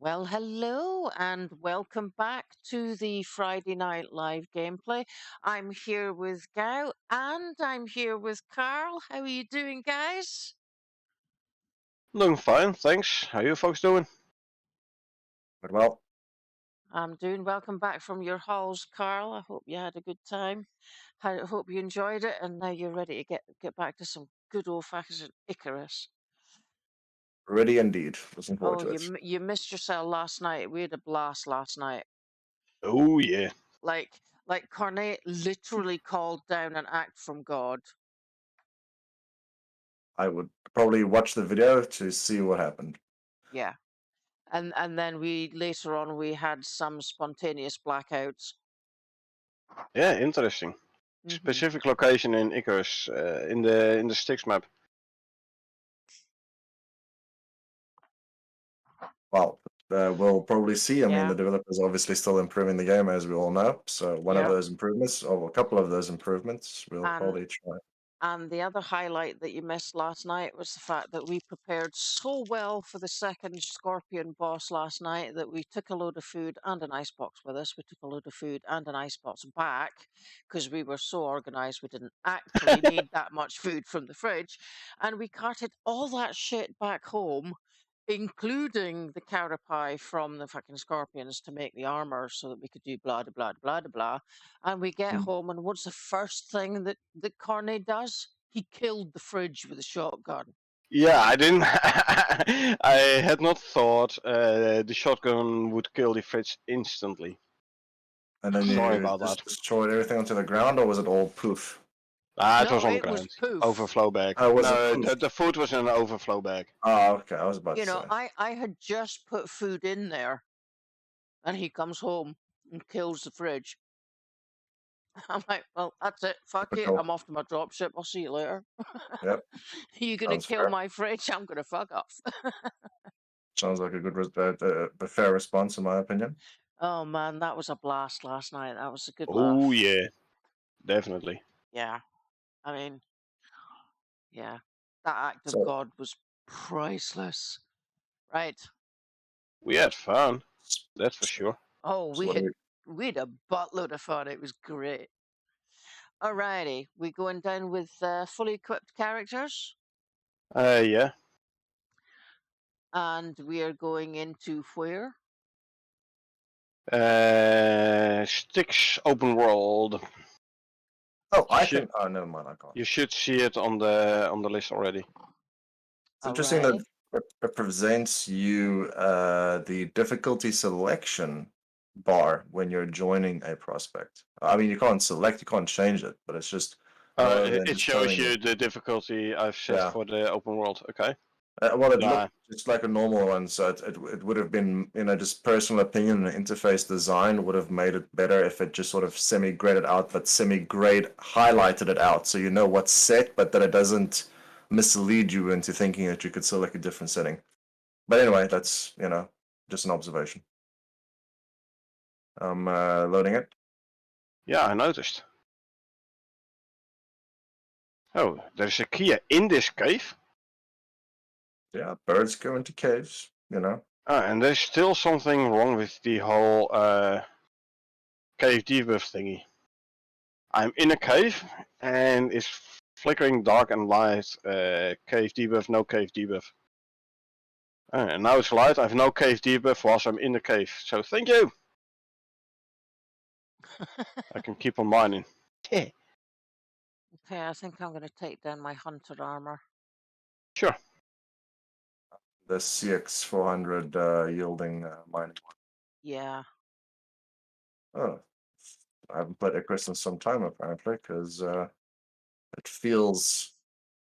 Well, hello and welcome back to the Friday Night Live gameplay. I'm here with Gao and I'm here with Carl. How are you doing, guys? Doing fine, thanks. How you folks doing? But well, I'm doing welcome back from your halls, Carl. I hope you had a good time. I hope you enjoyed it and now you're ready to get back to some good old-fashioned Icarus. ready indeed. Looking forward Oh, to it. you missed yourself last night. We had a blast last night. Oh yeah. Like Cornet literally called down an act from God. I would probably watch the video to see what happened. Yeah. And then we later on we had some spontaneous blackouts. Yeah, interesting. Specific location in Icarus, in the Styx map. Well, we'll probably see. I mean, Yeah. the developers are obviously still improving the game, as we all know. So one of Yeah. those improvements, or a couple of those improvements, we'll And probably try. and the other highlight that you missed last night was the fact that we prepared so well for the second Scorpion boss last night that we took a load of food and an icebox with us. We took a load of food and an icebox back because we were so organized we didn't actually need that much food from the fridge. And we carted all that shit back home, including the carapace from the fucking scorpions to make the armor so that we could do blah, blah, blah, blah, blah. And we get Mm. home, and what's the first thing that Cornet does? He killed the fridge with a shotgun. Yeah, I didn't. I had not thought the shotgun would kill the fridge instantly. And then Sorry you about just that. destroyed everything onto the ground, or was it all poof? Ah, it No, was on it was ground. poof. Overflow bag. Oh, was it No, poof? the food was in an overflow bag. Oh, okay. I was about You to know, say. I had just put food in there, and he comes home and kills the fridge. I'm like, well, that's it. Fuck it. Typical. I'm off to my dropship. I'll see you later. Yep. You're gonna Sounds kill fair. my fridge. I'm gonna fuck off. Sounds like a a fair response, in my opinion. Oh man, that was a blast last night. That was a good Oh laugh. yeah, definitely. Yeah. I mean, yeah. That act of So, God was priceless. Right. We had fun, that's for sure. Oh, so what do we had a buttload of fun. It was great. Alrighty, we going down with fully equipped characters, Yeah. and we are going into where? Styx open world. Oh, I Should- can. Oh, never mind. I can't. You should see it on the list already. It's interesting that Alrighty. it presents you the difficulty selection bar when you're joining a prospect. I mean, you can't select, you can't change it, but it's just rather than It just shows telling you the difficulty I've set Yeah. for the open world. Okay. Well, it Nah. looked just like a normal one, so it would have been, just personal opinion. The interface design would have made it better if it just sort of semi-graded out, but semi-grade highlighted it out, so you know what's set, but that it doesn't mislead you into thinking that you could select a different setting. But anyway, that's, just an observation. I'm loading it. Yeah, I noticed. Oh, there's a key in this cave. Yeah, birds go into caves, And there's still something wrong with the whole cave debuff thingy. I'm in a cave and it's flickering dark and light. Cave debuff, no cave debuff. And now it's light. I have no cave debuff whilst I'm in the cave. So thank you. I can keep on mining. Okay, I think I'm gonna take down my hunter armor. Sure. The CX400 yielding mining one. Yeah. Oh, I haven't played Icarus in some time, apparently, because it feels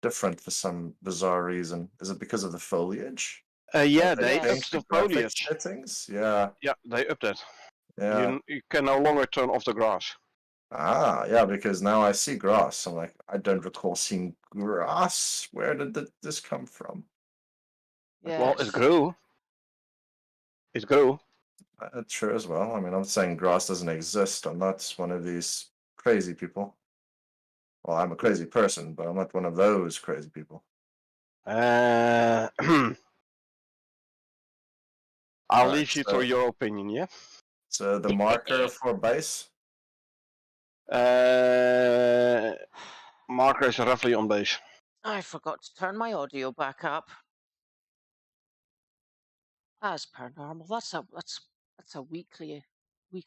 different for some bizarre reason. Is it because of the foliage? Yeah, Have they Yes. upped changed the graphics foliage. settings? Yeah. Yeah, they upped it. Yeah. You can no longer turn off the grass. Ah, yeah, because now I see grass. I'm like, I don't recall seeing grass. Where did this come from? Yes. Well, it grew. It grew. That's true as well. I mean, I'm saying grass doesn't exist. I'm not one of these crazy people. Well, I'm a crazy person, but I'm not one of those crazy people. I'll Alright, leave you to your opinion, yeah? So the marker for base? Marker is roughly on base. I forgot to turn my audio back up. As per normal. That's a weekly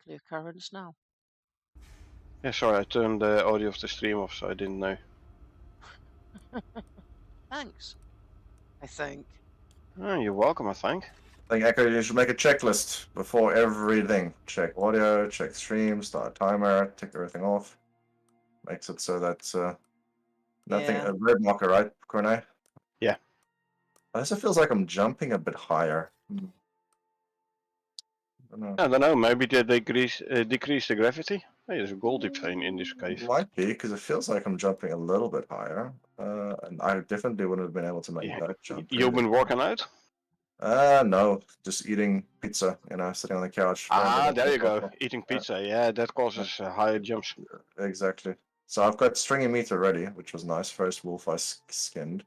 occurrence now. Yeah, sorry, I turned the audio of the stream off, so I didn't know. Thanks. I think. Oh, you're welcome, I think. I think Echo, you should make a checklist before everything. Check audio, check stream, start timer, tick everything off. Makes it so that nothing. Yeah. A red marker, right, Cornet? Yeah. Also feels like I'm jumping a bit higher. I don't know, maybe they decrease the gravity? Hey, there's a goldie vein in this cave. Might be, because it feels like I'm jumping a little bit higher. And I definitely wouldn't have been able to make that jump. You've been working out? No, just eating pizza, sitting on the couch. There you go. Eating pizza, yeah, that causes higher jumps. Exactly. So I've got stringy meat already, which was nice. First wolf I skinned.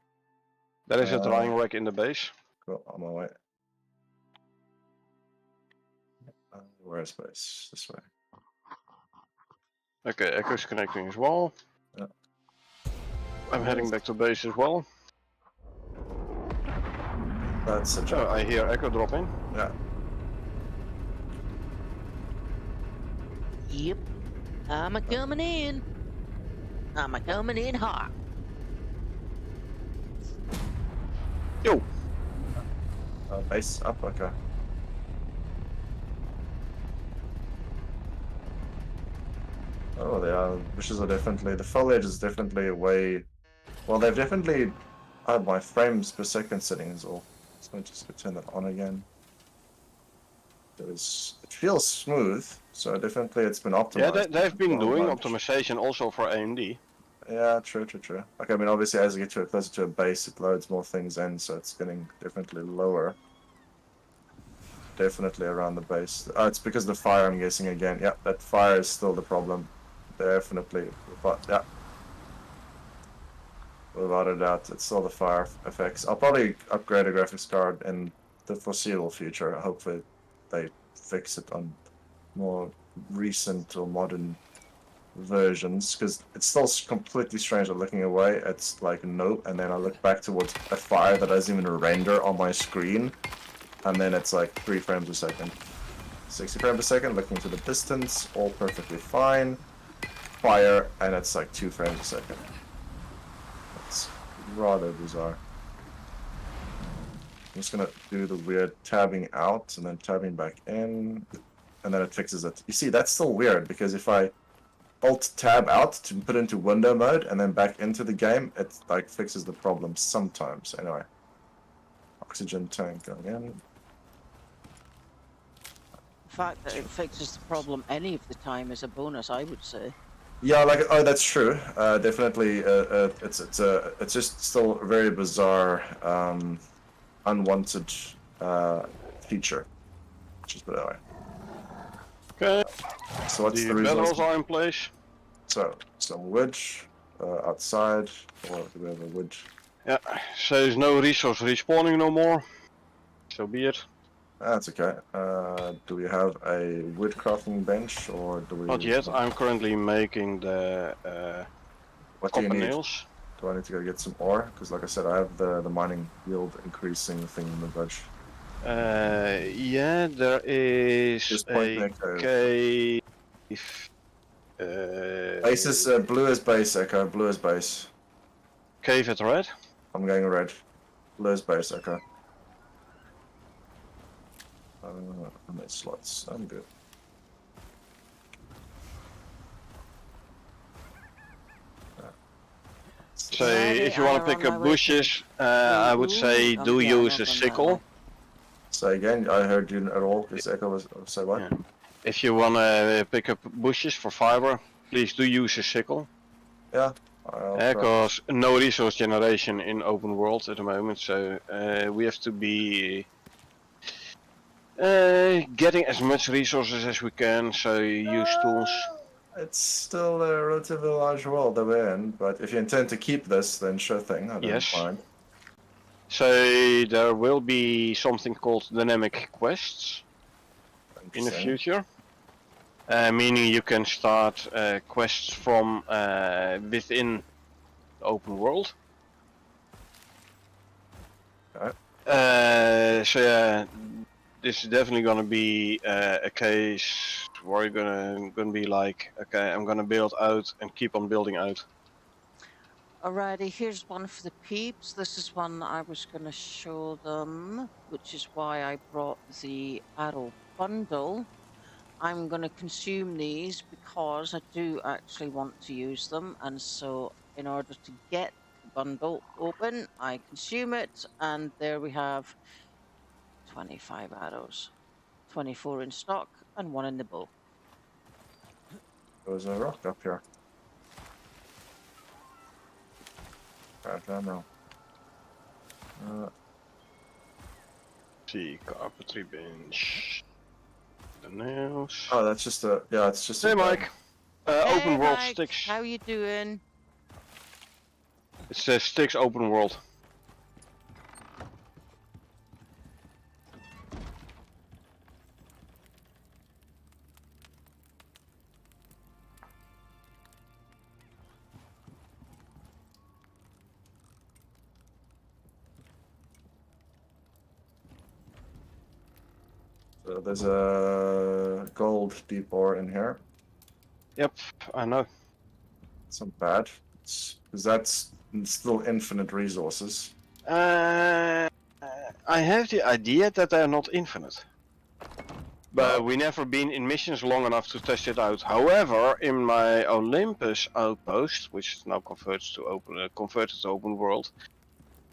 There is a drying rack in the base. Cool, on my way. Where's base? This way. Okay, Echo's connecting as well. Yeah. I'm heading back to base as well. That's a jump. Oh, I hear Echo drop in. Yeah. Yep. I'm a coming in. I'm a coming in hot. Yo! Base up, okay. Oh, the bushes are definitely, the foliage is definitely way, well, they've definitely, my frames per second settings all. So just turn that on again. It feels smooth, so definitely it's been optimized. Yeah, they've been doing optimization also for AMD. Yeah, true. Okay, I mean, obviously, as you get closer to a base, it loads more things in, so it's getting definitely lower. Definitely around the base. Oh, it's because of the fire, I'm guessing, again. Yeah, that fire is still the problem. Definitely. But, yeah. Without a doubt, it's still the fire effects. I'll probably upgrade a graphics card in the foreseeable future. Hopefully, they fix it on more recent or modern versions, because it's still completely strange at looking away. It's like nope, and then I look back towards a fire that doesn't even render on my screen, and then it's like 3 frames a second. 60 frames a second, looking to the distance, all perfectly fine. Fire, and it's like 2 frames a second. It's rather bizarre. I'm just gonna do the weird tabbing out and then tabbing back in, and then it fixes it. You see, that's still weird, because if I Alt tab out to put into window mode and then back into the game, it like fixes the problem sometimes. Anyway, oxygen tank going in. The fact that it fixes the problem any of the time is a bonus, I would say. Yeah, like that's true. Definitely, it's just still a very bizarre, unwanted feature. Just put it that way. Okay. So what's the bedrolls are in place. So some wood outside, or do we have a wood? Yeah, so there's no resource respawning no more. So be it. That's okay. Do we have a wood crafting bench, or do we? Not yet. I'm currently making the what do you copper need? nails. Do I need to go get some ore? Because like I said, I have the mining yield increasing thing in the veg. Yeah, there is a cave. Base is blue is base, Echo. Blue is base. Cave at red. I'm going red. Blue is base, Echo. I made slots. I'm good. So if you want to pick up bushes, I would say do use a sickle. Say again, I heard you at all, because Echo was, say what? Yeah. If you want to pick up bushes for fiber, please do use a sickle. Yeah. Because no resource generation in open world at the moment, so we have to be getting as much resources as we can, so use tools. It's still a relatively large world that we're in, but if you intend to keep this, then sure thing, I don't mind. So there will be something called dynamic quests in the future. Meaning you can start quests from within the open world. Okay. So yeah, this is definitely gonna be a case where you're gonna be like, okay, I'm gonna build out and keep on building out. Alrighty, here's one for the peeps. This is one I was going to show them, which is why I brought the arrow bundle. I'm going to consume these because I do actually want to use them, and so in order to get the bundle open, I consume it, and there we have 25 arrows, 24 in stock, and 1 in the bow. There was a rock up here. I don't know. See, carpentry bench. The nails. Oh, that's just a it's just Hey, a Mike. Hey, Open world Mike, Styx. how you doing? It says Styx open world. So there's a gold deep ore in here. Yep, I know. It's not bad. Because that's still infinite resources. I have the idea that they're not infinite. But we never been in missions long enough to test it out. However, in my Olympus outpost, which is now converted to open world,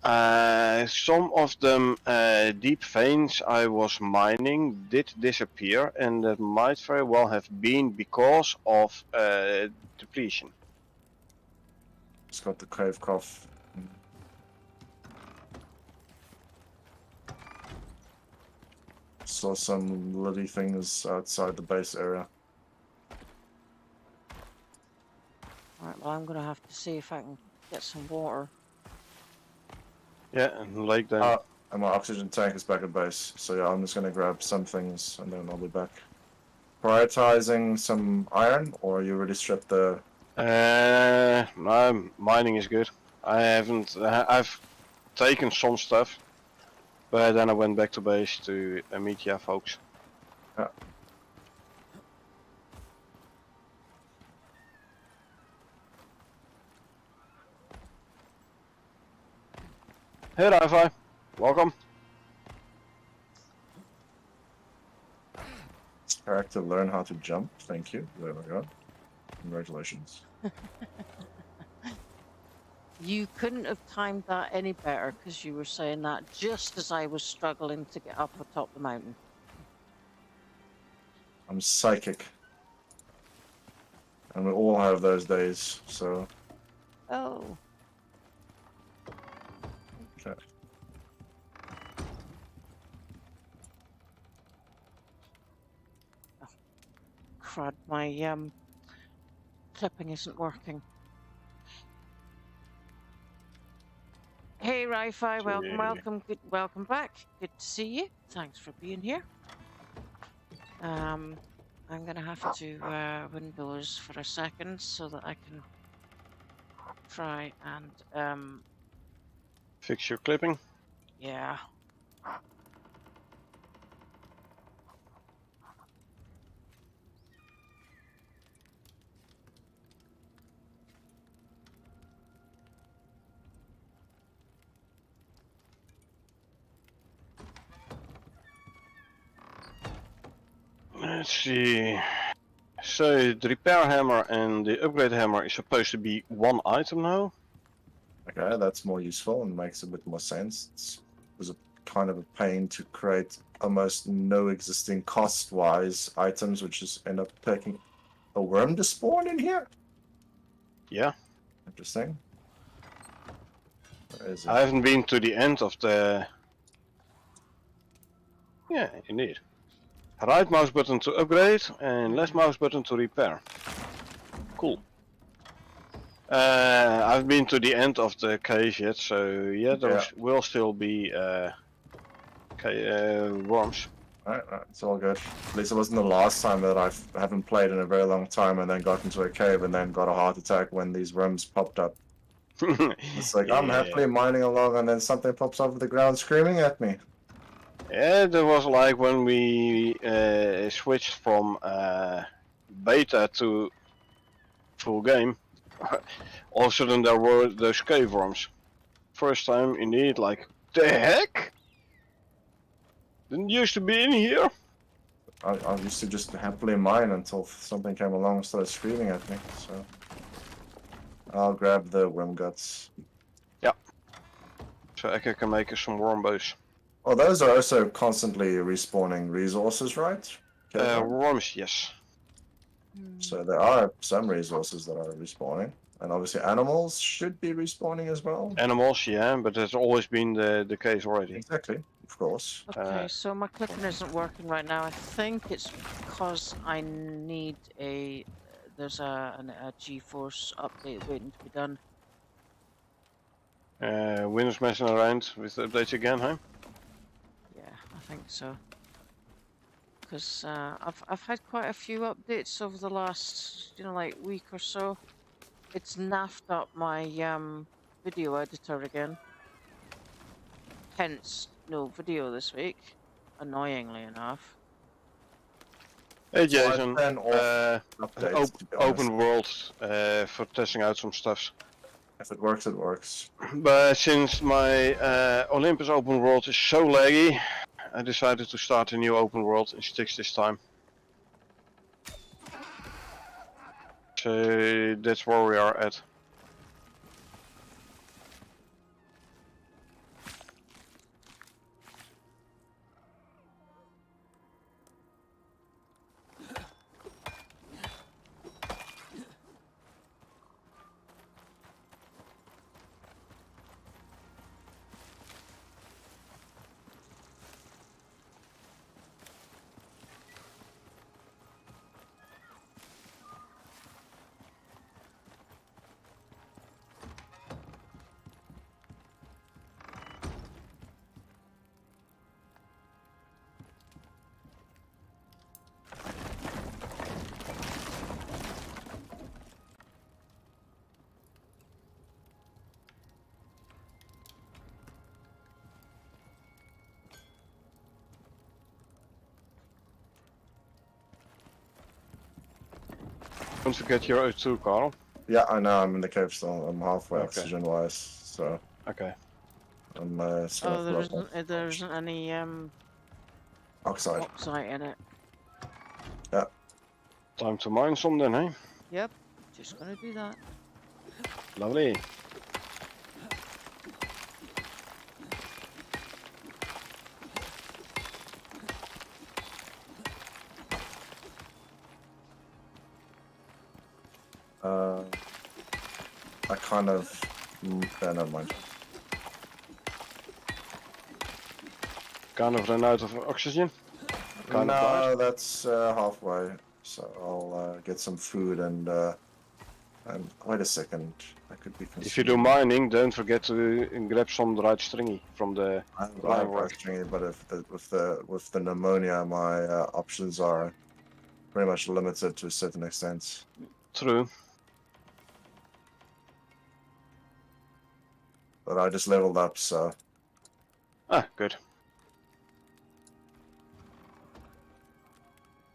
some of them deep veins I was mining did disappear, and that might very well have been because of depletion. It's got the cave cough. Saw some litty things outside the base area. Alright, well, I'm going to have to see if I can get some water. Yeah, and like that. And my oxygen tank is back at base. So yeah, I'm just gonna grab some things and then I'll be back. Prioritizing some iron, or you already stripped the... No, mining is good. I've taken some stuff, but then I went back to base to meet ya folks. Yeah. Hey Wi-Fi, welcome. Character learn how to jump. Thank you. There we go. Congratulations. You couldn't have timed that any better because you were saying that just as I was struggling to get up atop the mountain. I'm psychic. And we all have those days, so... Oh. Okay. Crud, my clipping isn't working. Hey Wi-Fi, welcome, welcome back. Good to see you. Thanks for being here. I'm gonna have to Windows for a second so that I can try and Fix your clipping. yeah. Let's see. So the repair hammer and the upgrade hammer is supposed to be one item now. Okay, that's more useful and makes a bit more sense. It was a kind of a pain to create almost no existing cost-wise items, which just end up taking a worm to spawn in here. Yeah. Interesting. Where is it? I haven't been to the end of the... Yeah, indeed. Right mouse button to upgrade and left mouse button to repair. Cool. I've been to the end of the cave yet, so yeah, there will still be worms. Alright, it's all good. At least it wasn't the last time that I haven't played in a very long time and then got into a cave and then got a heart attack when these worms popped up. It's like, I'm happily mining along and then something pops off the ground screaming at me. Yeah, that was like when we switched from beta to full game. All of a sudden there were those cave worms. First time indeed, like, the heck? Didn't used to be in here? I used to just happily mine until something came along and started screaming at me, so... I'll grab the worm guts. Yeah. So Ecco can make us some worm bows. Oh, those are also constantly respawning resources, right? Worms, yes. So there are some resources that are respawning. And obviously animals should be respawning as well. Animals, yeah, but that's always been the case already. Exactly, of course. Okay, so my clicking isn't working right now. I think it's because I need a... There's a GeForce update waiting to be done. Windows messing around with the updates again, huh? Yeah, I think so. Because I've had quite a few updates over the last, like week or so. It's naffed up my video editor again. Hence, no video this week. Annoyingly enough. Hey Jason, open open world for testing out some stuff. If it works, it works. But since my Olympus open world is so laggy, I decided to start a new open world in Styx this time. So that's where we are at. Don't forget your O2, Carl. Yeah, I know, I'm in the cave still. I'm halfway Okay. oxygen-wise, so... Okay. I'm there isn't any oxide in it. Yeah. Time to mine some then, eh? Yep, just gonna do that. Lovely. I kind of... never mind. Kind of ran out of oxygen? No, that's halfway. So I'll get some food and wait a second. I could be. If you do mining, don't forget to grab some dried stringy from the. I like stringy, but with the pneumonia, my options are pretty much limited to a certain extent. True. But I just leveled up, so. Ah, good.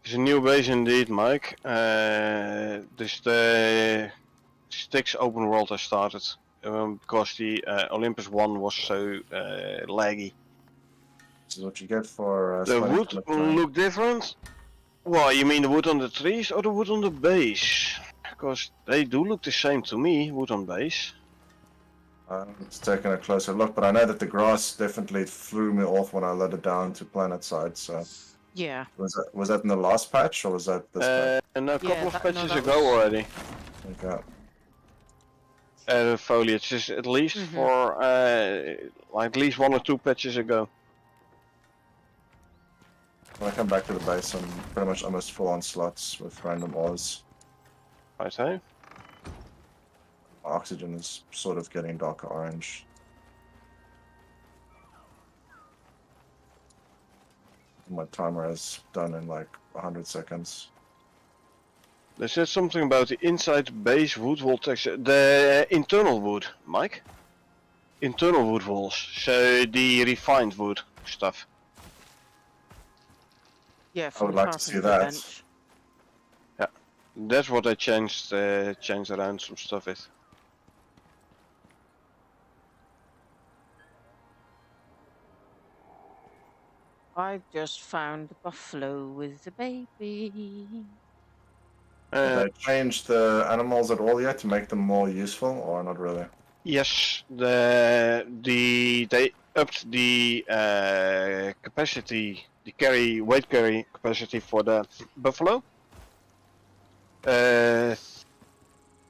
It's a new base indeed, Mike. This the Styx open world has started because the Olympus one was so laggy. This is what you get for. The wood look different. Well, you mean the wood on the trees or the wood on the base? Because they do look the same to me, wood on base. I'm just taking a closer look, but I know that the grass definitely threw me off when I let it down to planet side, so... Yeah. Was that in the last patch, or was that this patch? No, a couple of patches ago already. Okay. Foliage is at least for like at least 1 or 2 patches ago. When I come back to the base, I'm pretty much almost full on slots with random ores. Right, hey? oxygen is sort of getting darker orange. My timer is done in like 100 seconds. They said something about the inside base wood wall texture. The internal wood, Mike? Internal wood walls. So the refined wood stuff. Yeah, I from would like to see carpentry that. bench. That's what I changed around some stuff with. I've just found a buffalo with a baby. Have Uh, they changed the animals at all yet to make them more useful, or not really? yes, they upped the capacity, the weight carry capacity for the buffalo.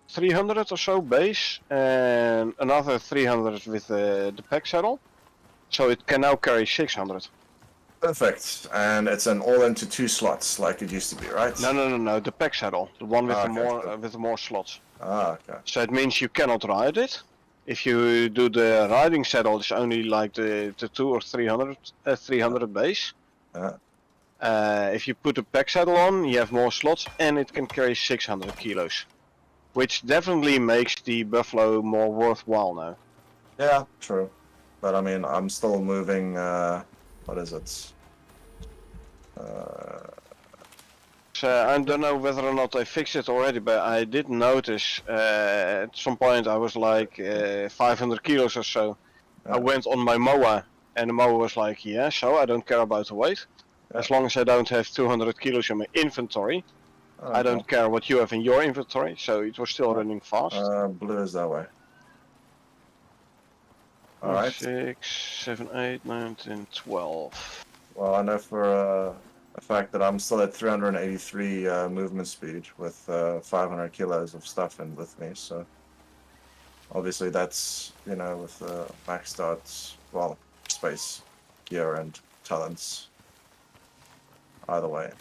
300 or so base, and another 300 with the pack saddle. So it can now carry 600. Perfect. And it's an all into 2 slots like it used to be, right? No. The pack saddle, the one with Okay. the more slots. Okay. So it means you cannot ride it. If you do the riding saddle, it's only like the 2 or 300 base. If you put a pack saddle on, you have more slots, and it can carry 600 kilos, which definitely makes the buffalo more worthwhile now. Yeah, true. But I mean, I'm still moving. What is it? So I don't know whether or not I fixed it already, but I did notice at some point I was like 500 kilos or so. I went on my mower, and the mower was like, yeah, so I don't care about the weight. As long as I don't have 200 kilos in my inventory, I don't care what you have in your inventory, so it was still running fast. Blue is that way. Alright. 6, 7, 8, 9, 10, 12. Well, I know for a fact that I'm still at 383 movement speed with 500 kilos of stuff in with me, so obviously that's, you know, with maxed out, well, space, gear, and talents. Either way.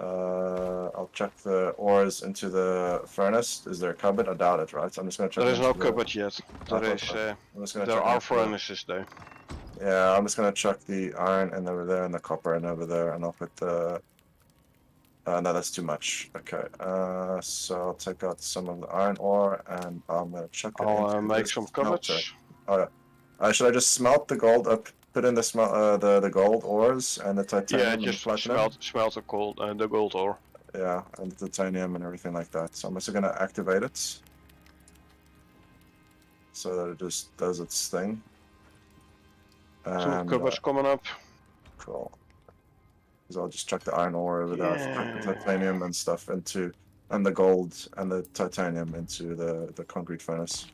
I'll chuck the ores into the furnace. Is there a cupboard? I doubt it, right? So I'm just gonna check. There is no cupboard yet. There are furnaces though. Yeah, I'm just gonna chuck the iron and over there and the copper and over there, and I'll put the. No, that's too much. Okay. So I'll take out some of the iron ore and I'm gonna chuck it. I'll make some cupboards. Oh yeah. Should I just smelt the gold up? Put in the gold ores and the titanium. Yeah, just smelt the gold ore. Yeah, and the titanium and everything like that. So I'm just gonna activate it so that it just does its thing. Two cupboards coming up. Cool. So I'll just chuck the iron ore over there, chuck the titanium and stuff into, and the gold and the titanium into the concrete furnace.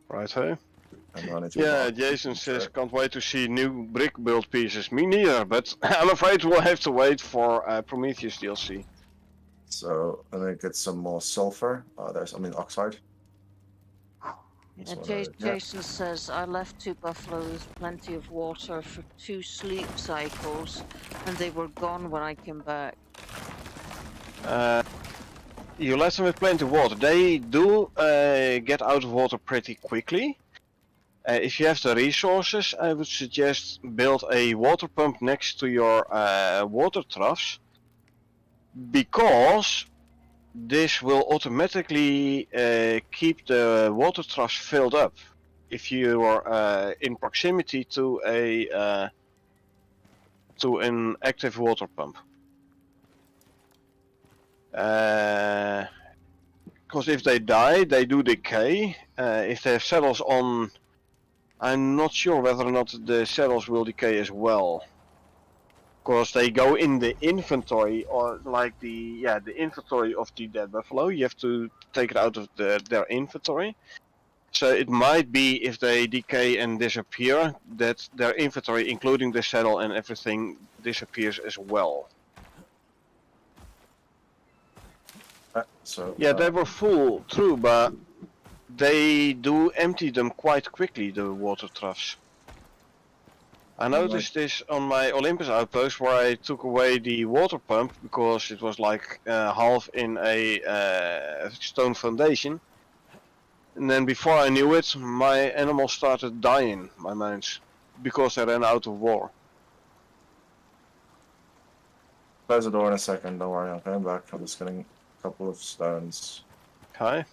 Righto. Yeah, Jason says, can't wait to see new brick build pieces. Me neither, but I'm afraid we'll have to wait for Prometheus DLC. So let me get some more sulfur. Oxide. Jason says, I left 2 buffaloes with plenty of water for 2 sleep cycles, and they were gone when I came back. You left them with plenty of water. They do get out of water pretty quickly. If you have the resources, I would suggest build a water pump next to your water troughs, because this will automatically keep the water troughs filled up if you are in proximity to an active water pump. Because if they die, they do decay. If they have saddles on, I'm not sure whether or not the saddles will decay as well. Because they go in the inventory, or like the inventory of the dead buffalo. You have to take it out of their inventory. So it might be, if they decay and disappear, that their inventory, including the saddle and everything, disappears as well. They were full, true, but they do empty them quite quickly, the water troughs. I noticed this on my Olympus outpost where I took away the water pump because it was like half in a stone foundation. And then before I knew it, my animals started dying, my mounts, because they ran out of water. Close the door in a second, don't worry, I'm coming back. I'm just getting a couple of stones. Okay.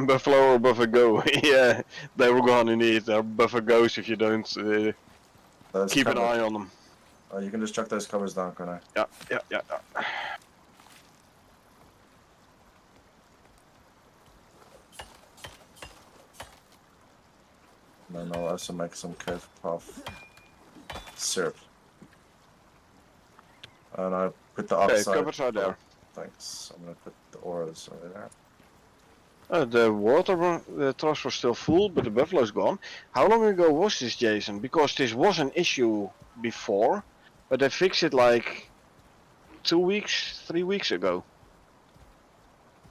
Buffalo or Buffer go? Yeah, they were gone indeed. They're Buffer goes if you don't keep an eye on them. Oh, you can just chuck those covers down, can I? Yeah. And then I'll also make some cave puff syrup. And I put the Okay, oxide. covers are there. Thanks. I'm gonna put the auras over there. The water, the troughs were still full, but the buffalo's gone. How long ago was this, Jason? Because this was an issue before, but they fixed it like 2 weeks, 3 weeks ago.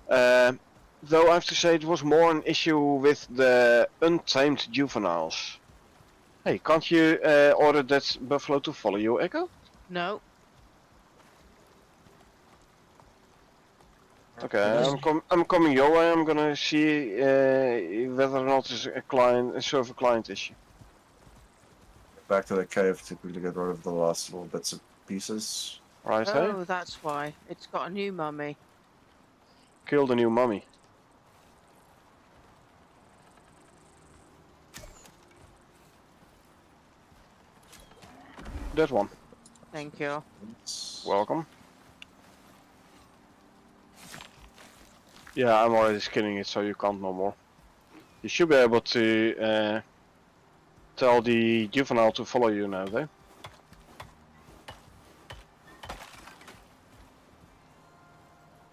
Though I have to say it was more an issue with the untamed juveniles. Hey, can't you order that buffalo to follow you, Echo? No. Okay, I'm coming your way. I'm gonna see whether or not it's a server client issue. Back to the cave to quickly get rid of the last little bits of pieces. Right, hey? Oh, that's why. It's got a new mummy. Kill the new mummy. That one. Thank you. Welcome. Yeah, I'm already skinning it, so you can't no more. You should be able to tell the juvenile to follow you now, though.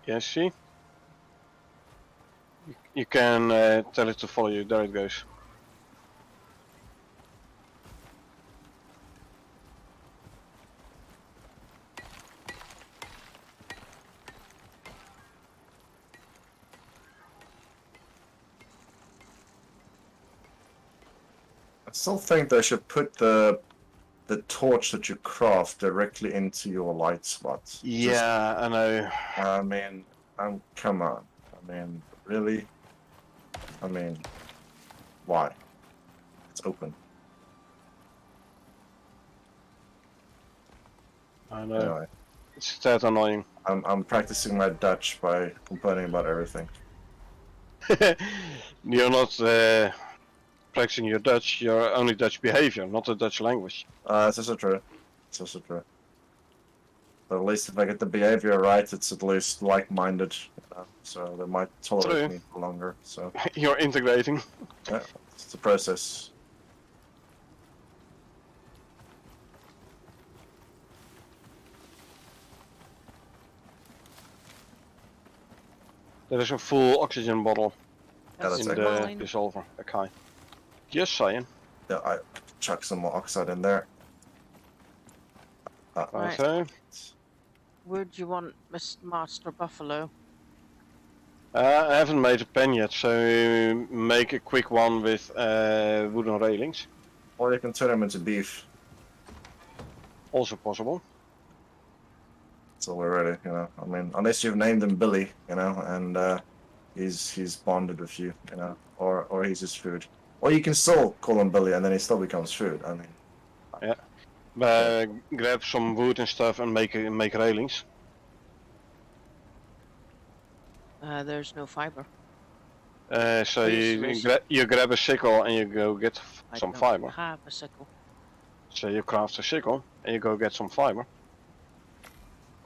Yes, see? You can tell it to follow you. There it goes. I still think they should put the torch that you craft directly into your light spot. Yeah, I know. I mean, come on. I mean, really? I mean, why? It's open. I know. Anyway, It's that annoying. I'm practicing my Dutch by complaining about everything. You're not practicing your Dutch, your only Dutch behavior, not the Dutch language. It's also true. It's also true. But at least if I get the behavior right, it's at least like-minded, you know? So they might tolerate me for longer. So You're integrating. yeah, it's a process. There is a full oxygen bottle that's in the dissolver. Okay. Just saying. Yeah, I chuck some more oxide in there. Right. Okay. Where do you want Miss Master Buffalo? I haven't made a pen yet, so make a quick one with wooden railings. Or you can turn him into beef. Also possible. So we're ready, you know. I mean, unless you've named him Billy, you know, and he's bonded with you, you know, or he's his food. Or you can still call him Billy, and then he still becomes food. I mean. Yeah. Grab some wood and stuff and make railings. There's no fiber. So you grab a sickle and you go get some fiber. I have a sickle. So you craft a sickle and you go get some fiber.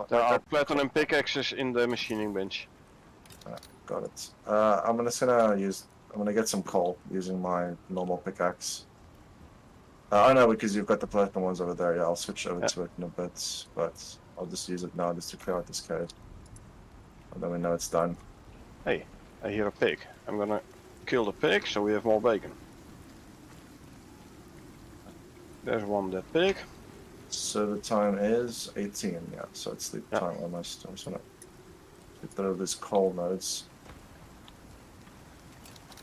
There are platinum pickaxes in the machining bench. Got it. I'm gonna get some coal using my normal pickaxe. I know because you've got the platinum ones over there. Yeah, I'll switch over to it in a bit, but I'll just use it now just to clear out this cave. And then we know it's done. Hey, I hear a pig. I'm gonna kill the pig so we have more bacon. There's one dead pig. So the time is 18, yeah, so it's the time almost. I'm just gonna Get rid of these coal nodes.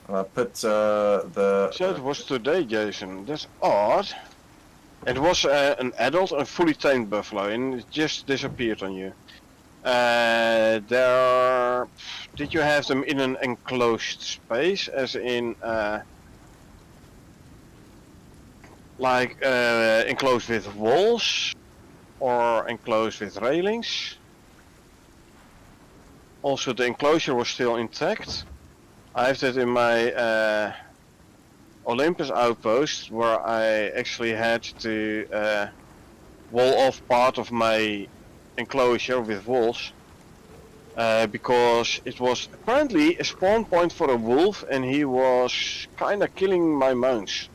And I put the... So it was today, Jason. That's odd. It was an adult and fully tamed buffalo, and it just disappeared on you. There... Did you have them in an enclosed space, as in... enclosed with walls? Or enclosed with railings? Also, the enclosure was still intact. I have that in my Olympus outpost, where I actually had to wall off part of my enclosure with walls, because it was apparently a spawn point for a wolf, and he was kinda killing my mounts.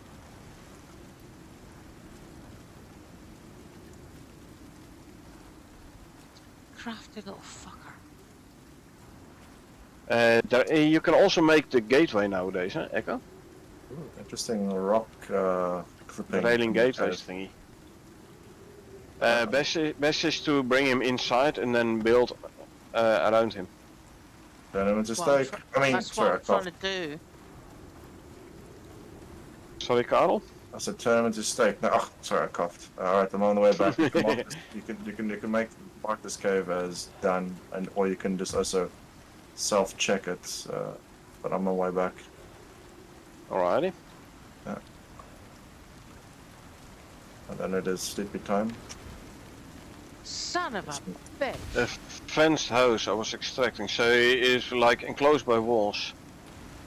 Crafty little fucker. You can also make the gateway nowadays, huh, Echo? Ooh, interesting rock clipping. Railing gateways thingy. Best is to bring him inside and then build around him. Tournament is stake. That's what I'm trying to do. Sorry, Karel? I said tournament is stake. No, oh, sorry, I coughed. Alright, I'm on the way back. You can mark this cave as done, and or you can just also self-check it. But I'm on my way back. Alrighty. Yeah. And then it is sleepy time. Son of a bitch. A fenced house I was extracting, so it is like enclosed by walls.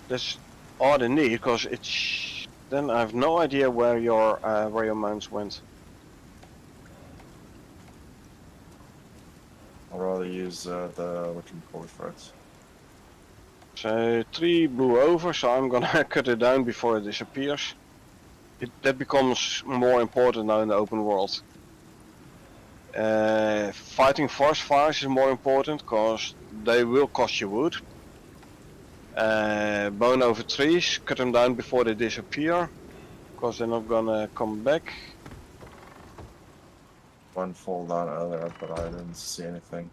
That's odd indeed, because it's... Then I have no idea where your mounts went. I'll rather use the what you call it for it. So 3 blew over, so I'm gonna cut it down before it disappears. That becomes more important now in the open world. Fighting forest fires is more important, because they will cost you wood. Bone over trees, cut them down before they disappear, because they're not gonna come back. One fall down earlier, but I didn't see anything.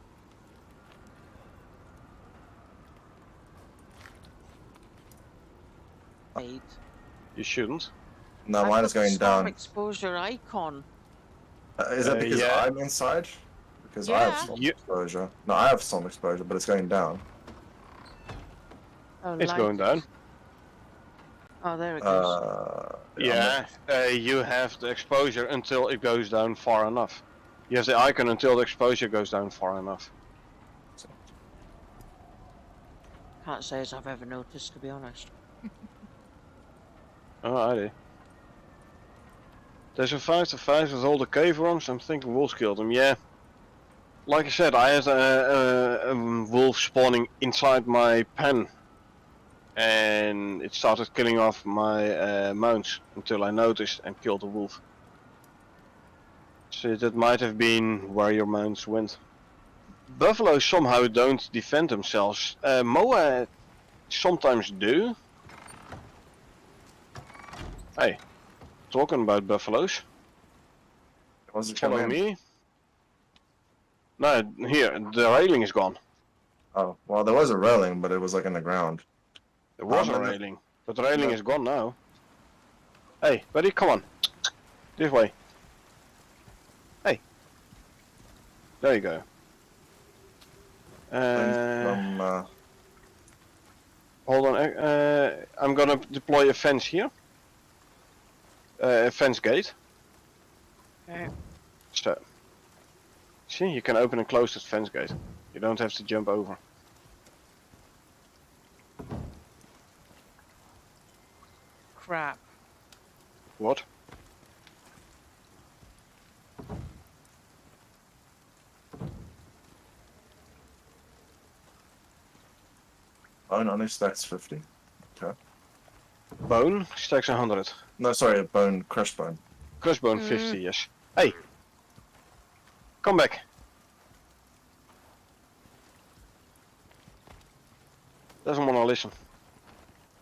Eight. You shouldn't. No, I've mine got is going the storm down. exposure icon. Is it because yeah. I'm inside? Because I Yeah. have storm exposure. No, I have storm exposure, but it's going down. Oh, It's light. going down. Oh, there it goes. Yeah, you have the exposure until it goes down far enough. You have the icon until the exposure goes down far enough. Can't say as I've ever noticed, to be honest. Alrighty. They survived the fight with all the cave worms. I'm thinking wolves killed them. Yeah. Like I said, I had a wolf spawning inside my pen. And it started killing off my mounts until I noticed and killed the wolf. So that might have been where your mounts went. Buffaloes somehow don't defend themselves. Moa sometimes do. Hey, talking about buffaloes. Was it Follow coming in? me. No, here, the railing is gone. Oh, well, there was a railing, but it was like in the ground. There was a railing, but the railing is gone now. Hey, buddy, come on. This way. Hey. There you go. Hold on, I'm gonna deploy a fence here. A fence gate. Okay. So. See, you can open and close that fence gate. You don't have to jump over. Crap. What? Bone only stacks 50. Okay. Bone stacks 100. No, sorry, bone, crushed bone. Crushed bone 50, yes. Hey! Come back. Doesn't want to listen.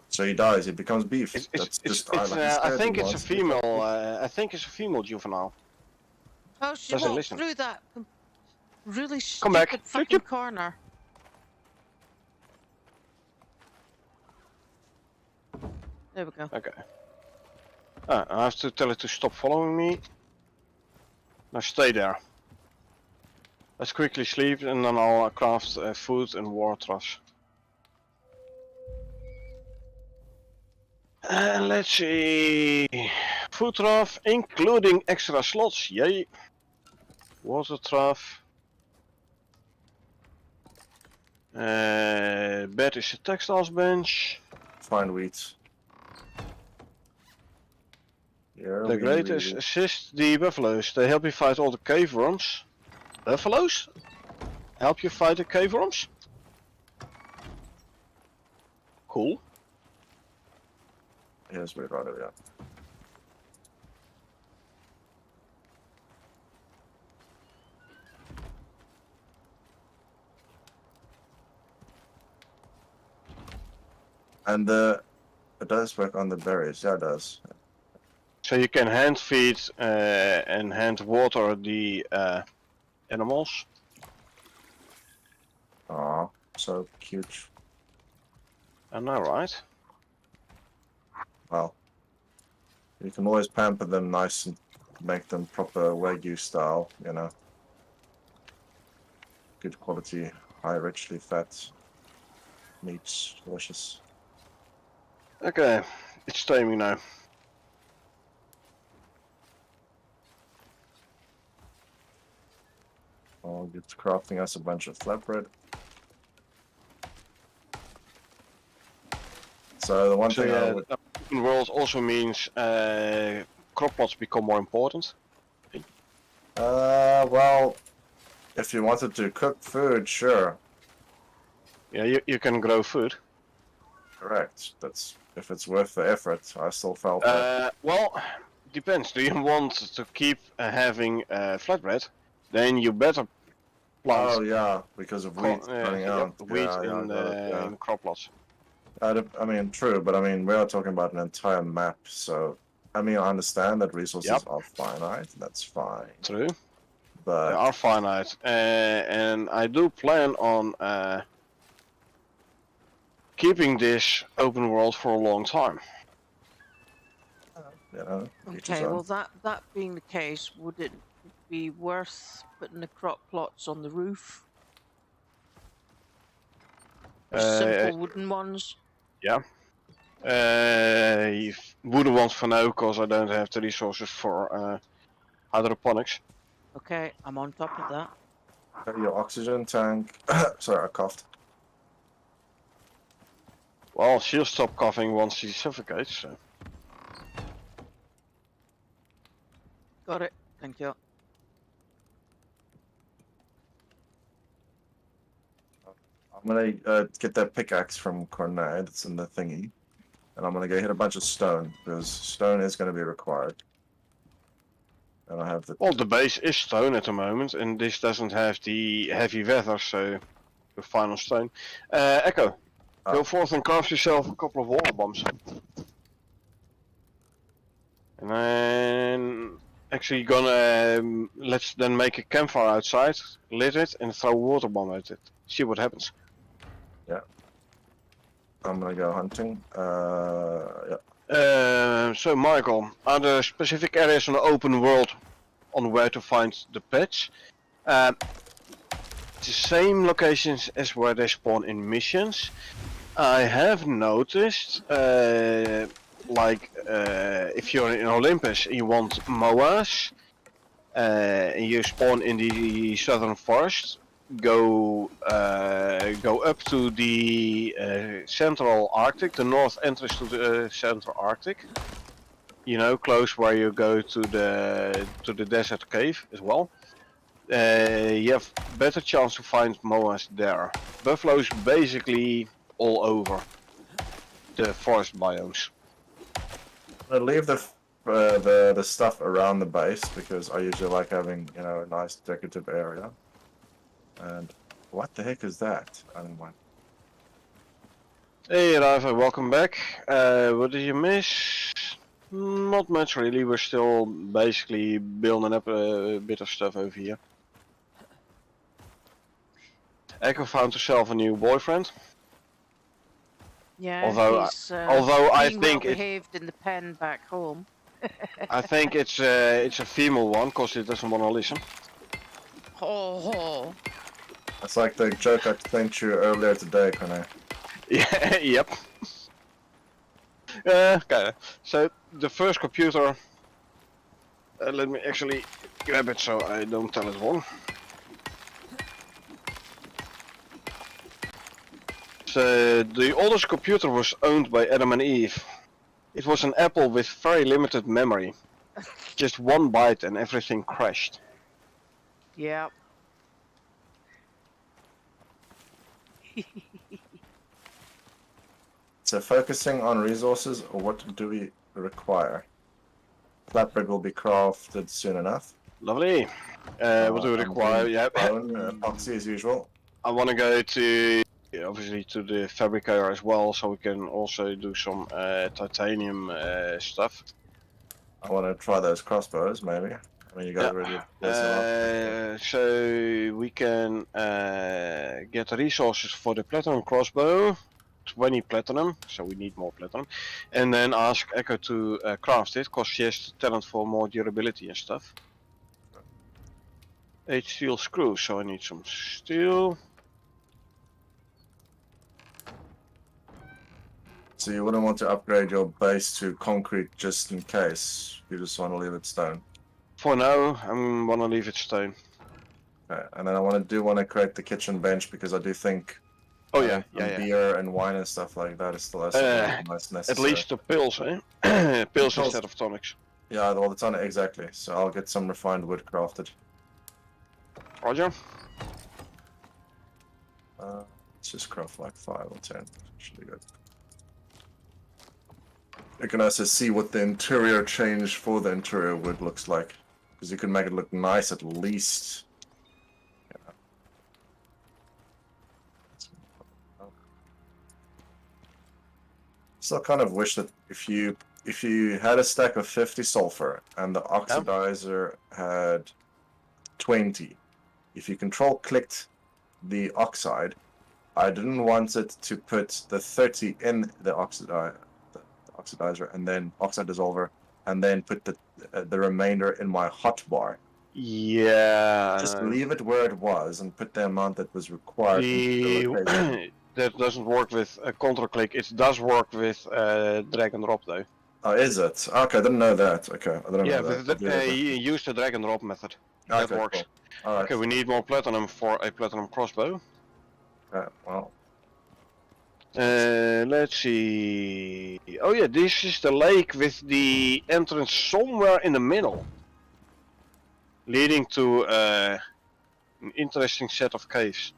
So he dies, he becomes beef. I think it's a female. I think it's a female juvenile. Oh, she Doesn't walked listen. through that really Come back. stupid fucking corner. There we go. Okay. I have to tell it to stop following me. Now stay there. Let's quickly sleep and then I'll craft food and waters. And let's see. Food trough, including extra slots. Yay. Water trough. Bed is a textiles bench. Find wheat. Here The greatest assist the buffaloes. They help you fight all the cave worms. Buffaloes? Help you fight the cave worms? Cool. Yes, we're right over here. And it does work on the berries. Yeah, it does. So you can hand feed and hand water the animals. Aw, so cute. I know, right? Well, you can always pamper them nice and make them proper Wagyu style, you know. Good quality, high richly fat meats, delicious. Okay, it's timing now. I'll get crafting us a bunch of flatbread. So the one So thing I yeah, would... open world also means crop plots become more important. well, if you wanted to cook food, sure. Yeah, you can grow food. Correct. That's if it's worth the effort. I still felt that. Well, depends. Do you want to keep having flatbread? Then you better plant Oh yeah, because of wheat running out. wheat Yeah, in, got it, yeah. in crop plots. I mean, true, but I mean, we are talking about an entire map, so I mean, I understand that resources are finite. That's fine. True. But They are finite, and I do plan on keeping this open world for a long time. you know, Okay, well that being the case, would it be worth putting the crop plots on the roof? Simple wooden ones? Yeah. Wooden ones for now, because I don't have the resources for hydroponics. Okay, I'm on top of that. your oxygen tank. Sorry, I coughed. Well, she'll stop coughing once she suffocates. So. Got it. Thank you. I'm gonna get that pickaxe from Cornet. That's in the thingy, and I'm gonna go hit a bunch of stone because stone is gonna be required. And I have the. Well, the base is stone at the moment, and this doesn't have the heavy weather, so the final stone. Echo, go forth and craft yourself a couple of water bombs. And then actually gonna let's then make a campfire outside, lit it, and throw a water bomb at it. See what happens. Yeah. I'm gonna go hunting. Yeah. So Michael, are there specific areas on the open world on where to find the pets? The same locations as where they spawn in missions. I have noticed, if you're in Olympus and you want Moas, and you spawn in the southern forest, go up to the central Arctic, the north entrance to the central Arctic. You know, close where you go to the desert cave as well. You have better chance to find Moas there. Buffaloes basically all over the forest biomes. I leave the stuff around the base because I usually like having, you know, a nice decorative area. And what the heck is that? I don't mind. Hey Riva, welcome back. What did you miss? Not much really, we're still basically building up a bit of stuff over here. Echo found herself a new boyfriend. Yeah, Although, he's although I being well think it, behaved in the pen back home. I think it's a female one because it doesn't want to listen. Oh, It's like the joke I sent you earlier today, Connor. Yeah, yep. Okay, so the first computer, let me actually grab it so I don't tell it wrong. So the oldest computer was owned by Adam and Eve. It was an Apple with very limited memory. Just one byte and everything crashed. yeah. So focusing on resources, or what do we require? Flatbread will be crafted soon enough. Lovely. What do we I'm require? doing Yeah. bone, epoxy as usual. I want to go to, obviously, to the fabricator as well, so we can also do some titanium stuff. I want to try those crossbows, maybe. I mean, you guys already placed them up. So we can get resources for the platinum crossbow, 20 platinum, so we need more platinum, and then ask Echo to craft it, because she has the talent for more durability and stuff. 8 steel screws, so I need some steel. So you wouldn't want to upgrade your base to concrete just in case. You just want to leave it stone. For now, I'm gonna leave it stone. Okay. And then I want to create the kitchen bench because I do think Oh yeah, beer and wine and stuff like that is still nice necessary. At least the pills, eh? Pills instead of tonics. Yeah, all the time, exactly. So I'll get some refined wood crafted. Roger. Let's just craft like 5 or 10. Should be good. You can also see what the interior change for the interior wood looks like, because you can make it look nice at least. Yeah. Still kind of wish that if you had a stack of 50 sulfur and the oxidizer had 20, if you control clicked the oxide, I didn't want it to put the 30 in the oxidizer and then oxide dissolver and then put the remainder in my hotbar. Yeah. Just leave it where it was and put the amount that was required. That doesn't work with control click. It does work with drag and drop though. Oh, is it? Okay, I didn't know that. Okay, I didn't know that. You use the drag and drop method. Okay, That works. Cool. All right. Okay, we need more platinum for a platinum crossbow. Well. Let's see. Oh yeah, this is the lake with the entrance somewhere in the middle, leading to an interesting set of caves.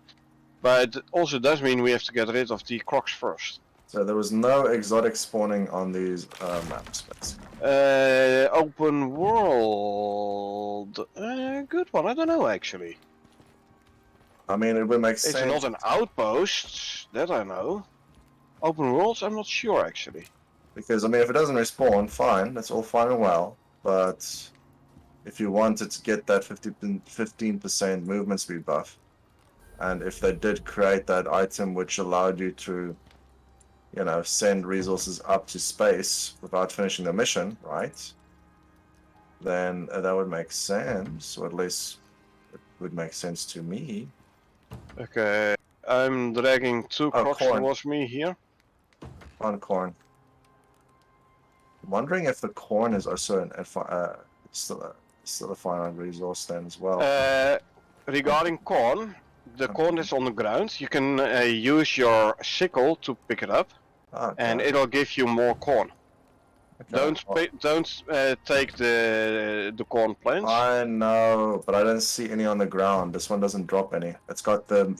But it also does mean we have to get rid of the crocs first. So there was no exotic spawning on these maps, basically. Open world. Good one. I don't know actually. I mean, it would make sense. It's not an outpost, that I know. Open worlds, I'm not sure actually. Because, I mean, if it doesn't respawn, fine, that's all fine and well. But if you wanted to get that 15% movement speed buff, and if they did create that item which allowed you to, you know, send resources up to space without finishing the mission, right? Then that would make sense, or at least it would make sense to me. Okay, I'm dragging 2 crocs towards me here. On corn. I'm wondering if the corn is also still a finite resource then as well. Regarding corn, the corn is on the ground. You can use your sickle to pick it up, and it'll give you more corn. Okay. Don't take the corn plants. I know, but I don't see any on the ground. This one doesn't drop any. It's got the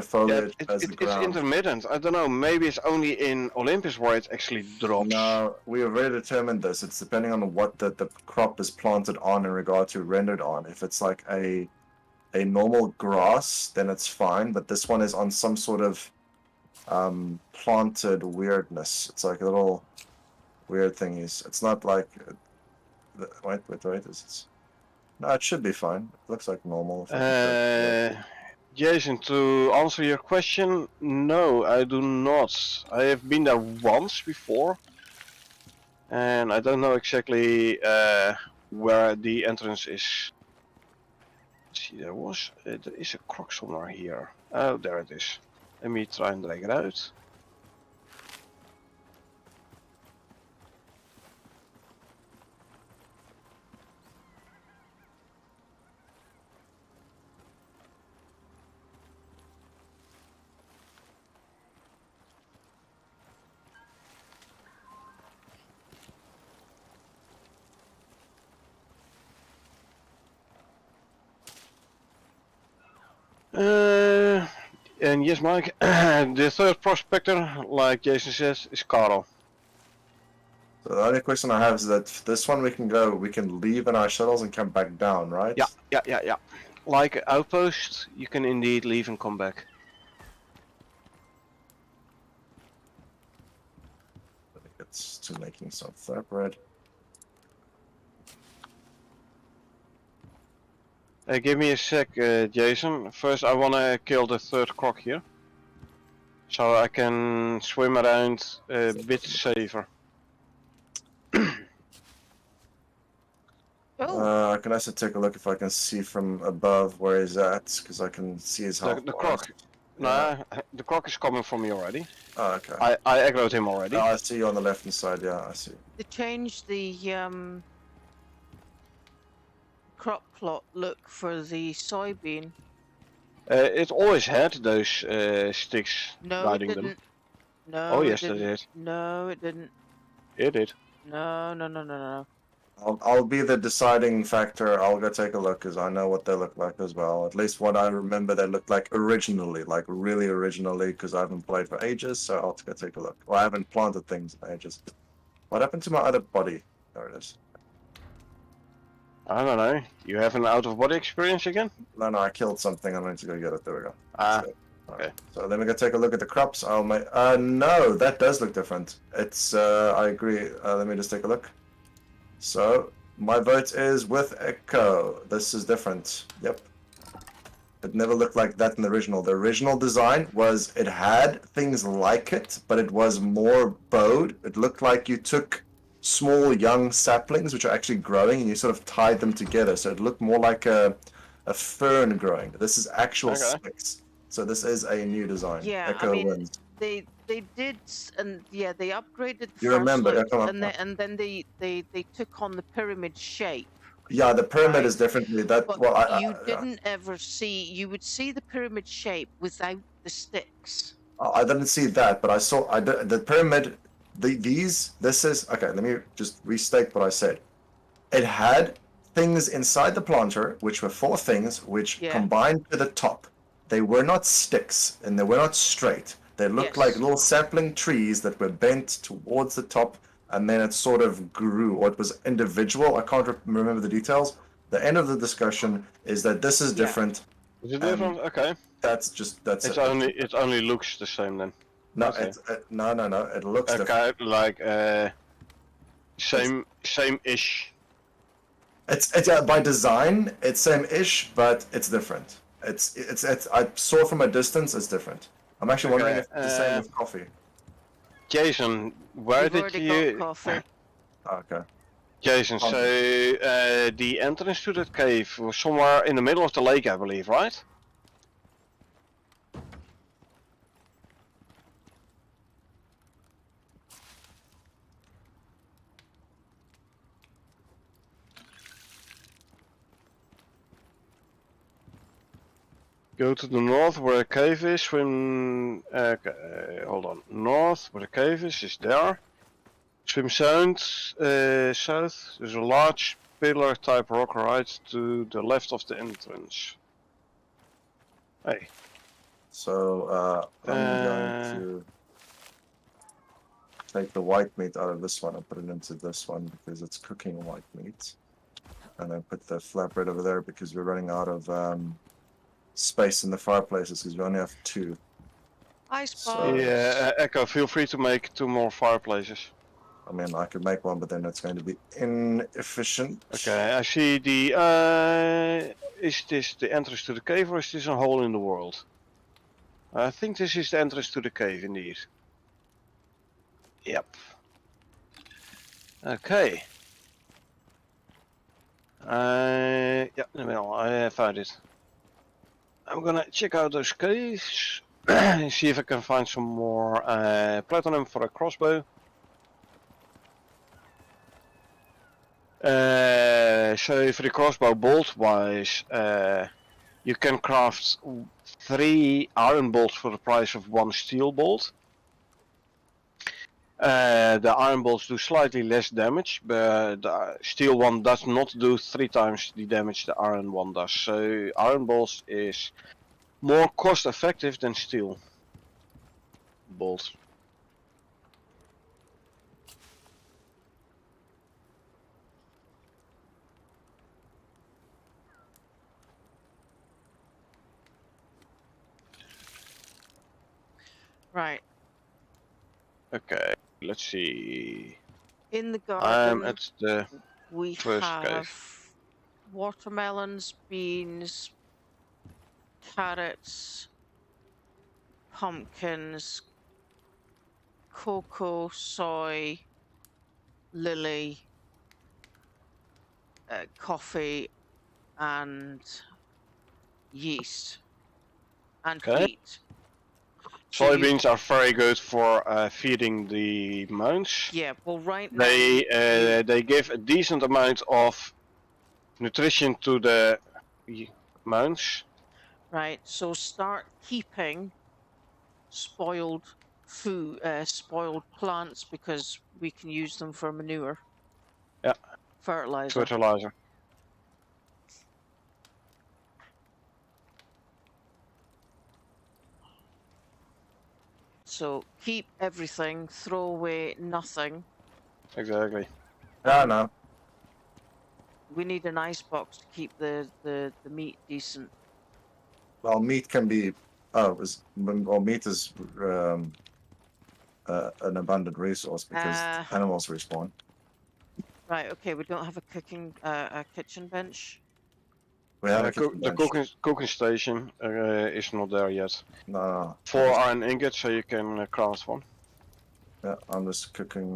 foliage as the ground. It's intermittent. I don't know. Maybe it's only in Olympus where it actually drops. No, we already determined this. It's depending on what the crop is planted on in regard to rendered on. If it's like a normal grass, then it's fine. But this one is on some sort of planted weirdness. It's like a little weird thingies. It's not like wait. No, it should be fine. It looks like normal. Jason, to answer your question, no, I do not. I have been there once before, and I don't know exactly where the entrance is. Let's see, there is a croc somewhere here. Oh, there it is. Let me try and drag it out. And yes, Mike, the third prospector, like Jason says, is Carl. So the only question I have is that this one we can leave in our shuttles and come back down, right? Yeah. Like Outpost, you can indeed leave and come back. I think it's to making some thoroughbred. Give me a sec, Jason. First, I wanna kill the third croc here, so I can swim around a bit safer. Oh, I can also take a look if I can see from above where he's at, because I can see his health The bars. croc. Nah, the croc is coming from me already. Oh, okay. I aggroed him already. Oh, I see you on the left hand side. Yeah, I see. they changed the crop plot look for the soybean. It always had those sticks No, it guiding didn't. them. No, Oh it yes, didn't. they did. No, it didn't. It did. No. I'll be the deciding factor. I'll go take a look because I know what they look like as well. At least what I remember they looked like originally, like really originally, because I haven't played for ages. So I'll go take a look. Well, I haven't planted things in ages. What happened to my other body? There it is. I don't know. You have an out-of-body experience again? No, I killed something. I need to go get it. There we go. Ah, okay. So let me go take a look at the crops. I'll make. No, that does look different. It's. I agree. Let me just take a look. So my vote is with Echo. This is different. Yep. It never looked like that in the original. The original design was it had things like it, but it was more bowed. It looked like you took small young saplings which are actually growing and you sort of tied them together. So it looked more like a fern growing. This is actual styx. So this is a new design. Yeah, Echo I mean, wins. they did, and yeah, they upgraded the You first remember, look, yeah, and then they took on the pyramid shape. Yeah, the pyramid Right. is differently. That But well, you didn't ever see. You would see the pyramid shape without the sticks. I didn't see that, but I saw the pyramid. This is okay. Let me just restate what I said. It had things inside the planter, which were four things, which combined to the top. They were not sticks, and they were not straight. They looked like little sapling trees that were bent towards the top, and then it sort of grew, or it was individual. I can't remember the details. The end of the discussion is that this is different. Is it different? Okay. That's it. It only looks the same then. No, okay. no. It looks different. Like same-ish. It's by design, it's same-ish, but it's different. It's I saw from a distance, it's different. I'm actually wondering if it's the same with coffee. Jason, where did you? Got coffee. Okay. Jason, so the entrance to that cave was somewhere in the middle of the lake, I believe, right? Go to the north where a cave is, swim, hold on, north where the cave is there. Swim south, there's a large pillar type rock right to the left of the entrance. Hey. So, I'm going to take the white meat out of this one and put it into this one because it's cooking white meat. And then put the flatbread over there because we're running out of space in the fireplaces because we only have two. I suppose. Yeah, Echo, feel free to make 2 more fireplaces. I mean, I could make one, but then it's going to be inefficient. Okay, I see the. Is this the entrance to the cave or is this a hole in the world? I think this is the entrance to the cave, indeed. Yep. Okay. Yeah, in the middle. I found it. I'm gonna check out those caves and see if I can find some more platinum for a crossbow. So for the crossbow bolt wise, you can craft 3 iron bolts for the price of 1 steel bolt. The iron bolts do slightly less damage, but the steel one does not do 3 times the damage the iron one does. So iron bolts is more cost effective than steel bolts. Right. Okay, let's see. In the I'm garden, at the we first have cave. watermelons, beans, carrots, pumpkins, cocoa, soy, lily, coffee, and yeast, and Okay. wheat. So you- Soybeans are very good for feeding the mounds. yeah, well, right now They give a decent amount of nutrition to the mounds. right. So start keeping spoiled food, spoiled plants, because we can use them for manure. Yeah. Fertilizer. Fertilizer. So keep everything, throw away nothing. Exactly. Yeah, no. We need an ice box to keep the meat decent. Well, meat can be. Well, meat is an abundant resource because animals respawn. Right. Okay. We don't have a cooking a kitchen bench. We have the cooking station is not there yet. No. 4 iron ingots, so you can craft one. Yeah, I'm just cooking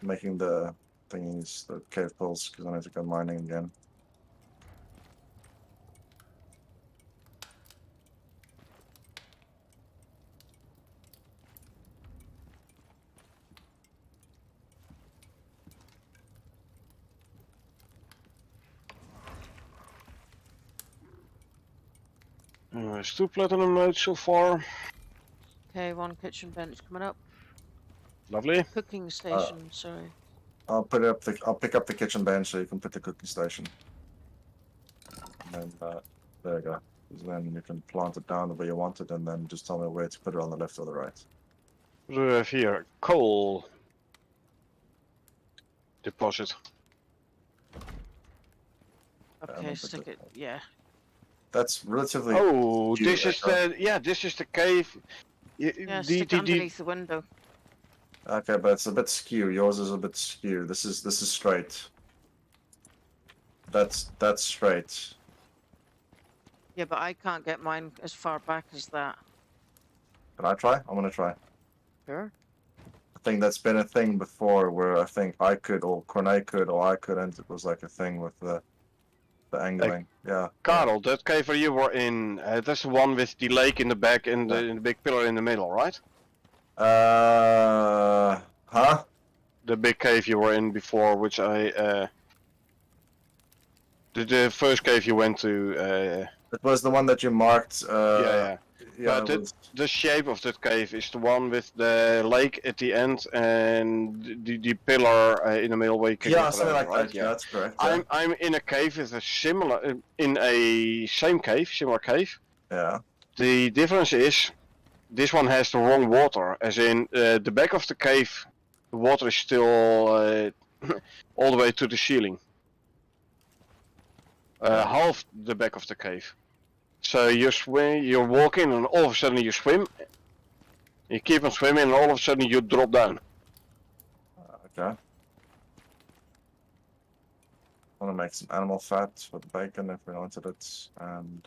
making the thingies, the cave pulls, because I need to go mining again. There's 2 platinum nodes so far. Okay. 1 kitchen bench coming up. Lovely. Cooking station. Sorry. I'll pick up the kitchen bench so you can put the cooking station. And there you go. Then you can plant it down the way you want it, and then just tell me where to put it on the left or the right. We have here coal deposit. Okay. Stick it. Yeah. That's relatively. Oh, few, this is the this is the cave. Yeah. Stick it underneath the window. Okay, but it's a bit skew. Yours is a bit skew. This is straight. That's straight. Yeah, but I can't get mine as far back as that. Can I try? I'm gonna try. Sure. I think that's been a thing before, where I think I could, or Cornet could, or I could, and it was like a thing with the angling. Yeah. Karel, that cave where you were in, that's the one with the lake in the back and the big pillar in the middle, right? Huh? The big cave you were in before, which I the first cave you went to. It was the one that you marked. Yeah. Yeah. But the shape of that cave is the one with the lake at the end and the pillar in the middle where you can Yeah, get something around, like right? that. Yeah, that's correct. Yeah. I'm in a cave with a similar similar cave. Yeah. The difference is this one has the wrong water, as in the back of the cave, the water is still all the way to the ceiling. Half the back of the cave. So you swim, you're walking, and all of a sudden you swim, You keep on swimming and all of a sudden you drop down. Okay. I want to make some animal fat with bacon if we wanted it, and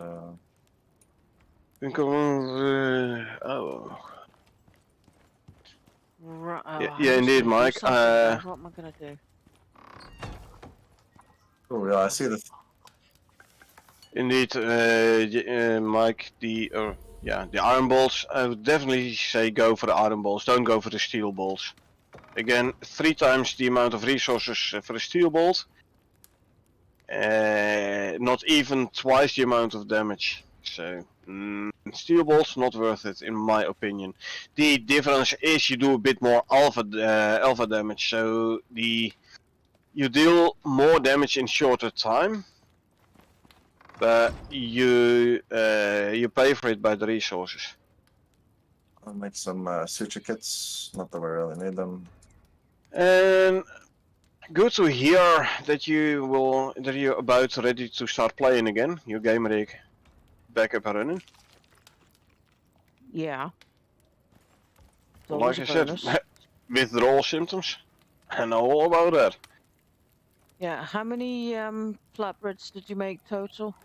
Think of, oh. Right, Yeah, I yeah, was indeed, going to do Mike. something there. What am I going to do? oh yeah, I see the. Indeed, Mike. The iron balls. I would definitely say go for the iron balls. Don't go for the steel balls. Again, 3 times the amount of resources for the steel bolt. Not even twice the amount of damage. So steel bolts not worth it in my opinion. The difference is you do a bit more alpha damage. So you deal more damage in shorter time, but you pay for it by the resources. I'll make some suture kits. Not that we really need them. And good to hear that you're about ready to start playing again. Your game rig back up and running. Yeah. It's Like always I a said, bonus. withdrawal symptoms. I know all about that. Yeah. How many flatbreads did you make total?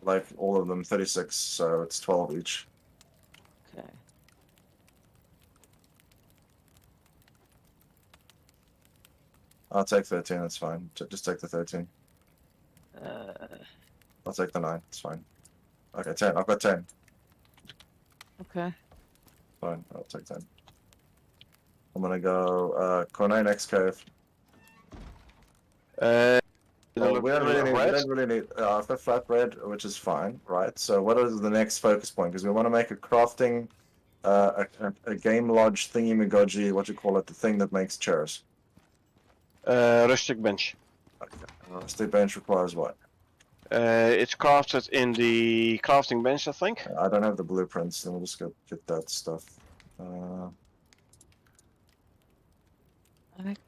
Like all of them, 36, so it's 12 each. Okay. I'll take 13, that's fine. Just take the 13. I'll take the 9, it's fine. Okay, 10, I've got 10. Okay. Fine, I'll take 10. I'm gonna go Cornet next cave. Well, We don't really need I've got flatbread, which is fine, right? So what is the next focus point? Because we want to make a crafting, a game lodge thingy-magogy, what you call it, the thing that makes chairs. rustic bench. Okay. Rustic bench requires what? It's crafted in the crafting bench, I think. I don't have the blueprints, then we'll just go get that stuff. I think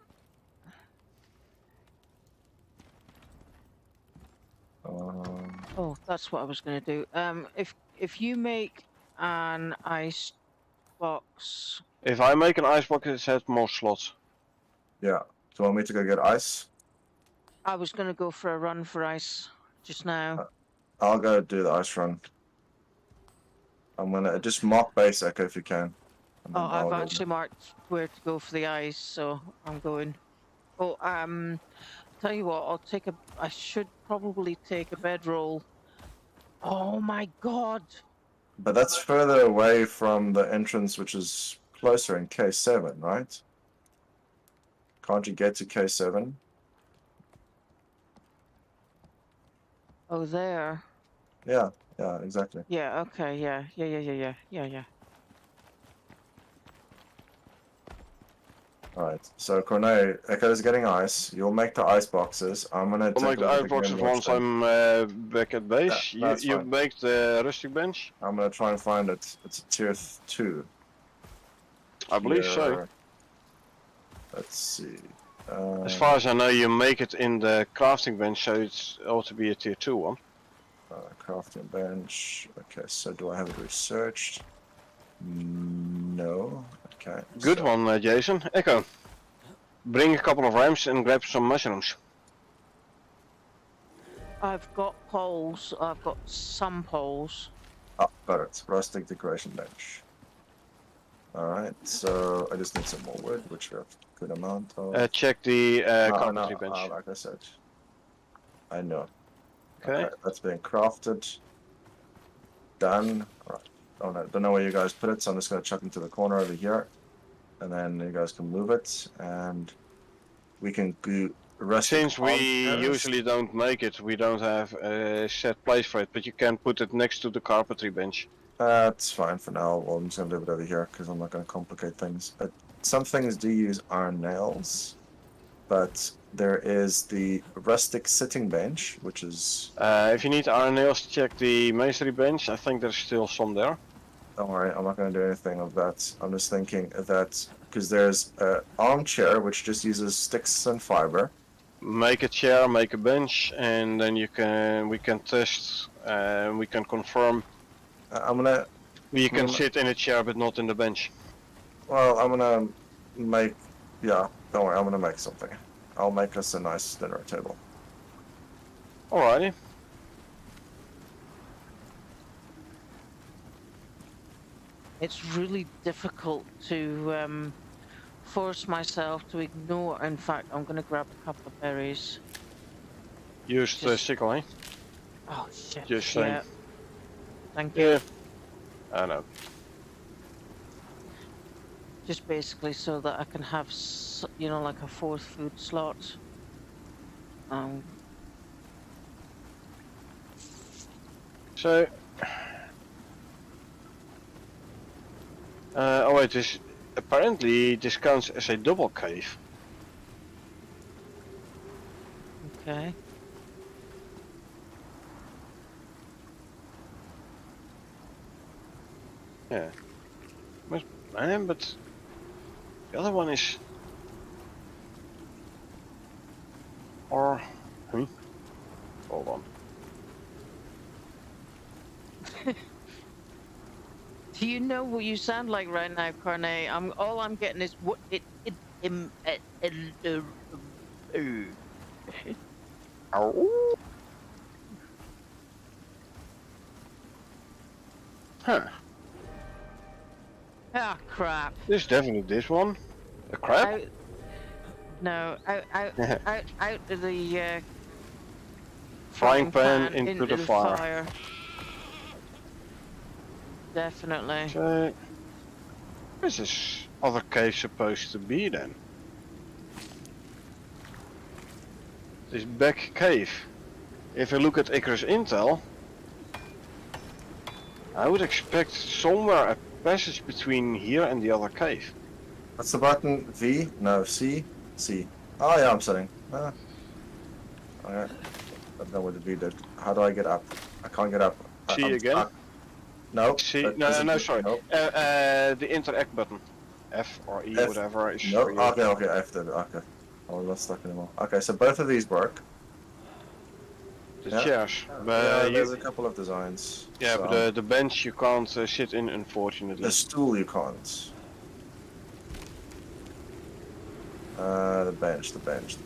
Oh, that's what I was going to do. If you make an ice box, If I make an ice box, it has more slots. Yeah. Do you want me to go get ice? I was going to go for a run for ice just now. I'll go do the ice run. I'm gonna just mark base Echo if you can. Oh, I've actually marked where to go for the ice, so I'm going. Oh, tell you what, I should probably take a bedroll. Oh my god! But that's further away from the entrance, which is closer in K7, right? Can't you get to K7? Oh, there. Yeah, exactly. Yeah, okay, yeah. Alright, so Cornet, Echo's getting ice. You'll make the ice boxes. I'm gonna I'll make the ice boxes once I'm back at base. Yeah, you fine. make the rustic bench? I'm gonna try and find it. It's a tier 2. I believe so. Let's see. As far as I know, you make it in the crafting bench, so it ought to be a tier 2 one. Crafting bench. Okay, so do I have it researched? No. Okay. Good one, Jason. Echo, bring a couple of ramps and grab some mushrooms. I've got poles. I've got some poles. Ah, got it. Rustic decoration bench. Alright, so I just need some more wood, which we have a good amount of. Check the carpentry bench. Like I said. I know. Okay. That's being crafted. Done. Alright. Oh no, don't know where you guys put it, so I'm just gonna chuck into the corner over here. And then you guys can move it, and we can do Since we usually don't make it, we don't have a set place for it, but you can put it next to the carpentry bench. That's fine for now. Well, I'm just gonna leave it over here because I'm not gonna complicate things. Some things do use iron nails, but there is the rustic sitting bench, which is. If you need iron nails, check the masonry bench. I think there's still some there. Don't worry, I'm not gonna do anything of that. I'm just thinking that because there's an armchair which just uses sticks and fiber. Make a chair, make a bench, and then we can test. We can confirm. I'm gonna You can Mm. sit in a chair, but not in the bench. Well, I'm gonna make. Yeah, don't worry. I'm gonna make something. I'll make us a nice dinner table. Alrighty. It's really difficult to force myself to ignore. In fact, I'm going to grab a couple of berries. Use the Just- sickle, eh? Oh shit! Just saying. Yeah. Thank you. Yeah. I know. Just basically so that I can have, you know, like a fourth food slot. So. Oh wait, this apparently this counts as a double cave. Okay. Yeah. Man, but the other one is. Or. Hold on. Do you know what you sound like right now, Carne? All I'm getting is what Oh. Huh. Ah, crap. This is definitely this one. A crab? Out, no, out of the Frying pan into the fire. Definitely. So, where's this other cave supposed to be then? This back cave. If I look at Icarus Intel, I would expect somewhere a passage between here and the other cave. What's the button? V? No, C? C. Oh yeah, I'm sitting. Alright. I don't know what the V did. How do I get up? I can't get up. C I'm again? stuck. No. C? that No, doesn't no, do- sorry. No. The interact button. F or E, F. whatever is No. for you. Okay, F did. Okay. Oh, I'm not stuck anymore. Okay, so both of these work. The Yeah. chairs. Yeah, But there's a couple of designs. yeah, so but the bench you can't sit in, unfortunately. the stool you can't. The bench.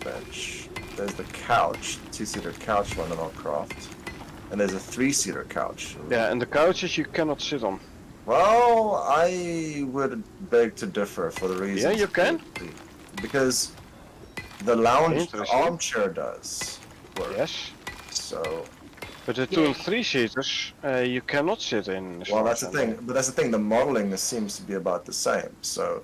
There's the couch, two-seater couch one that I'll craft. And there's a three-seater couch. Yeah, and the couches you cannot sit on. Well, I would beg to differ for the reason. Yeah, you can. Because the lounge, the Interesting. armchair does work. Yes. So, But the 2 and 3 seaters, you cannot sit in. well, that's the thing. But that's the thing. The modeling seems to be about the same. So,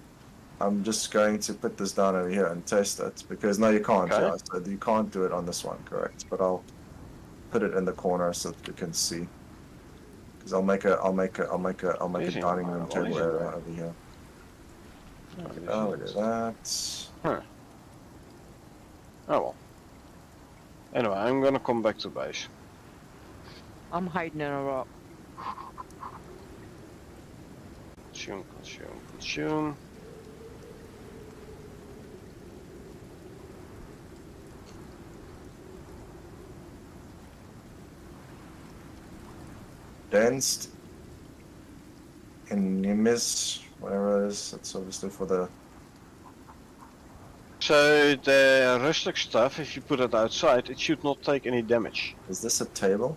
I'm just going to put this down over here and test it because no, you can't. Okay. Yeah, so you can't do it on this one, correct? But I'll put it in the corner so that you can see. Because I'll make a Easy. dining room table Easy. area over here. Oh, look at that. Huh. Oh well. Anyway, I'm gonna come back to base. I'm hiding in a rock. Consume. Danced in Nimis, whatever it is. That's obviously for the. So the rustic stuff, if you put it outside, it should not take any damage. Is this a table?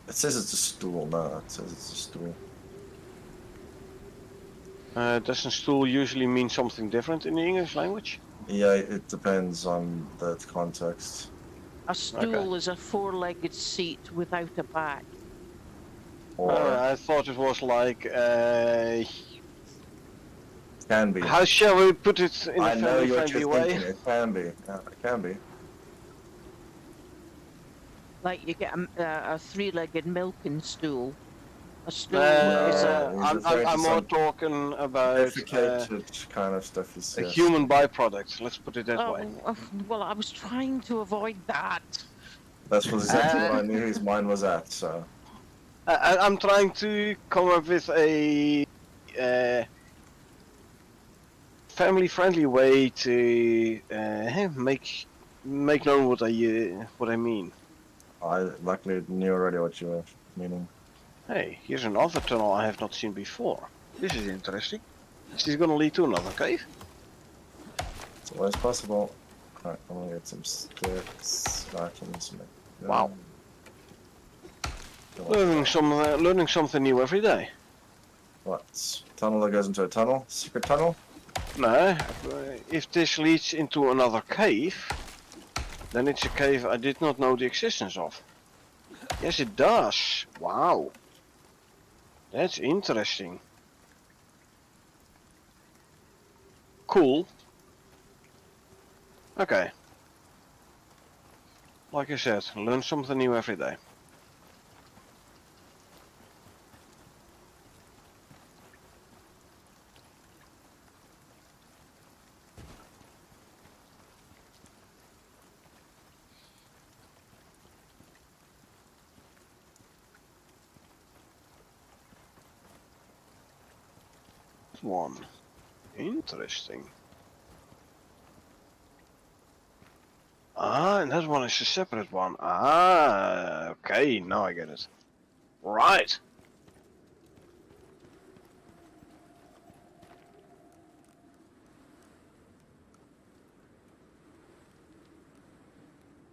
It says it's a stool. No, it says it's a stool. Doesn't stool usually mean something different in the English language? Yeah, it depends on the context. A stool is a four-legged seat without a back. Or I thought it was like, can be. how shall we put it in I a know what family-friendly you're way? thinking. It can be. Yeah, it can be. Like you get a three-legged milking stool. A stool No, is he's referring to I'm more some talking about Verificated kind of stuff. Is a yes. human byproduct, let's put it that way. Well, I was trying to avoid that. That's was exactly what I knew his mind was at. So. I'm trying to come up with a family-friendly way to make known what I mean. I luckily knew already what you were meaning. Hey, here's another tunnel I have not seen before. This is interesting. Is this gonna lead to another cave? It's always possible. Alright, I'm gonna get some sticks. I can some. Wow. Learning something new every day. What? Tunnel that goes into a tunnel? Secret tunnel? No, if this leads into another cave, then it's a cave I did not know the existence of. Yes, it does. Wow. That's interesting. Cool. Okay. Like I said, learn something new every day. One. Interesting. Ah, and that one is a separate one. Ah, okay, now I get it. Right.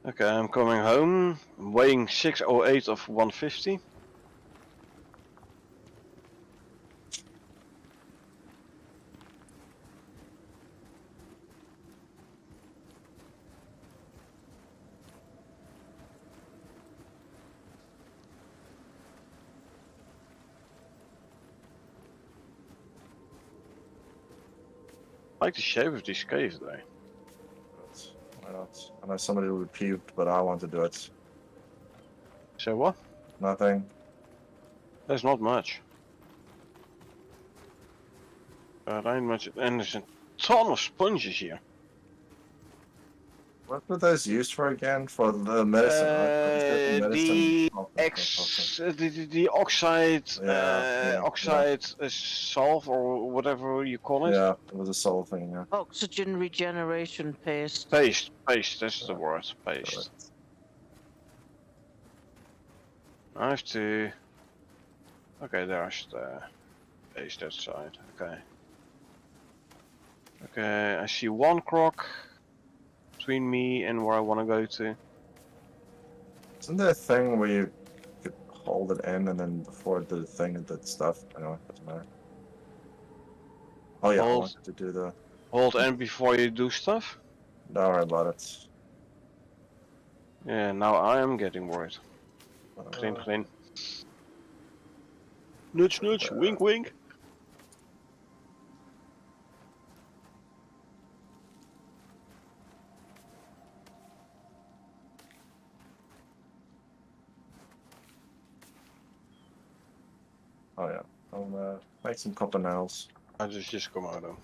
Okay, I'm coming home. I'm weighing 608 of 150. I like the shape of this cave though. Why not? I know somebody will be peeved, but I want to do it. So what? Nothing. There's not much. Ain't much, and there's a ton of sponges here. What were those used for again? For the medicine, right? I just got the medicine. The oxide, Yeah, oxide salve or whatever you call it. yeah, it was a soul thing, yeah. Oxygen regeneration paste. Paste, that's the word, paste. Correct. I have to. Okay, there's the paste that side. Okay. Okay, I see one croc between me and where I want to go to. Isn't there a thing where you could hold it in and then before it did the thing it did stuff? Anyway, doesn't matter. Oh yeah, I wanted to do the... Hold N before you do stuff? Don't worry about it. Yeah, now I am getting worried. Clean, clean. Nudge, nudge, wink, wink. Oh yeah, I'll make some copper nails. I just come out of.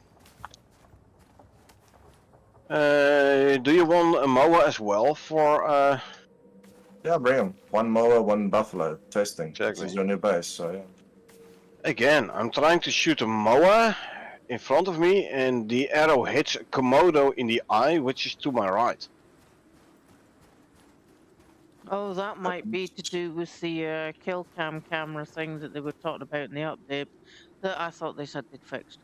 Do you want a mower as well for Yeah, bring 'em. One mower, one buffalo. Testing. Exactly. This is your new base, so yeah. Again, I'm trying to shoot a mower in front of me and the arrow hits a Komodo in the eye, which is to my right. Oh, that might be to do with the kill cam camera thing that they were talking about in the update that I thought they said they'd fixed.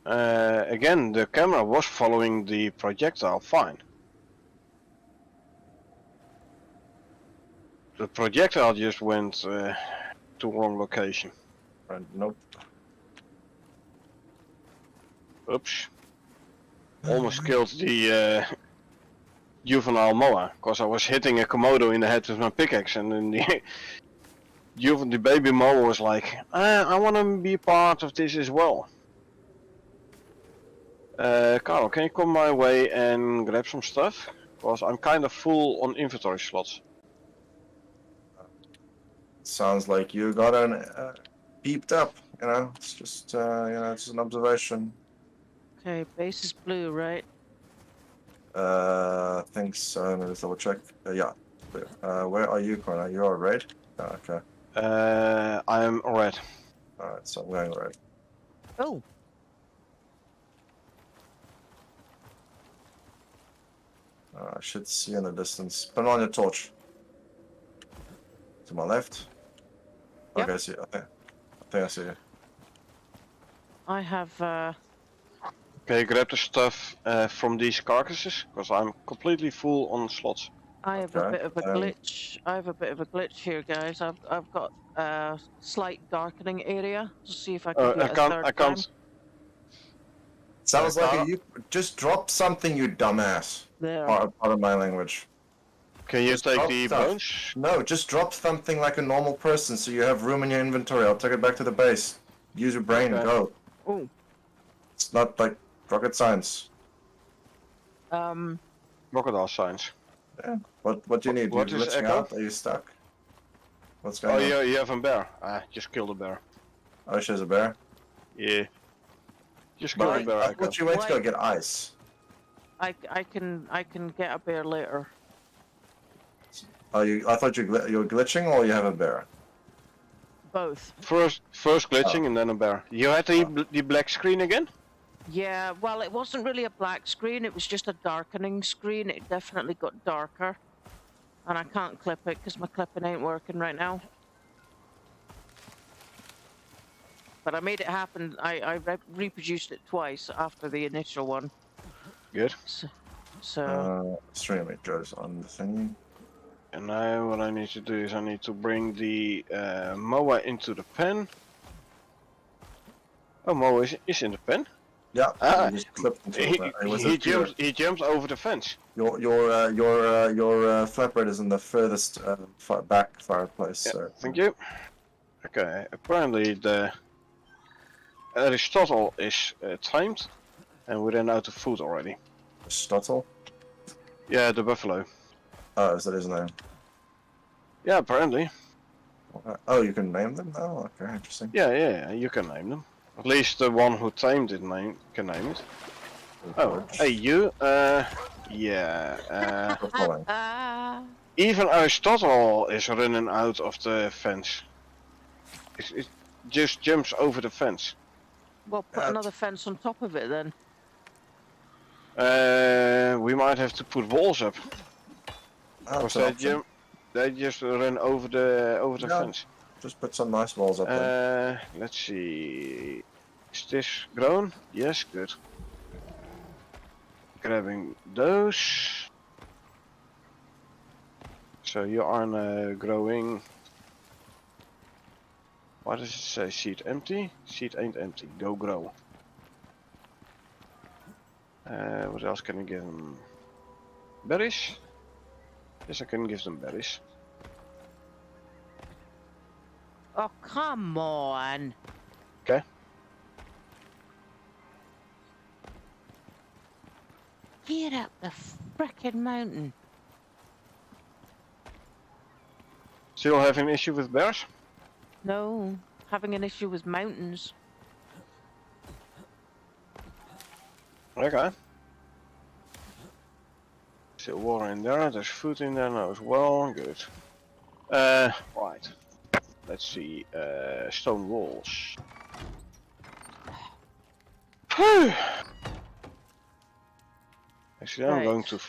Again, the camera was following the projectile fine. The projectile just went to wrong location. Right, nope. Oops. Almost killed the juvenile moa, because I was hitting a Komodo in the head with my pickaxe, and then the baby moa was like, I want to be part of this as well. Carl, can you come my way and grab some stuff? Because I'm kind of full on inventory slots. Sounds like you got an beeped up, you know? It's just, it's an observation. Okay, base is blue, right? I think so. Let me just double check. Yeah. Where are you, Connor? You're red? Oh, okay. I'm red. Alright, so I'm going red. Oh. I should see in the distance. Put on your torch. To my left. Yep. Okay, I see. I think I see it. I have. Okay, grab the stuff from these carcasses, because I'm completely full on slots. I have a Okay, bit of a glitch. I have a bit of a glitch here, guys. I've got a slight darkening area. To see if I can do it a third I time. can't. Sounds like Cara, you just drop something, you dumbass. There. Part of my language. can you Just take drop the stuff. bones? No, just drop something like a normal person so you have room in your inventory. I'll take it back to the base. Use your brain, Okay. go. Oh. It's not like rocket science. Crocodile signs. Yeah. What do you need? What You're is glitching Echo? out? Are you stuck? What's going Oh on? yeah, you have a bear. Just kill the bear. Oh, she's a bear. Yeah. Just kill But the bear, I Echo. thought you went to go Why- get ice. I can get a bear later. Oh, I thought you were glitching or you have a bear. Both. First glitching and then a bear. You had the black screen again? Yeah. Well, it wasn't really a black screen. It was just a darkening screen. It definitely got darker, and I can't clip it because my clipping ain't working right now. But I made it happen. I reproduced it twice after the initial one. Good. So Stream it goes on the thingy. And now what I need to do is I need to bring the moa into the pen. Oh, moa is in the pen? Yeah, Ah, you just clipped into it. He jumps over the fence. Your flatbread is in the furthest back fireplace. Yeah, So. thank you. Okay, apparently the Aristotle is timed, and we ran out of food already. Stottle? Yeah, the buffalo. Oh, is that his name? Yeah, apparently. Oh, you can name them now? Okay, interesting. Yeah, you can name them. At least the one who tamed it can name it. Oh, hey you, yeah, even Aristotle is running out of the fence. It just jumps over the fence. well, put another fence on top of it then. We might have to put walls up. That's Because they just run over the fence. Just put some nice walls up there. Let's see. Is this grown? Yes, good. Grabbing those. So you are growing. What does it say? Seed empty? Seed ain't empty. Go grow. What else can I give them? Berries? Yes, I can give them berries. Oh, come on. Okay. Get up the frickin' mountain. Still having an issue with bears? No, having an issue with mountains. Okay. Still water in there, there's food in there now as well, good. Right. Let's see, stone walls. Actually, I'm going to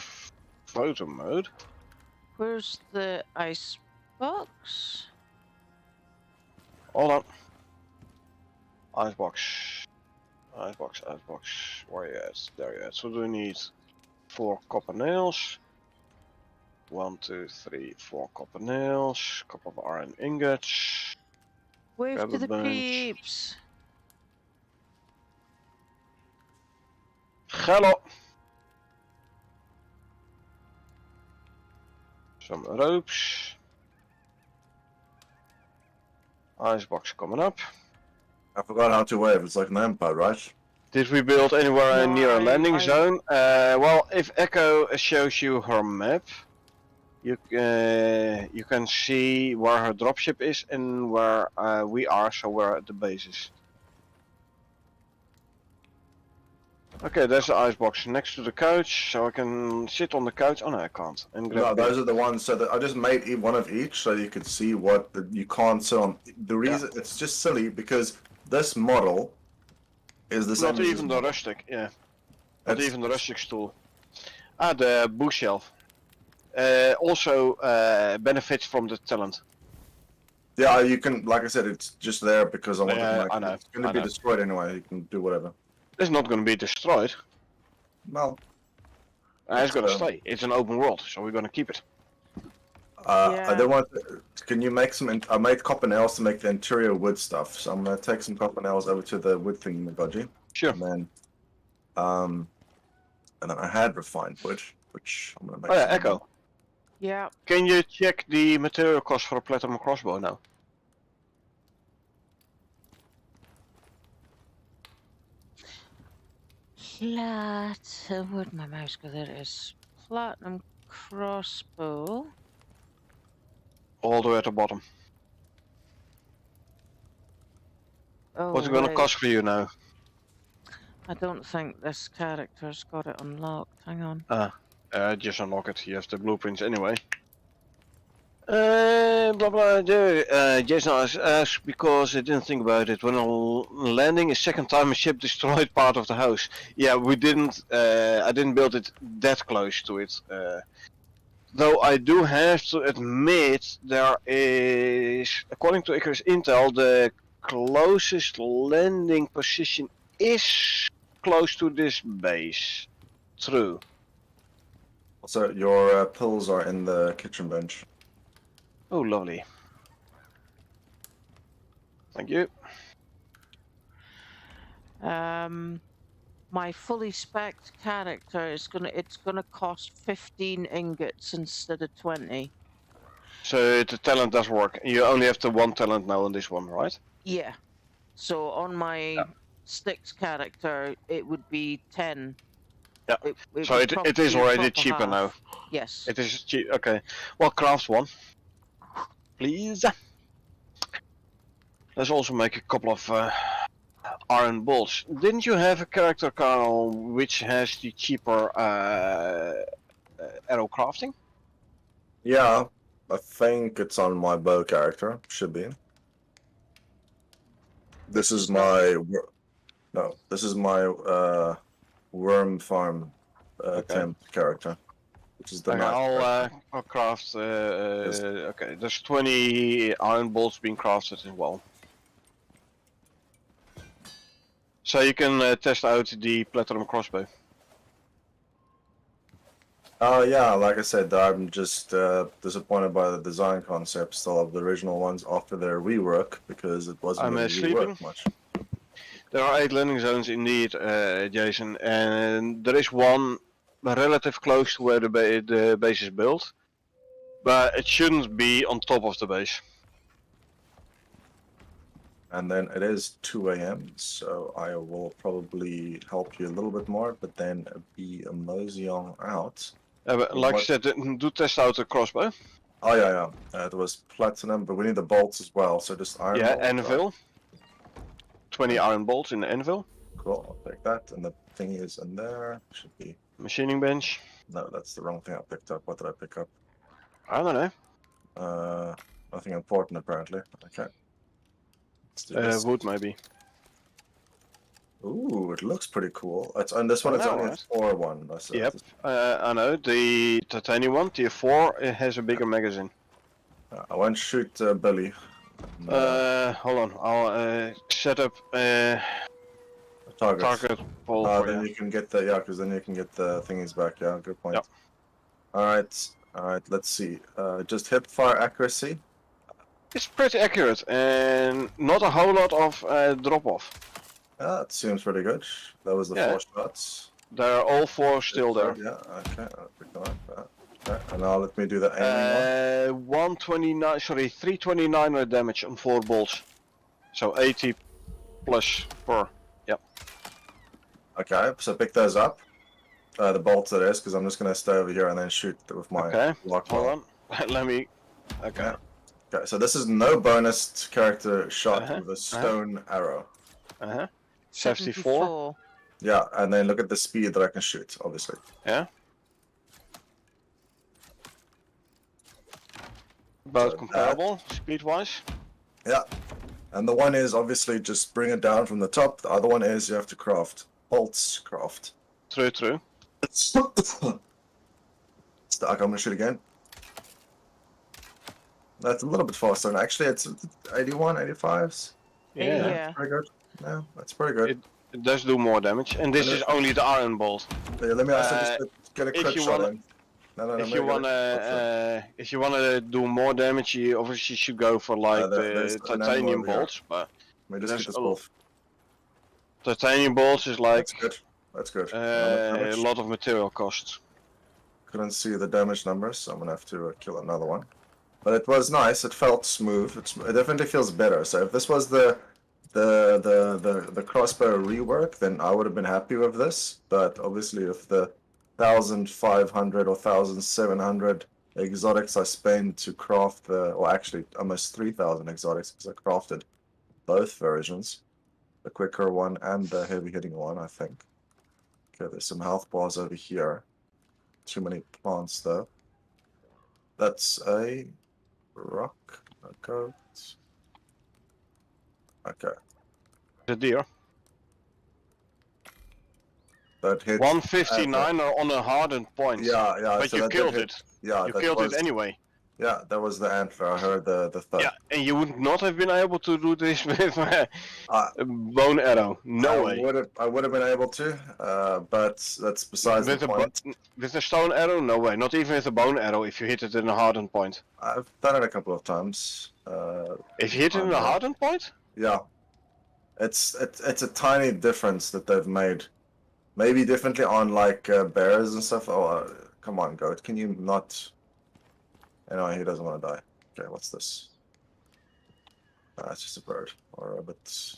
photo mode. Where's the ice box? Hold on. Icebox. Icebox. Where are you at? There you at. So we need 4 copper nails. 1, 2, 3, 4 copper nails. Couple of iron ingots. Wave Grab to a the bunch. peeps. Hello. Some ropes. Icebox coming up. I forgot how to wave. It's like an empire, right? Did we build anywhere No, near a landing I- zone? Well, if Echo shows you her map, you can see where her dropship is and where we are, so we're at the bases. Okay, there's the icebox next to the couch, so I can sit on the couch. Oh no, I can't. And grab No, beer. those are the ones. So that I just made one of each, so you could see what you can't sit on. The reason it's just silly because this model is the same. Not even the rustic, yeah. Not even the rustic stool. Ah, the bookshelf. Also benefits from the talent. Yeah, you can. Like I said, it's just there because I wanted to Yeah, make. I know. It's going to be destroyed anyway. You can do whatever. It's not going to be destroyed. Well, It's going to stay. It's an open world, so we're going to keep it. I don't want. Can you make some? I made copper nails to make the interior wood stuff, so I'm gonna take some copper nails over to the wood thing, Magaji. Sure. And then I had refined wood, which I'm gonna make. Oh yeah, Echo. Yeah. Can you check the material cost for a platinum crossbow now? Where'd my mouse go? There it is. Platinum crossbow. All the way at the bottom. Oh, What's it going to right. cost for you now? I don't think this character's got it unlocked. Hang on. Just unlock it. You have the blueprints anyway. Blah blah. Jason asked because I didn't think about it. When landing a second time, a ship destroyed part of the house. Yeah, we didn't. I didn't build it that close to it. Though I do have to admit, there is, according to Icarus Intel, the closest landing position is close to this base. True. So your pills are in the kitchen bench. Oh, lovely. Thank you. My fully spec'd character is it's gonna cost 15 ingots instead of 20. So the talent does work. You only have the one talent now on this one, right? Yeah. So on my Styx character, it would be 10. Yeah. So it is already cheaper now. Yes. It is cheap. Okay. Well, craft one, please. Let's also make a couple of iron bolts. Didn't you have a character, Carl, which has the cheaper arrow crafting? Yeah, I think it's on my bow character. Should be. This is my This is my worm farm temp character, which is the okay, I'll craft. Okay, there's 20 iron bolts being crafted as well. So you can test out the platinum crossbow. Yeah, like I said, I'm just disappointed by the design concept still of the original ones after their rework because it wasn't really reworked much. There are 8 landing zones indeed, Jason, and there is one relative close to where the base is built, but it shouldn't be on top of the base. And then it is 2 a.m., so I will probably help you a little bit more, but then be a mosey on out. But like I said, do test out the crossbow. Oh yeah. It was platinum, but we need the bolts as well, so just iron bolts. Yeah, anvil. 20 iron bolts in the anvil. Cool, I'll take that, and the thing is in there. Should be machining bench. No, that's the wrong thing I picked up. What did I pick up? I don't know. Nothing important apparently. Okay. Wood maybe. Ooh, it looks pretty cool. And this one is only a 4-1. Yep, I know. The titanium one, tier 4, it has a bigger magazine. I won't shoot Billy. Hold on. I'll set up target pole for then you can get the because then you can get the thingies back. Yeah, good point. Yep. All right. Let's see. Just hip fire accuracy. It's pretty accurate and not a whole lot of drop off. Yeah, it seems pretty good. That was the 4 shots. They're all 4 still there. Yeah. Okay. I'll pick them up. Okay. And now let me do the aiming one. 329 damage on 4 bolts. So 80 plus per. Yep. Okay, so pick those up. The bolts that is, because I'm just gonna stay over here and then shoot with my lock. Hold on. Let me. Okay. Okay, so this is no bonus character shot with a stone arrow. 74. Yeah, and then look at the speed that I can shoot, obviously. Yeah. About comparable, speed-wise. Yeah. And the one is obviously just bring it down from the top. The other one is you have to craft. Bolts craft. True. Stuck, I'm gonna shoot again. That's a little bit faster. And actually, it's 81, 85s. Yeah, Yeah. Pretty good. Yeah, that's pretty good. it does do more damage, and this is only the iron bolt. Let me also just Uh, get a if crit you shot wanna, in. No, if maybe you wanna, if you wanna do more damage, you obviously should go for like there's the an animal titanium over here. bolts. But Let me just there's get this wolf. titanium bolts is like That's good. That's good. a lot of material costs. Couldn't see the damage numbers, so I'm gonna have to kill another one. But it was nice. It felt smooth. It definitely feels better. So if this was the crossbow rework, then I would have been happy with this. But obviously, if the 1,500 or 1,700 exotics I spent to craft or actually almost 3,000 exotics because I crafted both versions, the quicker one and the heavy hitting one, I think. Okay, there's some health bars over here. Too many plants though. That's a rock. Okay. Okay. The deer. That hit. 159 on a hardened point. Yeah, yeah. But so you that killed hit, it. Yeah, You that killed was, it anyway. Yeah, that was the antler. I heard the thud. Yeah, and you would not have been able to do this with a I, bone arrow. No way. I would have been able to, but that's besides the point. With a stone arrow, no way. Not even with a bone arrow if you hit it in a hardened point. I've done it a couple of times. If you hit it in a hardened point? Yeah, it's a tiny difference that they've made. Maybe definitely on like bears and stuff. Oh, come on, goat! Can you not? Anyway, he doesn't want to die. Okay, what's this? It's just a bird or a bit.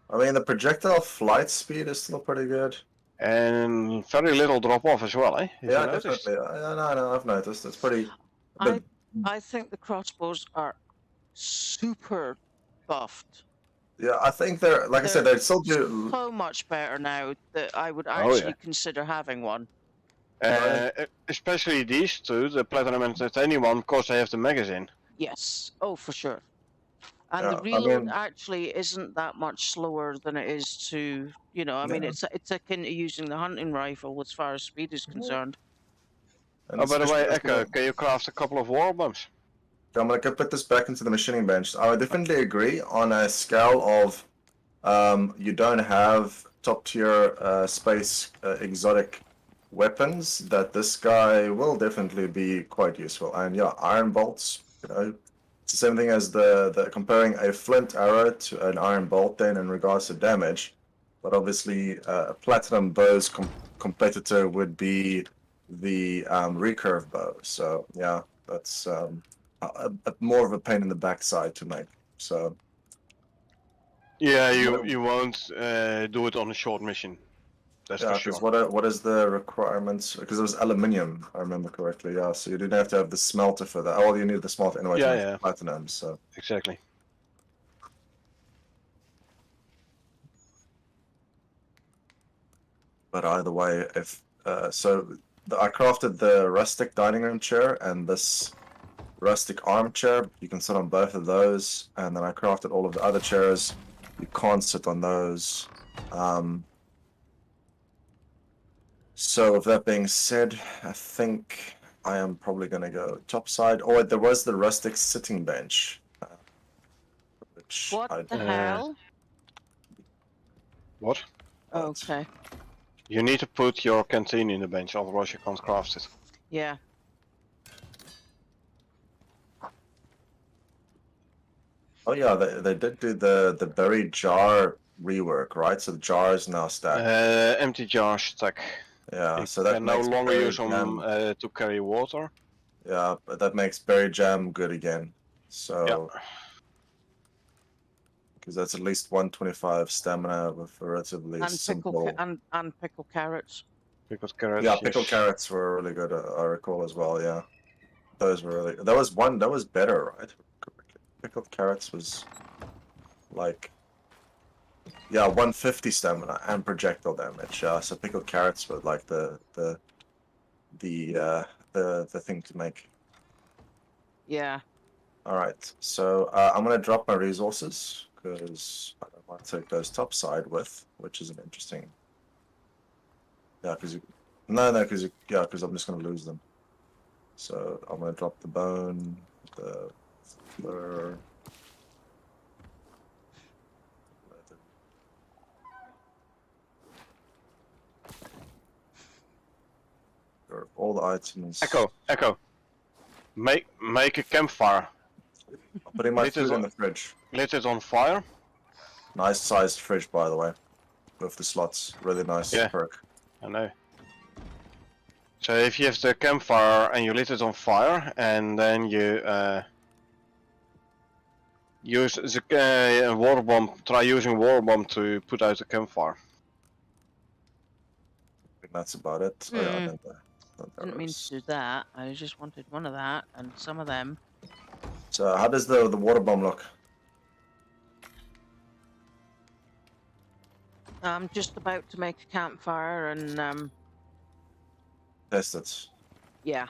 I mean, the projectile flight speed is still pretty good. And very little drop off as well, eh? Yeah, definitely. No, I've noticed. It's pretty. I think the crossbows are super buffed. Yeah, I think they're like I said, they still do. So much better now that I would Oh, actually yeah. consider having one. Especially these two, the platinum and titanium one, because they have the magazine. Yes. Oh, for sure. And Yeah, the reload actually isn't that much slower than it is to, you know, I mean, Yeah. it's akin to using the hunting rifle as far as speed is concerned. And Oh, by the way, especially Echo, can you craft a couple of war bombs? I'm gonna put this back into the machining bench. I would definitely agree on a scale of you don't have top tier space exotic weapons that this guy will definitely be quite useful. And yeah, iron bolts, you know, it's the same thing as the comparing a flint arrow to an iron bolt then in regards to damage. But obviously a platinum bow's competitor would be the recurve bow. So yeah, that's more of a pain in the backside to make. So Yeah, you won't do it on a short mission. That's yeah, for sure. because what is the requirements? Because it was aluminium, I remember correctly. Yeah, so you didn't have to have the smelter for that. Oh, you need the smelter anyway to make platinum. So exactly. but either way, if I crafted the rustic dining room chair and this rustic armchair. You can sit on both of those, and then I crafted all of the other chairs. You can't sit on those. So with that being said, I think I am probably going to go topside. Oh, there was the rustic sitting bench. Which What the hell? What? Okay. You need to put your canteen in the bench, otherwise you can't craft it. Yeah. Oh yeah, they did do the buried jar rework, right? So the jar is now stacked. Empty jar stack. Yeah, You so that can no makes longer buried use them jam. to carry water. Yeah, but that makes berry jam good again. So because that's at least 125 stamina with a relatively simple. And pickle carrots. Pickled carrots. Yeah, pickled carrots were really good. I recall as well. Yeah, those were really. That was one. That was better, right? Pickled carrots was like, yeah, 150 stamina and projectile damage. Yeah, so pickled carrots were like the thing to make. Yeah. All right, so I'm gonna drop my resources because I don't want to take those topside with, which is an interesting. Yeah, because because I'm just gonna lose them. So I'm gonna drop the bone. The fleur. All the items. Echo. Make a campfire. I'm putting my Lit it food in on- the fridge. Lit it on fire. Nice sized fridge, by the way, with the slots. Really nice Yeah. perk. I know. So if you have the campfire and you lit it on fire, and then you use the water bomb, try using water bomb to put out the campfire. I think that's about it. Oh yeah, Hmm. then Didn't mean to do that. I just wanted one of that and some of them. So how does the water bomb look? I'm just about to make a campfire and Test it. yeah.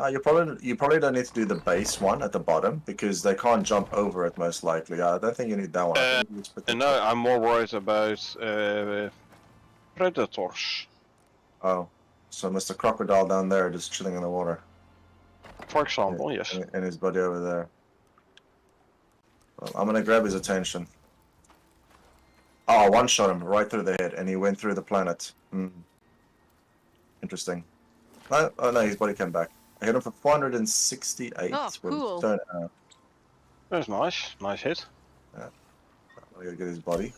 You probably don't need to do the base one at the bottom because they can't jump over it most likely. I don't think you need that one. I think you just put the No, I'm more worried about predators, Oh, so Mr. Crocodile down there just chilling in the water. for example. Yes. And his buddy over there. Well, I'm gonna grab his attention. Oh, one shot him right through the head, and he went through the planet. Interesting. No, oh no, his body came back. I hit him for 468. Oh, cool. That's nice. Nice hit. I gotta get his body.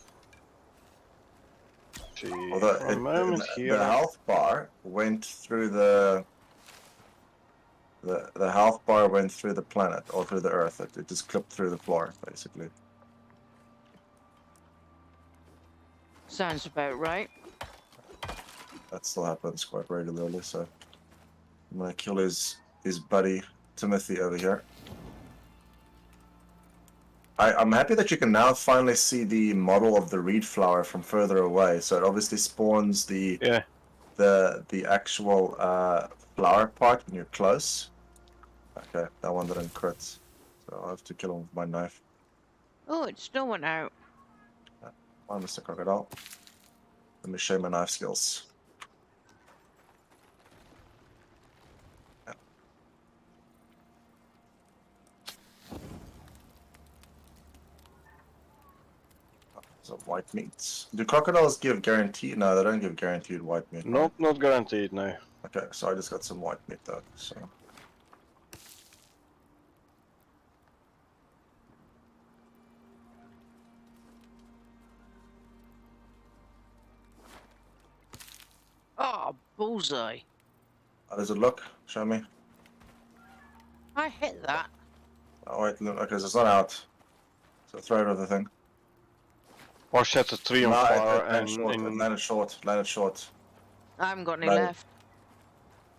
See, Although for a moment here. the health bar went through the health bar went through the planet or through the Earth. It just clipped through the floor, basically. Sounds about right. That still happens quite regularly. So I'm gonna kill his buddy Timothy over here. I'm happy that you can now finally see the model of the reed flower from further away. So it obviously spawns the actual flower part when you're close. Okay, that one didn't crit, so I'll have to kill him with my knife. Oh, it still went out. Come on, Mr. Crocodile. Let me show you my knife skills. Yeah. So white meats. Do crocodiles give guaranteed? No, they don't give guaranteed white meat. Not guaranteed, no. Okay, so I just got some white meat though. So. Oh, bullseye. How does it look? Show me. I hit that. Oh wait, look, okay, so it's not out. So throw it over the thing. Or set the tree on No, fire it landed short. Landed short. I haven't got any Right. left.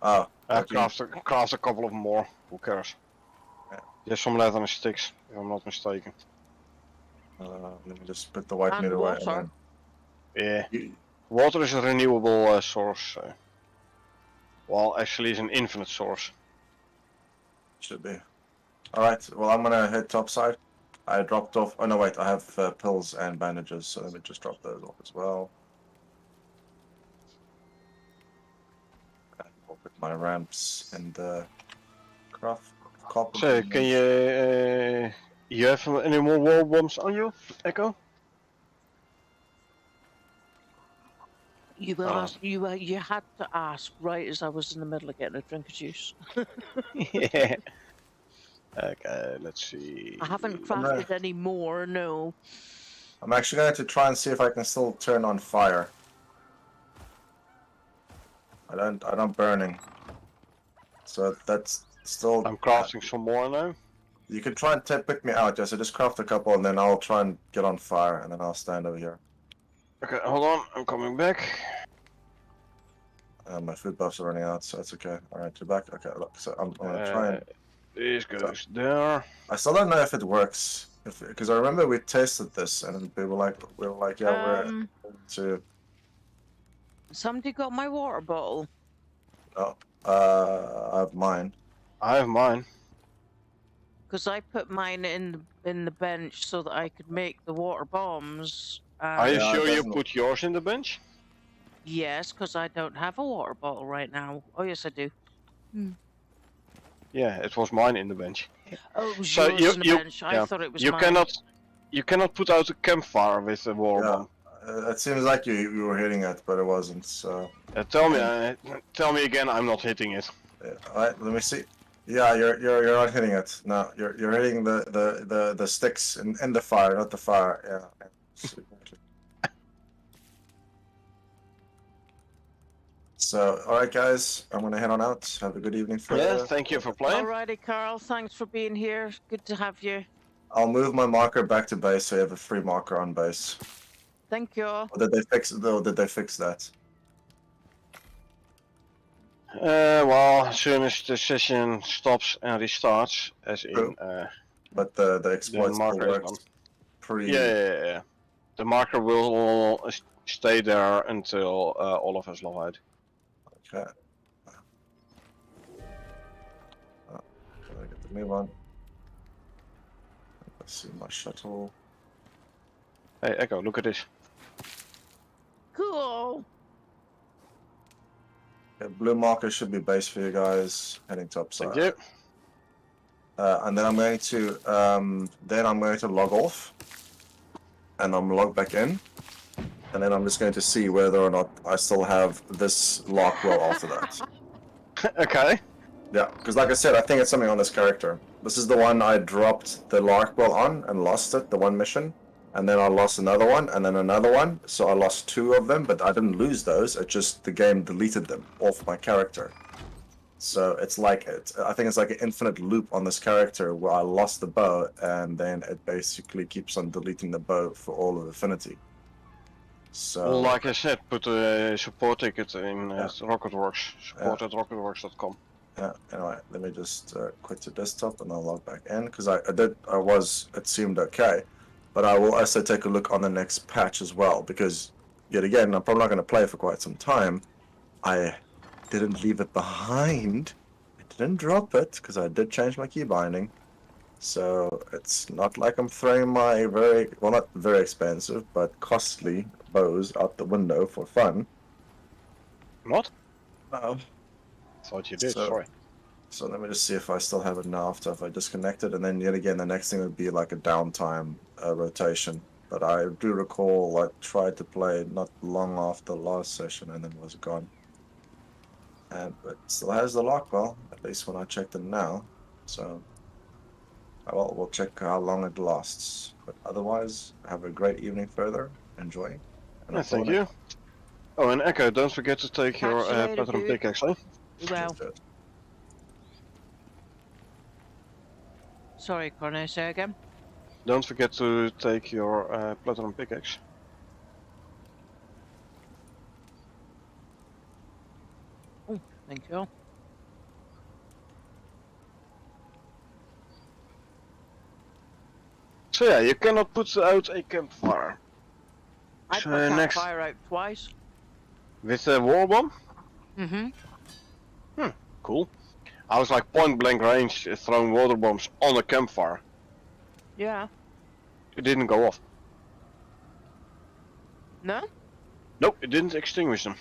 Oh. Okay. craft a couple of more. Who cares? Yeah. There's some leather and sticks, if I'm not mistaken. Let me just put the white And meat away. water. Yeah. You- Water is a renewable source. So. Well, actually, it's an infinite source. Should be. Alright, well, I'm gonna head topside. I dropped off. Oh, no, wait, I have pills and bandages, so let me just drop those off as well. And I'll put my ramps in the craft. Copper. So, can you have any more wall bombs on you, Echo? You you had to ask right as I was in the middle of getting a drink of juice. Yeah. Okay, let's see. I haven't crafted any more, no. I'm actually going to try and see if I can still turn on fire. I don't burning. So that's still. I'm crafting some more now. You can try and pick me out, yeah. So just craft a couple, and then I'll try and get on fire, and then I'll stand over here. Okay, hold on, I'm coming back. My food buffs are running out, so that's okay. Alright, you're back? Okay, look, so I'm gonna try and... This goes there. I still don't know if it works. Because I remember we tested this, and we were like, yeah, we're to... Somebody got my water bottle. Oh, I have mine. I have mine. Because I put mine in the bench so that I could make the water bombs. Are you Yeah, it sure you doesn't- put yours in the bench? Yes, because I don't have a water bottle right now. Oh, yes, I do. Yeah, it was mine in the bench. Oh, it was So yours in the bench. I yeah, thought it was you mine. cannot put out a campfire with a water Yeah, bomb. it seems like you were hitting it, but it wasn't. So Tell me again, I'm not hitting it. all right, let me see. Yeah, you're not hitting it. No, you're hitting the sticks in the fire, not the fire. Yeah. So, all right, guys, I'm gonna head on out. Have a good evening Yeah, further. thank you for playing. Alrighty, Carl. Thanks for being here. Good to have you. I'll move my marker back to base so you have a free marker on base. Thank you. Or did they fix it? Though? Did they fix that? Well, as soon as the session stops and restarts, as in True. But the exploit still marker is gone. works pretty. Yeah. The marker will stay there until all of us log out. Okay. Gotta get the move on. Let's see my shuttle. Hey, Echo, look at this. Cool. Okay, blue marker should be base for you guys. Heading topside. Thank you. And then I'm going to log off, and I'm log back in, and then I'm just going to see whether or not I still have this lock well after that. Okay. Yeah, because like I said, I think it's something on this character. This is the one I dropped the Larkbell on and lost it, the one mission. And then I lost another one, and then another one. So I lost 2 of them, but I didn't lose those. It just, the game deleted them off my character. So it's like, I think it's like an infinite loop on this character where I lost the bow, and then it basically keeps on deleting the bow for all of Affinity. So, Like I said, put a support ticket in Yeah. Rocketworks. Support at rocketworks.com. yeah, anyway, let me just quit the desktop and I'll log back in, because it seemed okay. But I will also take a look on the next patch as well, because yet again, I'm probably not going to play for quite some time. I didn't leave it behind. I didn't drop it, because I did change my key binding. So it's not like I'm throwing my not very expensive, but costly bows out the window for fun. What? No. Thought you did, So- sorry. So let me just see if I still have it now after if I disconnect it, and then yet again the next thing would be like a downtime rotation. But I do recall I tried to play not long after last session and then was gone. And but still has the lock well, at least when I checked it now. So well, we'll check how long it lasts. But otherwise, have a great evening further. Enjoy. And Yeah, thank you. Oh, and Echo, don't forget to take Catch your you later, platinum dude. pickaxe, eh? Well, sorry, Corne, say again. Don't forget to take your platinum pickaxe. Thank you. So yeah, you cannot put out a campfire. I So put next- campfire out twice. With a war bomb? Mm-hmm. Cool. I was like point blank range throwing water bombs on a campfire. Yeah. It didn't go off. No? Nope, it didn't extinguish them.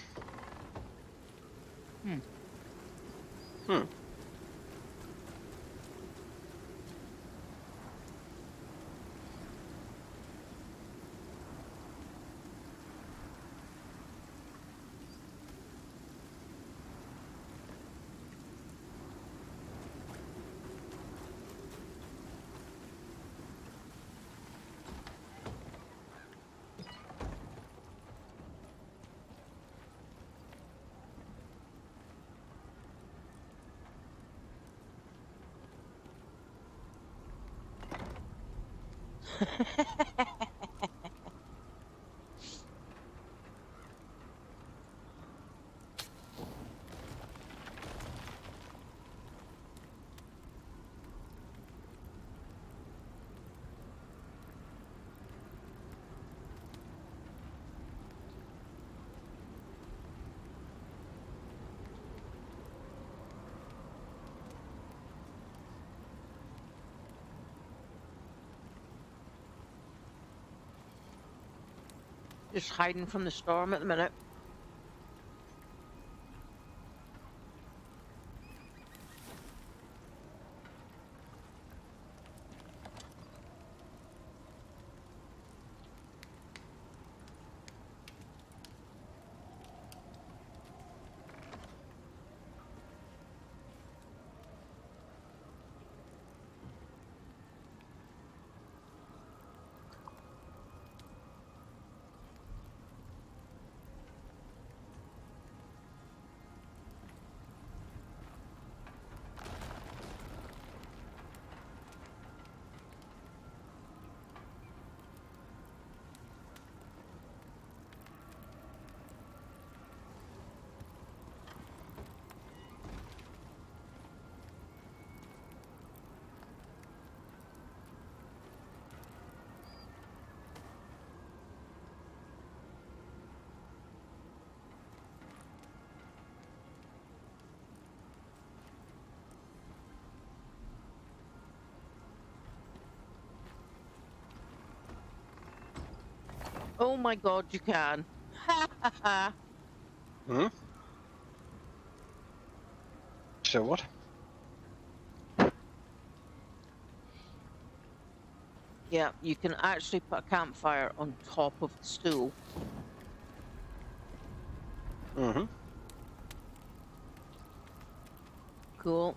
Just hiding from the storm at the minute. Oh my god, you can. Ha ha ha. Hmm? So what? Yeah, you can actually put a campfire on top of the stool. Mm-hmm. Cool.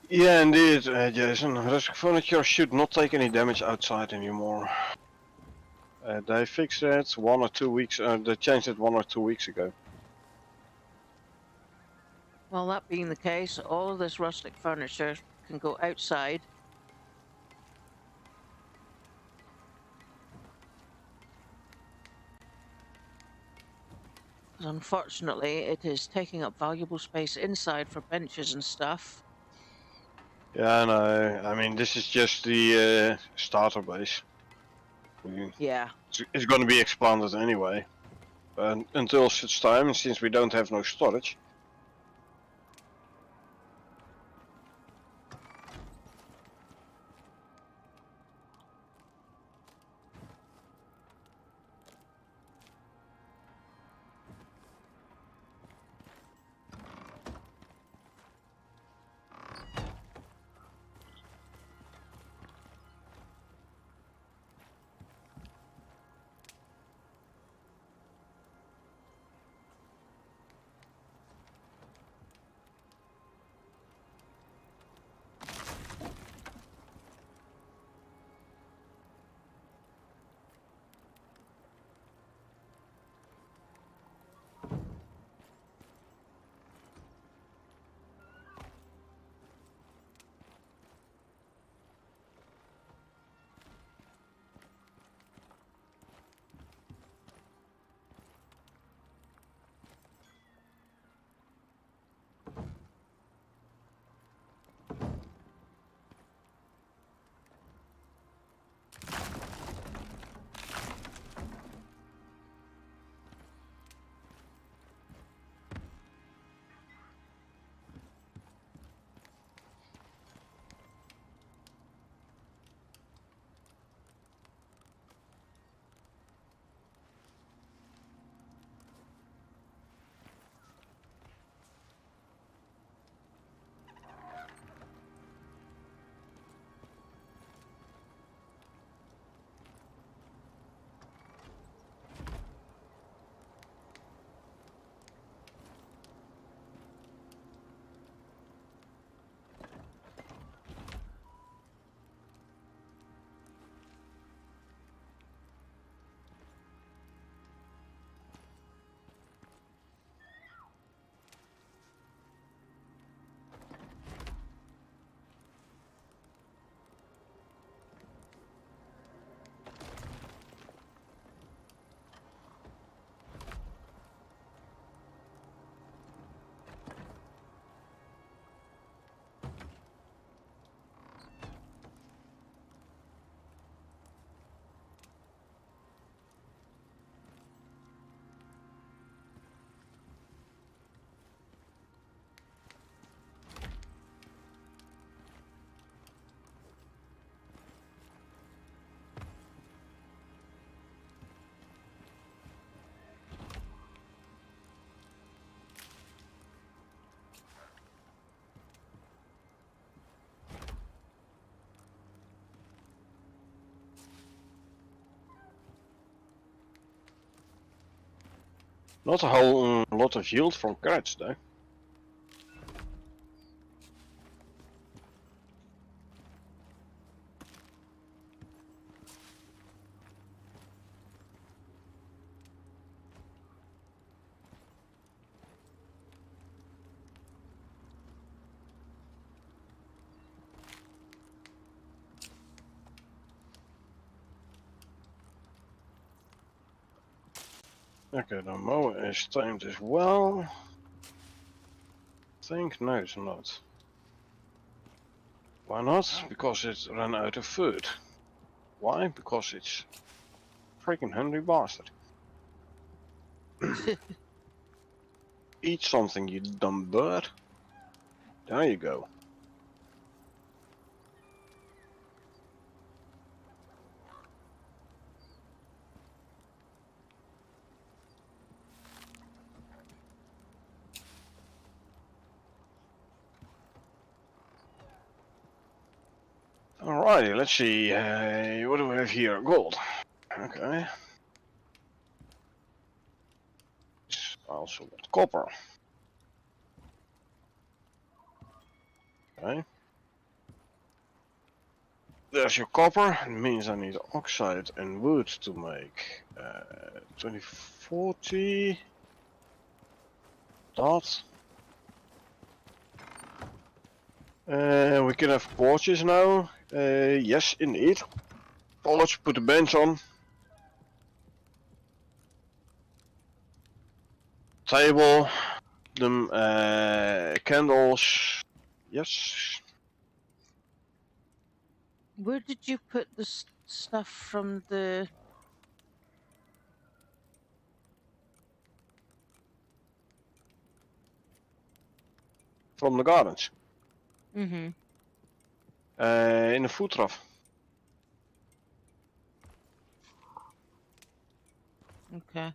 Yeah, indeed, Jason. Risk furniture should not take any damage outside anymore. They fixed it 1 or 2 weeks. They changed it 1 or 2 weeks ago. Well, that being the case, all of this rustic furniture can go outside. Unfortunately, it is taking up valuable space inside for benches and stuff. Yeah, no. I mean, this is just the starter base. Yeah. It's going to be expanded anyway. Until such time, since we don't have no storage. Not a whole lot of yield from carrots though. Okay, the mower is timed as well. I think no, it's not. Why not? Because it ran out of food. Why? Because it's freaking hungry bastard. Eat something, you dumb bird. There you go. Alrighty, let's see. What do we have here? Gold. Okay. Also got copper. Okay. There's your copper. It means I need oxide and wood to make 2040. That. We can have torches now. Yes, indeed. Let's put the bench on. Table. Them candles. Yes. Where did you put the stuff from the... From the gardens. Mm-hmm. In the food trough. Okay.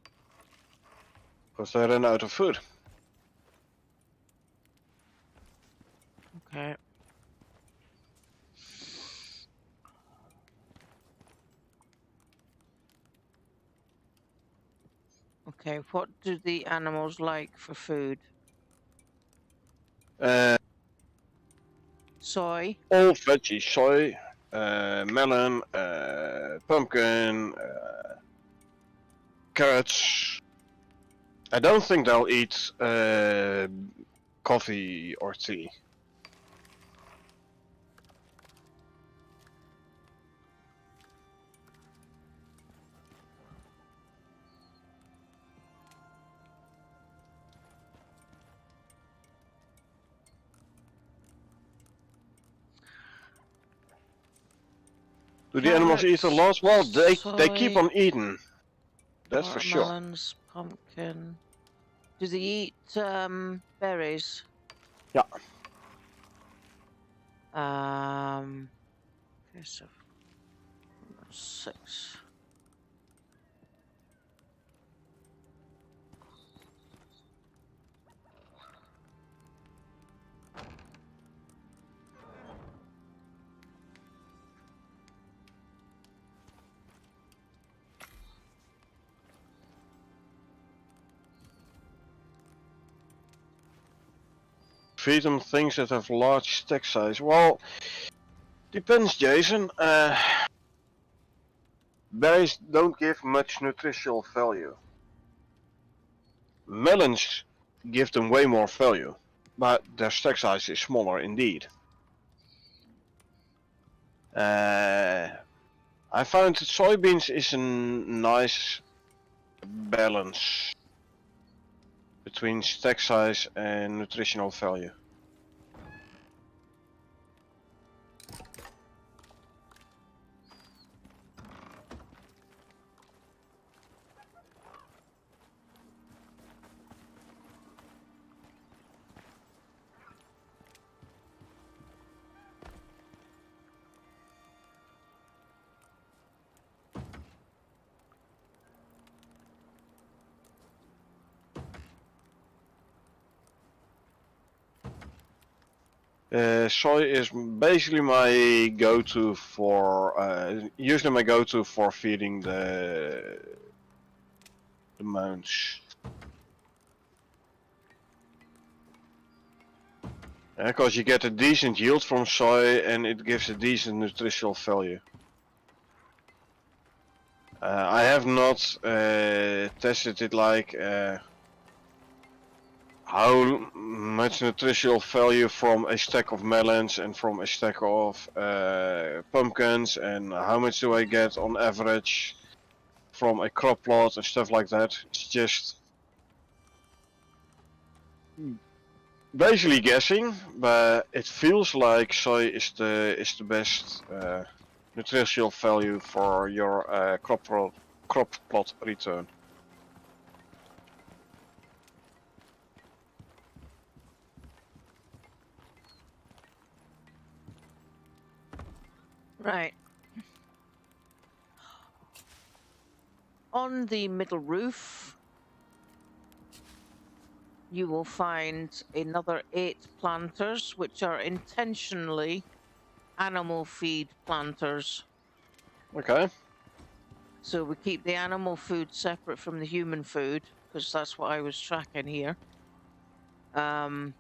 Because they ran out of food. Okay. Okay, what do the animals like for food? Soy? All veggies, soy, melon, pumpkin, carrots. I don't think they'll eat coffee or tea. Do the animals eat a lot? Well, they keep on eating. That's for sure. Watermelons, pumpkin. Do they eat berries? Yeah. Okay, so 6. Feed them things that have large stack size. Well, depends, Jason. Berries don't give much nutritional value. Melons give them way more value, but their stack size is smaller indeed. I found that soybeans is a nice balance between stack size and nutritional value. Soy is basically my go-to for, usually my go-to for feeding the mounts. Because you get a decent yield from soy and it gives a decent nutritional value. I have not tested it like how much nutritional value from a stack of melons and from a stack of pumpkins, and how much do I get on average from a crop plot and stuff like that. It's just basically guessing, but it feels like soy is the best nutritional value for your crop plot return. Right. On the middle roof, you will find another 8 planters, which are intentionally animal feed planters. Okay. So we keep the animal food separate from the human food, because that's what I was tracking here. Because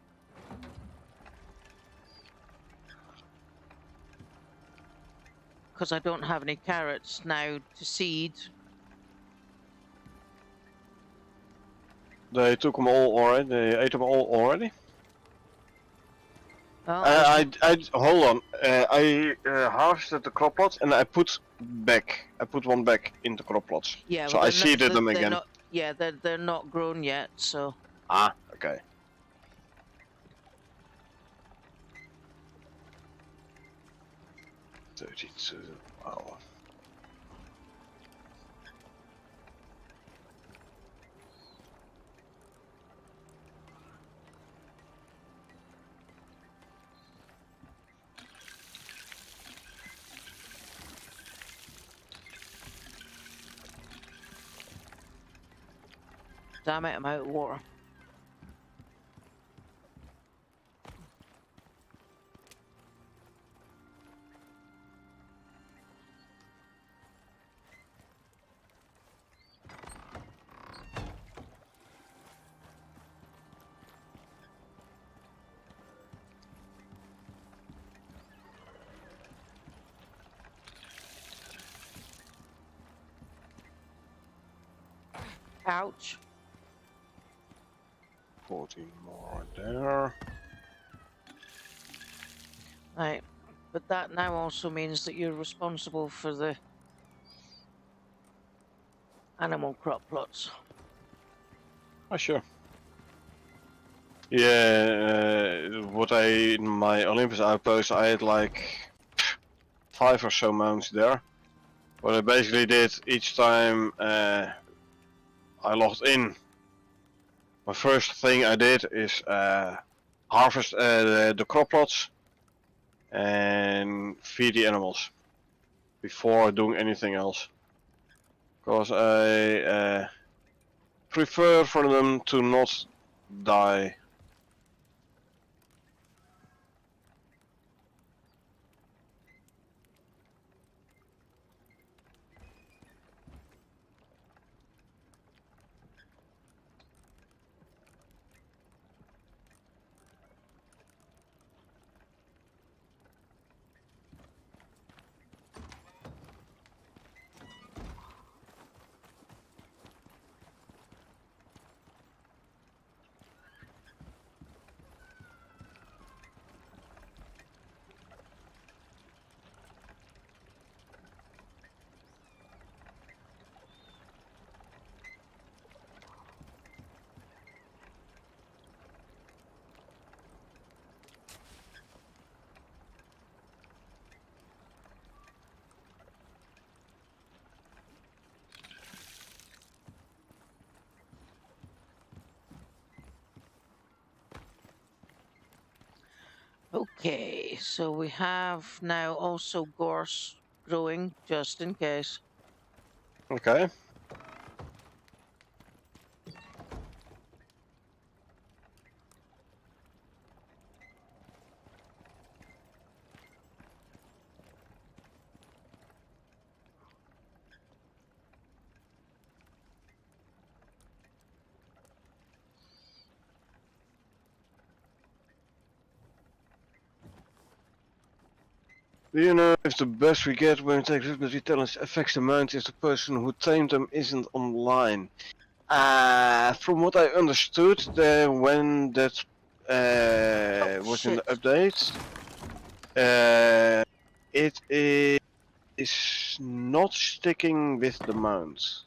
I don't have any carrots now to seed. They took them all already. They ate them all already. Well, I hold on. I harvested the crop plots and I put one back into crop plots. yeah, So well, I seeded them again. not, yeah, they're not grown yet, so. Ah, okay. Wow. Damn it, I'm out of water. Ouch. 14 more there. Right, but that now also means that you're responsible for the animal crop plots. Oh, sure. Yeah, in my Olympus outpost, I had like 5 or so mounts there. What I basically did each time I logged in, my first thing I did is harvest the crop plots and feed the animals before doing anything else. Because I prefer for them to not die. Okay, so we have now also gorse growing, just in case. Okay. Do you know if the best we get when we take difficulty talents affects the mount if the person who tamed them isn't online? From what I understood, when that was in the Shit. update, it is not sticking with the mount.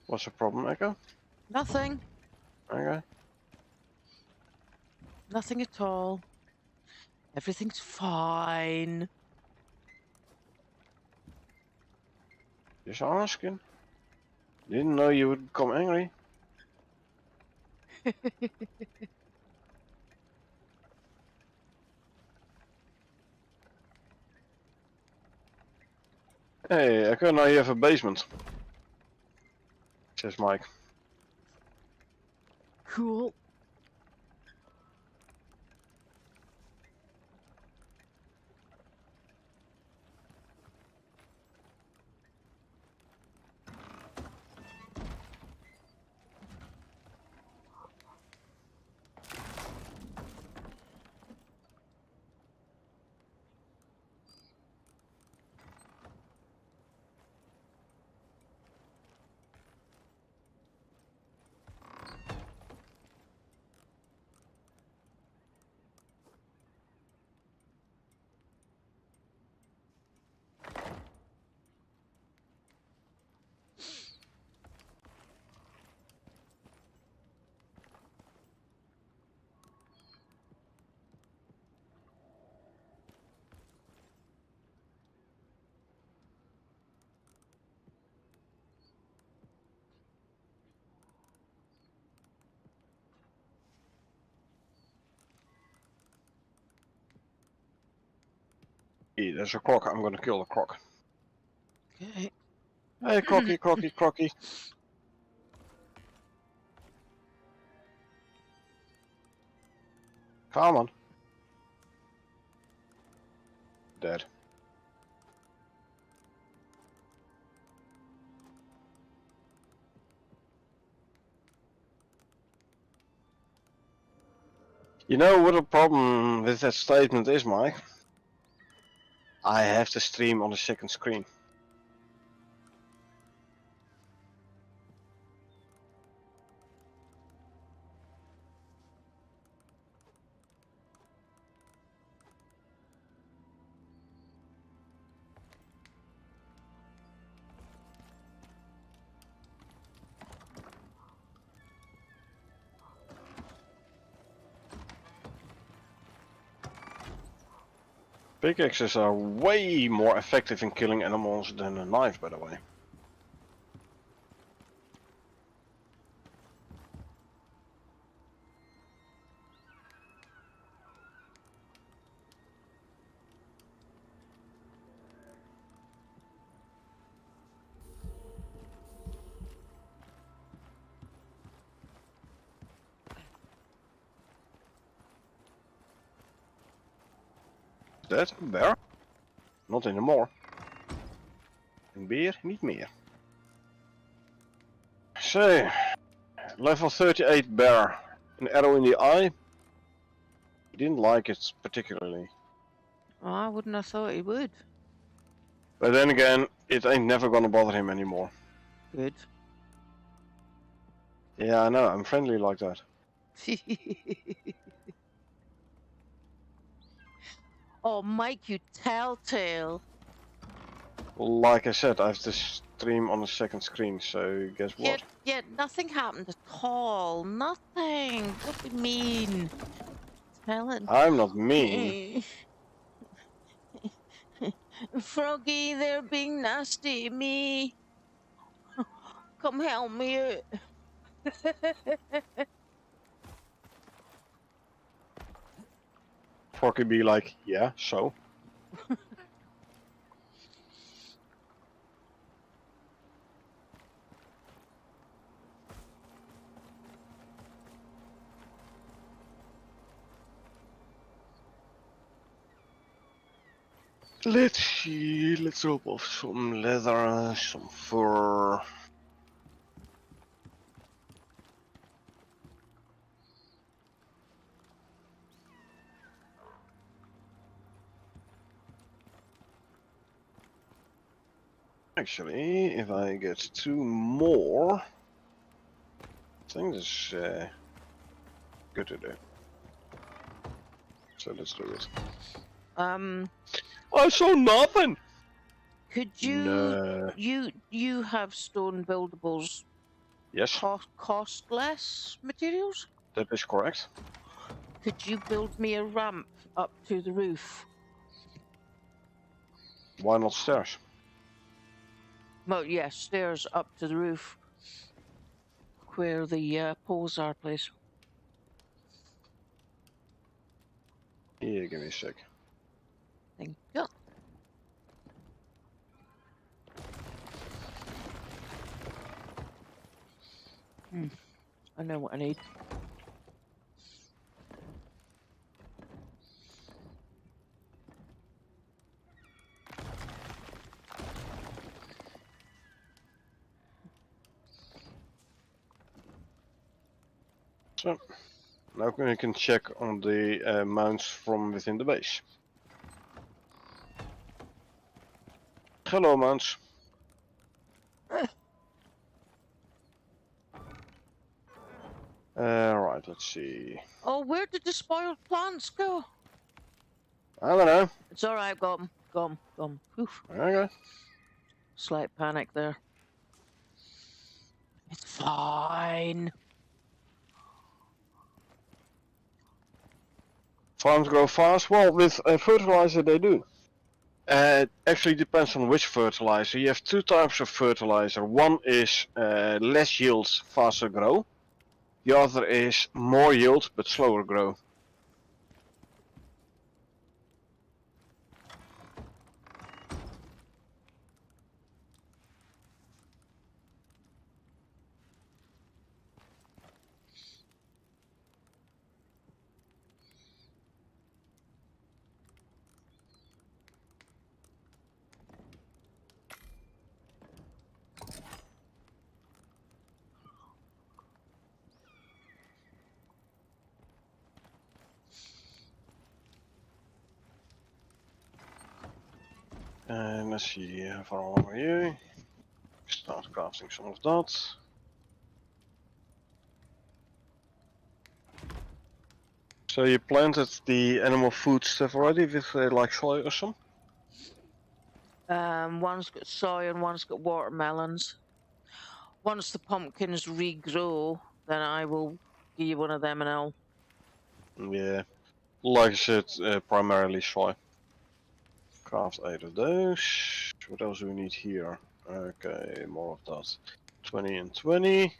What's the problem, Echo? Nothing. Okay. Nothing at all. Everything's fine. Just asking. Didn't know you would become angry. Hey, Echo, now you have a basement. Says Mike. Cool. Hey, there's a croc. I'm gonna kill the croc. Okay. Hey, crocky, crocky, crocky. Come on. Dead. You know what the problem with that statement is, Mike? I have to stream on the second screen. Pickaxes are way more effective in killing animals than a knife, by the way. Is that a bear? Not anymore. Een beer, niet meer. So, level 38 bear. An arrow in the eye. He didn't like it particularly. Oh, I wouldn't have thought he would. But then again, it ain't never gonna bother him anymore. Good. Yeah, I know, I'm friendly like that. Oh, Mike, you telltale. Like I said, I have to stream on the second screen, so guess what? Yet nothing happened at all. Nothing. What do you mean? Telling. I'm not mean. Froggy, they're being nasty to me. Come help me out. Forky be like, yeah, so? Let's see, let's drop off some leather, some fur. Actually, if I get 2 more, I think this is good to do. So let's do it. I saw nothing! Could you No. you have stone buildables Yes, cost less materials? that is correct. Could you build me a ramp up to the roof? Why not stairs? Well, yes, stairs up to the roof where the poles are, please. Yeah, give me a sec. Thank you. I know what I need. So, now we can check on the mounts from within the base. Hello, mounts. Right, let's see. Oh, where did the spoiled plants go? I don't know. It's all right. Got 'em. Got 'em. Got 'em. Oof. Okay. Slight panic there. It's fine. Farms grow fast. Well, with fertilizer they do. It actually depends on which fertilizer. You have 2 types of fertilizer. One is less yield, faster grow. The other is more yield, but slower grow. And let's see how far along are you. Start crafting some of that. So you planted the animal food stuff already with like soy or some? One's got soy and one's got watermelons. Once the pumpkins regrow, then I will give you one of them and I'll. Yeah, like I said, primarily soy. Craft 8 of those. What else do we need here? Okay, more of that. 20 and 20.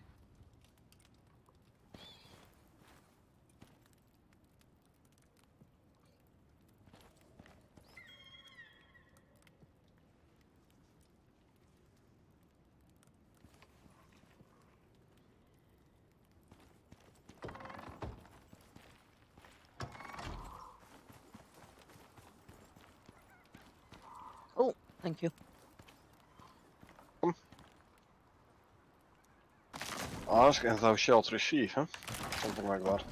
Oh, thank you. Ask and thou shalt receive, huh? Something like that.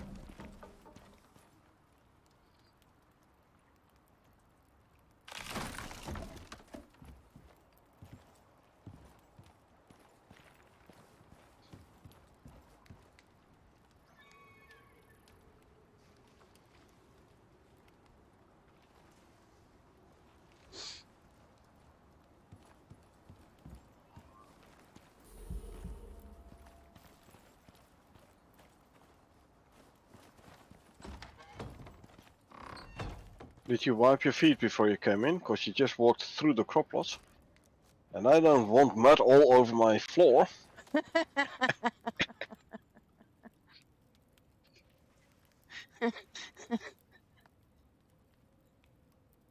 Did you wipe your feet before you came in? Because you just walked through the crop plots. And I don't want mud all over my floor.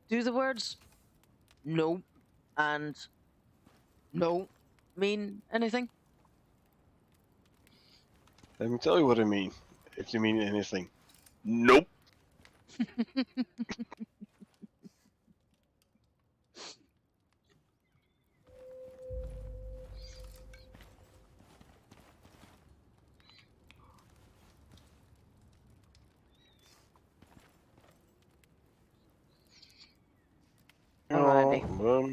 Do the words no and no mean anything? Let me tell you what I mean. If you mean anything. Nope. Alrighty. Oh,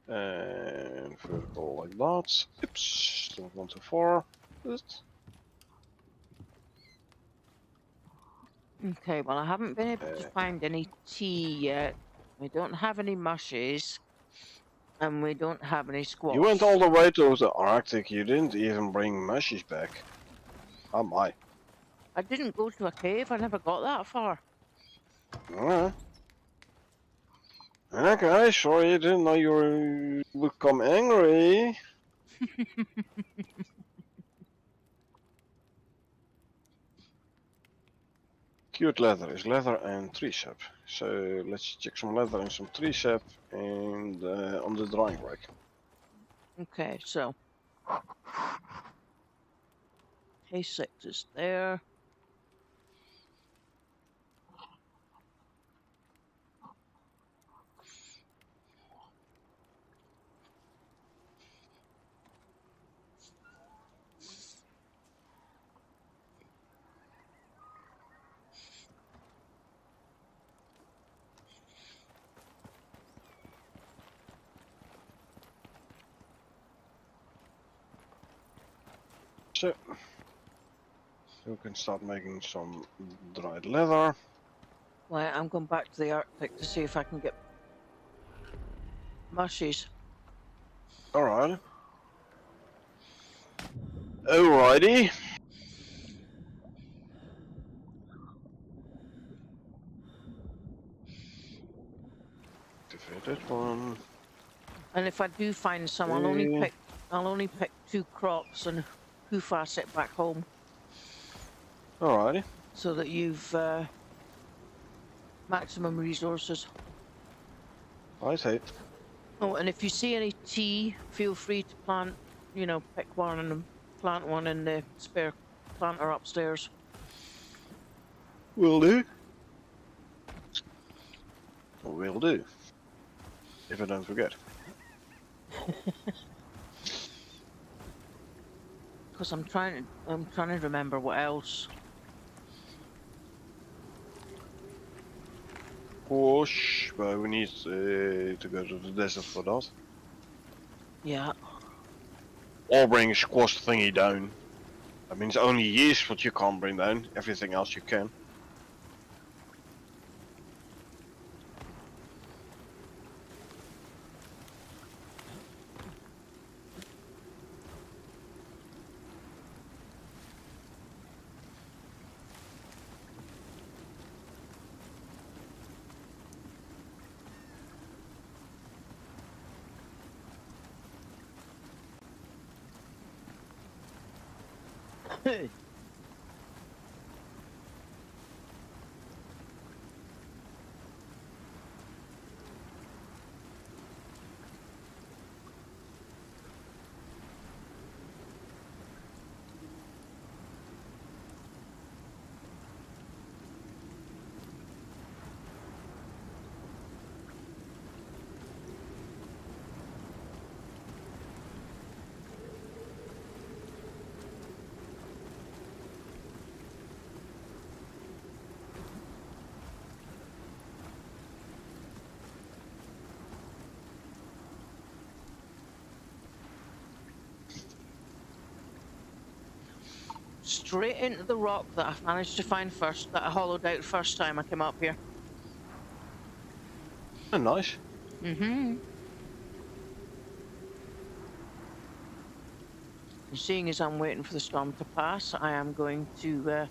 And vertical like that. Oops, don't want to 4. Okay, well, I haven't been able to find any tea yet. We don't have any mushes, and we don't have any squash. You went all the way to the Arctic, you didn't even bring mushies back. Oh my. I didn't go to a cave, I never got that far. Alright. Okay, sorry, I didn't know you would become angry. Cured leather is leather and tree sap. So let's check some leather and some tree sap and on the drying rack. Okay, so K6 is there. So you can start making some dried leather. Well, I'm going back to the Arctic to see if I can get mushies. Alright. Alrighty. Activate that one. And if I do find some, I'll only pick 2 crops and hoof it back home. Alrighty. So that you've maximum resources. I see. Oh, and if you see any tea, feel free to plant, pick one and plant one in the spare planter upstairs. Will do. Will do. If I don't forget. Because I'm trying to remember what else. Gosh, but we need to go to the desert for that. Yeah. Or bring a squash thingy down. That means only yeast what you can't bring down. Everything else you can. Straight into the rock that I managed to find first, that I hollowed out the first time I came up here. Oh, nice. Mm-hmm. Seeing as I'm waiting for the storm to pass, I am going to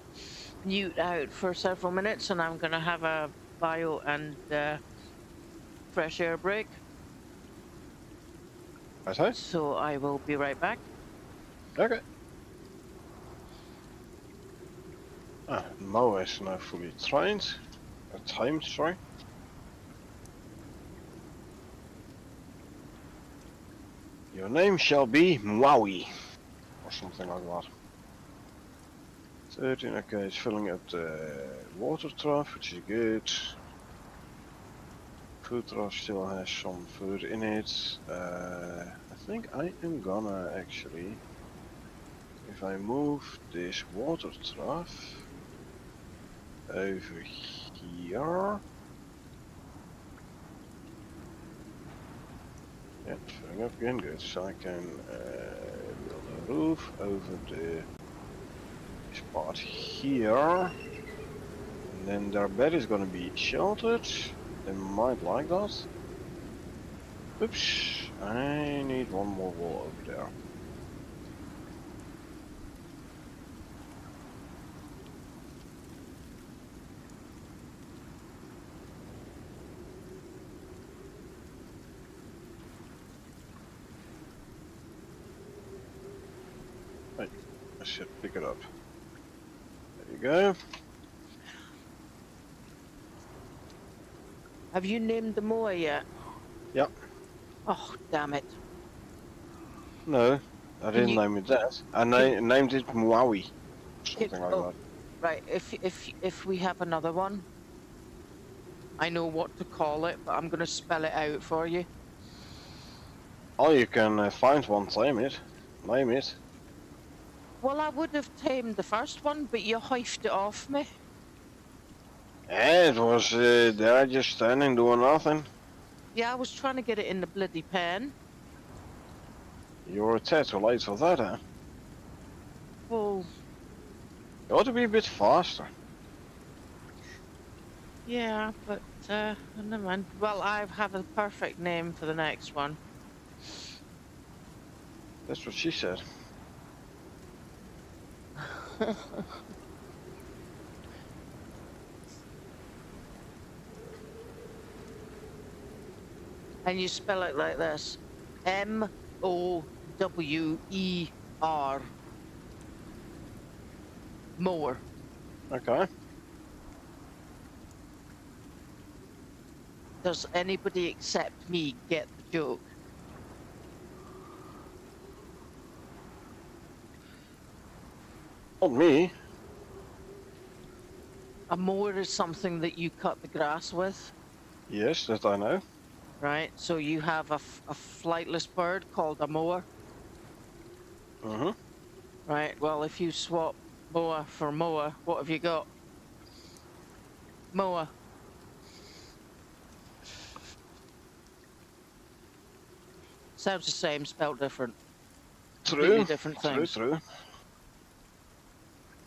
mute out for several minutes, and I'm going to have a bio and fresh air break. Okay. So I will be right back. Okay. Mo is now fully trained. Timed, sorry. Your name shall be Maui. Or something like that. 13, okay, it's filling up the water trough, which is good. Food trough still has some food in it. I think I am gonna actually, if I move this water trough over here. Yeah, filling up again, good. So I can build a roof over this part here. And then their bed is gonna be sheltered. They might like that. Oops, I need one more wall over there. Right, I should pick it up. There you go. Have you named the moa yet? Yeah, Oh, damn it. no, I Can didn't you, name it that. I can, named it Maui. can, Something like oh, that. right. If we have another one, I know what to call it, but I'm going to spell it out for you. Oh, you can find one, claim it. Name it. Well, I would have tamed the first one, but you hoifed it off me. And it was there just standing doing nothing. Yeah, I was trying to get it in the bloody pen. You were a tad too late for that, huh? Well, You ought to be a bit faster. yeah, but never mind. Well, I have a perfect name for the next one. That's what she said. And you spell it like this: Mower. Mower. Okay. Does anybody except me get the joke? Not me. A mower is something that you cut the grass with, Yes, that I know. right? So you have a flightless bird called a mower, Mm-hmm. right? Well, if you swap mower for mower, what have you got? Mower. Sounds the same, spelled different. Completely True. different True, things. true.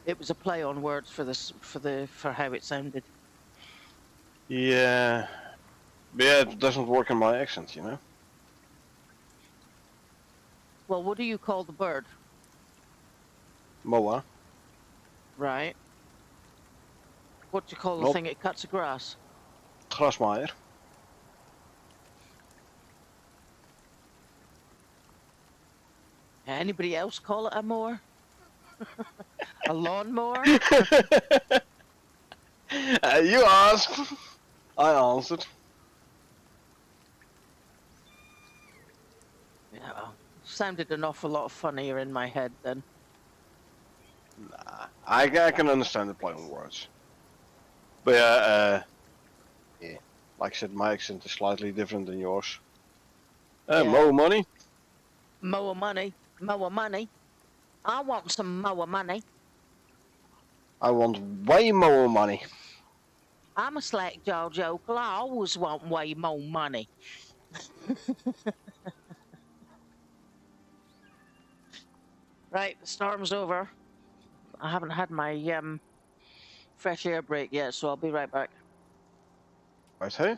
It was a play on words for this for how it sounded. Yeah. But yeah, it doesn't work in my accent, you know? Well, what do you call the bird? Moa. Right. What do you call the Not thing that cuts the grass? grasmaaier. Anybody else call it a mower? A lawnmower? You asked. I answered. Yeah, well, sounded an awful lot funnier in my head then. Nah, I can understand the play on words. But yeah, like I said, my accent is slightly different than yours. Yeah. More money. Mower money. Mower money. I want some mower money. I want way more money. I'm a slack jaw joker. I always want way more money. Right, the storm's over. I haven't had my fresh air break yet, so I'll be right back. Right, hey?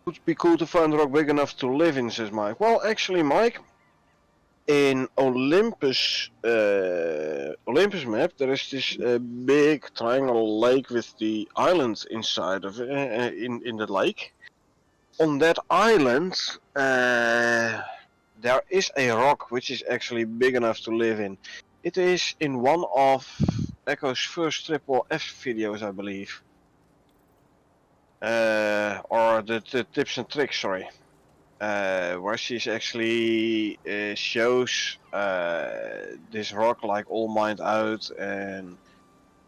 Would be cool to find a rock big enough to live in, says Mike. Well, actually, Mike, in Olympus map, there is this big triangle lake with the island inside of it, in the lake. On that island, there is a rock which is actually big enough to live in. It is in one of Echo's first triple F videos, I believe. Or the tips and tricks, sorry. Where she's actually shows this rock like all mined out and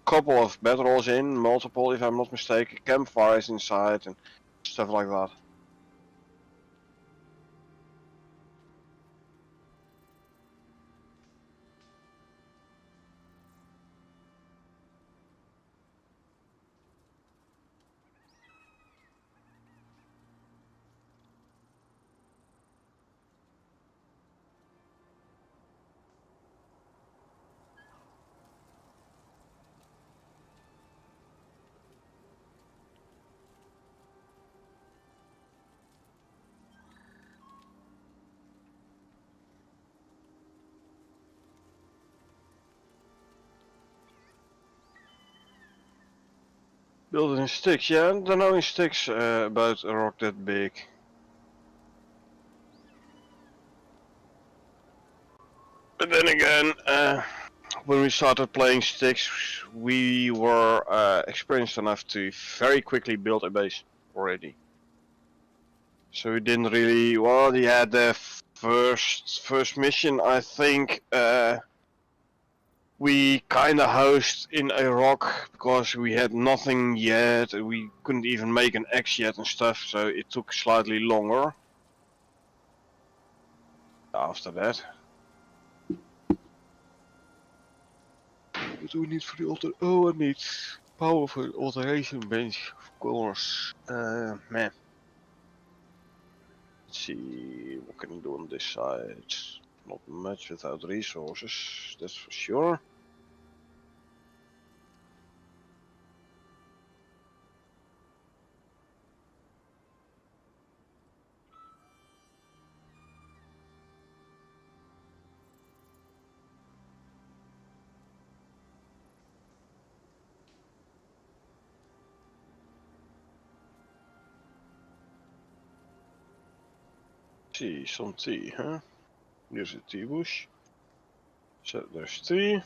couple of bedrolls in, multiple if I'm not mistaken, campfires inside and stuff like that. Build it in sticks. Yeah, I don't know in sticks about a rock that big. But then again, when we started playing sticks, we were experienced enough to very quickly build a base already. So we didn't really. Well, yeah, the first mission, I think. We kinda housed in a rock because we had nothing yet. We couldn't even make an axe yet and stuff, so it took slightly longer. After that. What do we need for the alter? Oh, I need powerful alteration bench, of course. Man. Let's see, what can we do on this side? Not much without resources, that's for sure. See, some tea, huh? Here's a tea bush. So there's tea.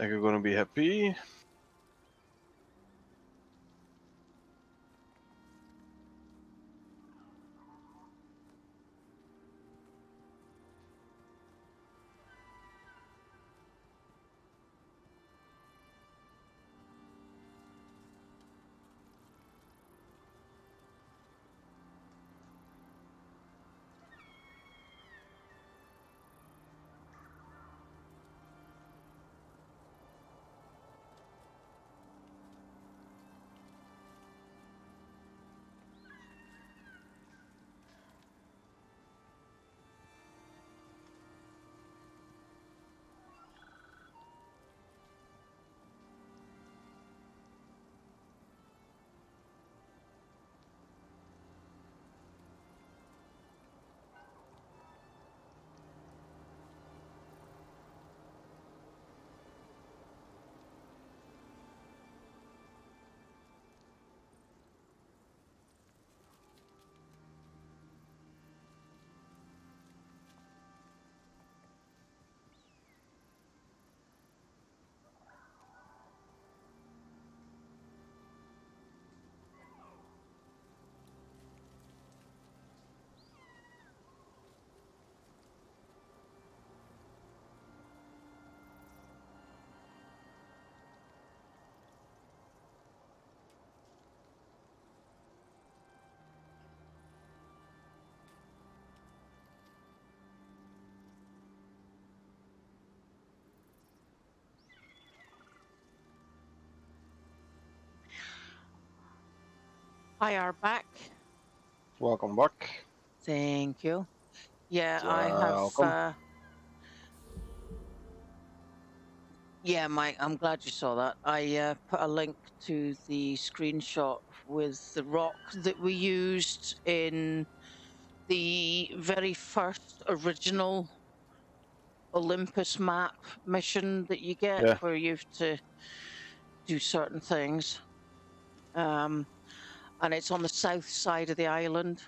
Are you gonna be happy? Hi, are back. Welcome back. Thank you. Yeah, I have. Welcome. Yeah, Mike, I'm glad you saw that. I put a link to the screenshot with the rock that we used in the very first original Olympus map mission that you get, Yeah. where you have to do certain things. And it's on the south side of the island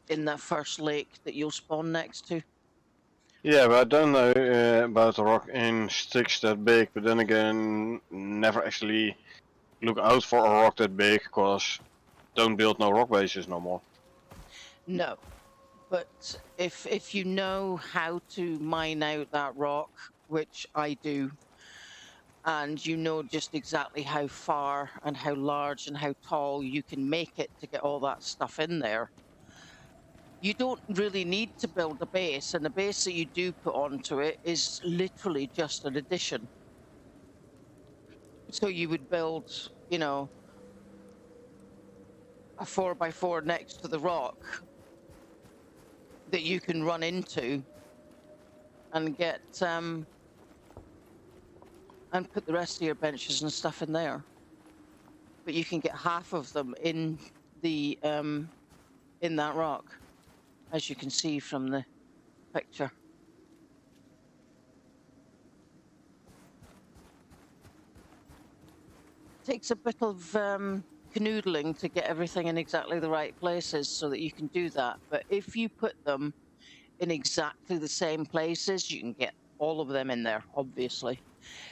in that first lake that you'll spawn next to. Yeah, but I don't know about a rock in sticks that big, but then again, never actually look out for a rock that big, cause don't build no rock bases no more. No, but if you know how to mine out that rock, which I do, and you know just exactly how far and how large and how tall you can make it to get all that stuff in there, you don't really need to build a base, and the base that you do put onto it is literally just an addition. So you would build, you know, a 4x4 next to the rock that you can run into and get and put the rest of your benches and stuff in there. But you can get half of them in the in that rock, as you can see from the picture. takes a bit of canoodling to get everything in exactly the right places so that you can do that. But if you put them in exactly the same places, you can get all of them in there, obviously.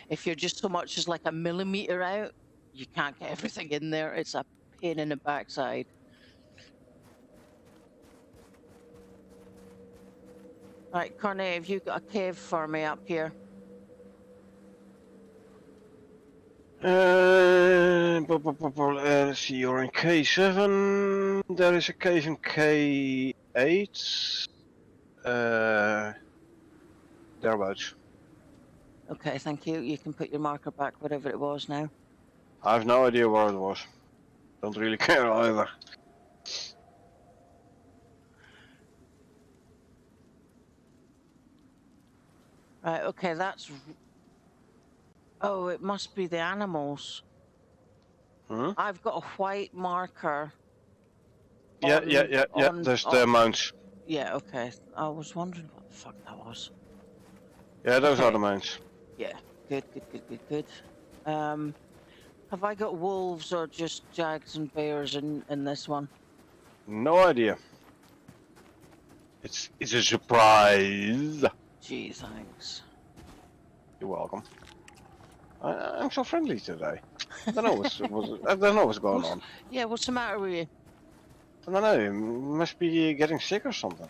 If you're just so much as like a millimeter out, you can't get everything in there. It's a pain in the backside. Right, Cornet, have you got a cave for me up here? Let's see, you're in K7. There is a cave in K8. Thereabouts. Okay, thank you. You can put your marker back, whatever it was now. I have no idea where it was. Don't really care either. Right, okay, that's... Oh, it must be the animals. Hmm? I've got a white marker. Yeah, on, there's the mounts. Yeah, okay. I was wondering what the fuck that was. Yeah, those are Okay. the mounts. Yeah, good. Have I got wolves or just jags and bears in this one? No idea. It's a surprise. Gee, thanks. You're welcome. I'm so friendly today. I don't know what's going on. Yeah, what's the matter with you? I don't know. You must be getting sick or something.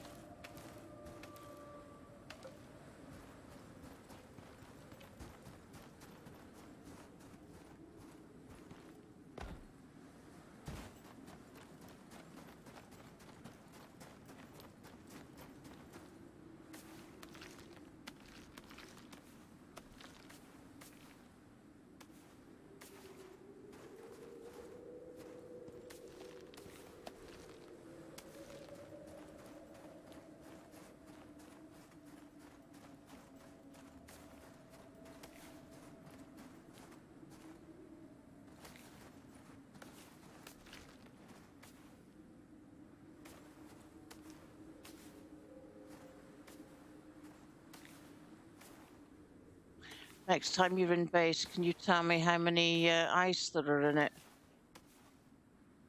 Next time you're in base, can you tell me how many ice that are in it?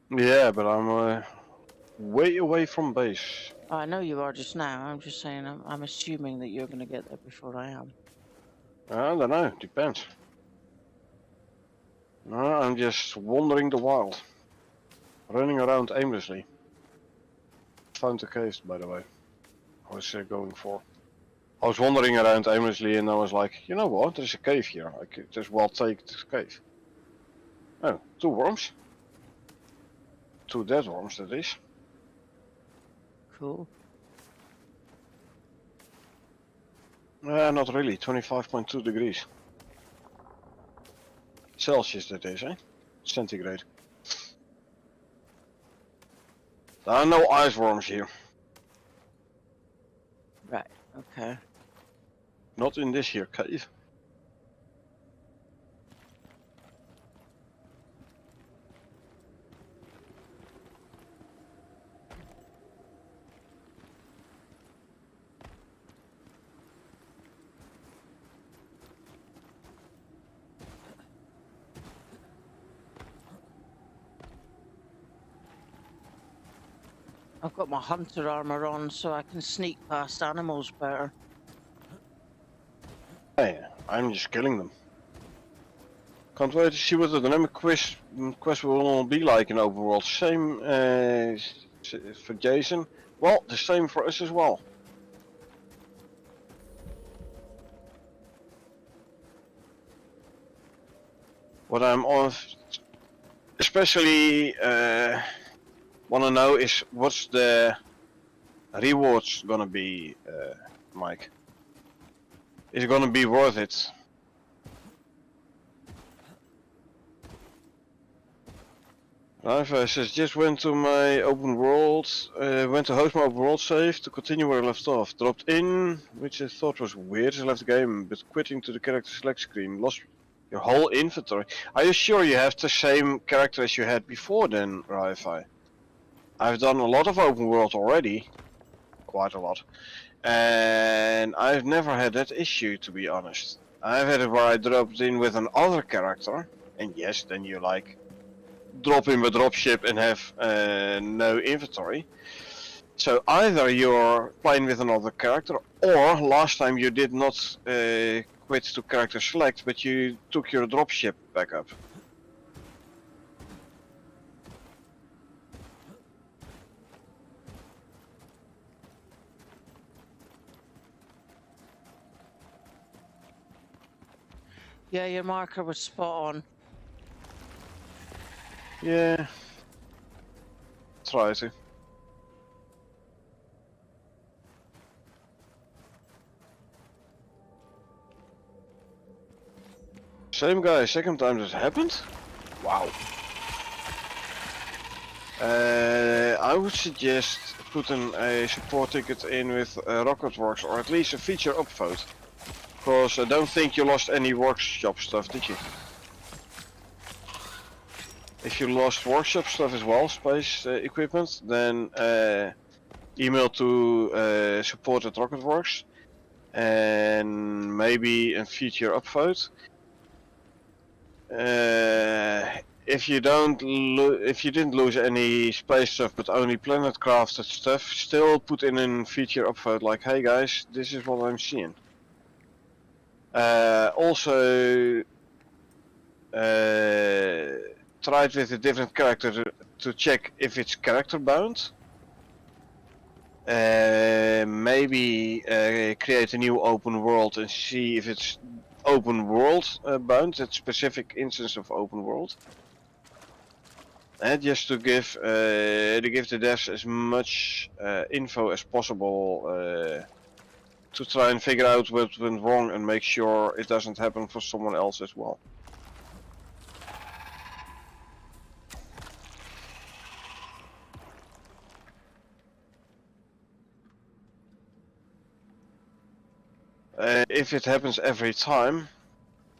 Yeah, but I'm way away from base. Oh, I know you are just now. I'm just saying, I'm assuming that you're going to get there before I am. I don't know. Depends. No, I'm just wandering the wild, running around aimlessly. Found the cave, by the way. I was going for. I was wandering around aimlessly, and I was like, you know what? There's a cave here. I could just well take this cave. Oh, 2 worms. 2 dead worms, that is. Cool. Not really. 25.2 degrees. Celsius, that is, eh? Centigrade. There are no ice worms here. Right, okay. Not in this here cave. I've got my hunter armor on so I can sneak past animals better. Hey, I'm just killing them. Can't wait to see what the dynamic quest will be like in overworld. Same for Jason. Well, the same for us as well. What I'm on, especially want to know is what's the rewards gonna be, Mike? Is it gonna be worth it? Says just went to my open world, went to host my open world save to continue where I left off. Dropped in, which I thought was weird. I left the game, but quitting to the character select screen. Lost your whole inventory. Are you sure you have the same character as you had before then, Wi-Fi? I've done a lot of open world already, quite a lot, and I've never had that issue, to be honest. I've had it where I dropped in with another character And yes, then you like drop in a dropship and have no inventory. So either you're playing with another character, or last time you did not quit to character select, but you took your dropship back up. Yeah, your marker was spot on. Yeah. Try to. Same guy, second time this happened? Wow. I would suggest putting a support ticket in with Rocketworks, or at least a feature upvote. Because I don't think you lost any workshop stuff, did you? If you lost workshop stuff as well, space equipment, then email to support at Rocketworks and maybe a feature upvote. If you didn't lose any space stuff but only planet crafted stuff, still put in a feature upvote like, hey guys, this is what I'm seeing. Also try it with a different character to check if it's character bound. Maybe create a new open world and see if it's open world bound, that specific instance of open world. And just to give the devs as much info as possible to try and figure out what went wrong and make sure it doesn't happen for someone else as well. If it happens every time,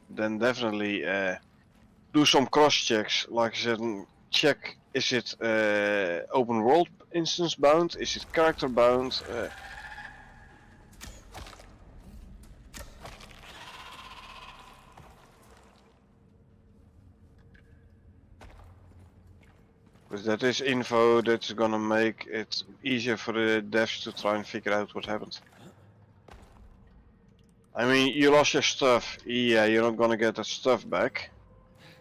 then definitely do some cross checks. Like I said, check, is it open world instance bound, is it character bound? Because that is info that's gonna make it easier for the devs to try and figure out what happened. I mean, you lost your stuff, yeah, you're not gonna get that stuff back.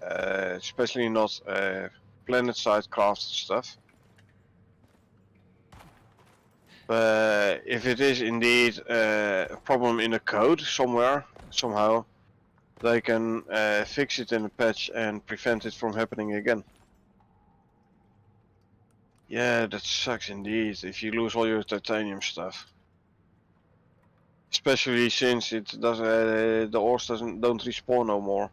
Especially not planet side crafted stuff. But if it is indeed a problem in the code somewhere, somehow, they can fix it in a patch and prevent it from happening again. Yeah, that sucks indeed if you lose all your titanium stuff. Especially since it does the ores don't respawn no more.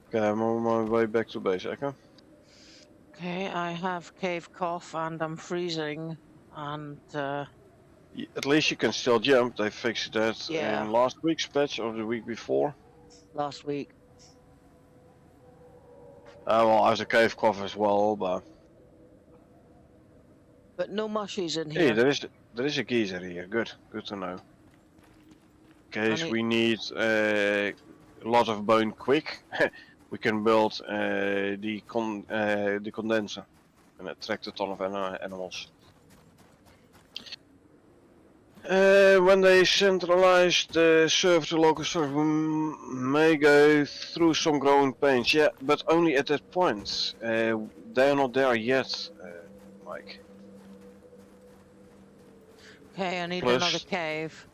Okay, I'm on my way back to base, Ecco. Okay, I have cave cough and I'm freezing, and At least you can still jump. They fixed that yeah, in last week's patch or the week before. last week. Well, I was a cave cough as well, but no mushies in hey, here. there is a geezer here. Good to know. In case need- we need a lot of bone quick, we can build the condenser and attract a ton of animals. When they centralize the server to local server, we may go through some growing pains. Yeah, but only at that point. They are not there yet, Mike. Okay, I need Plus- another cave.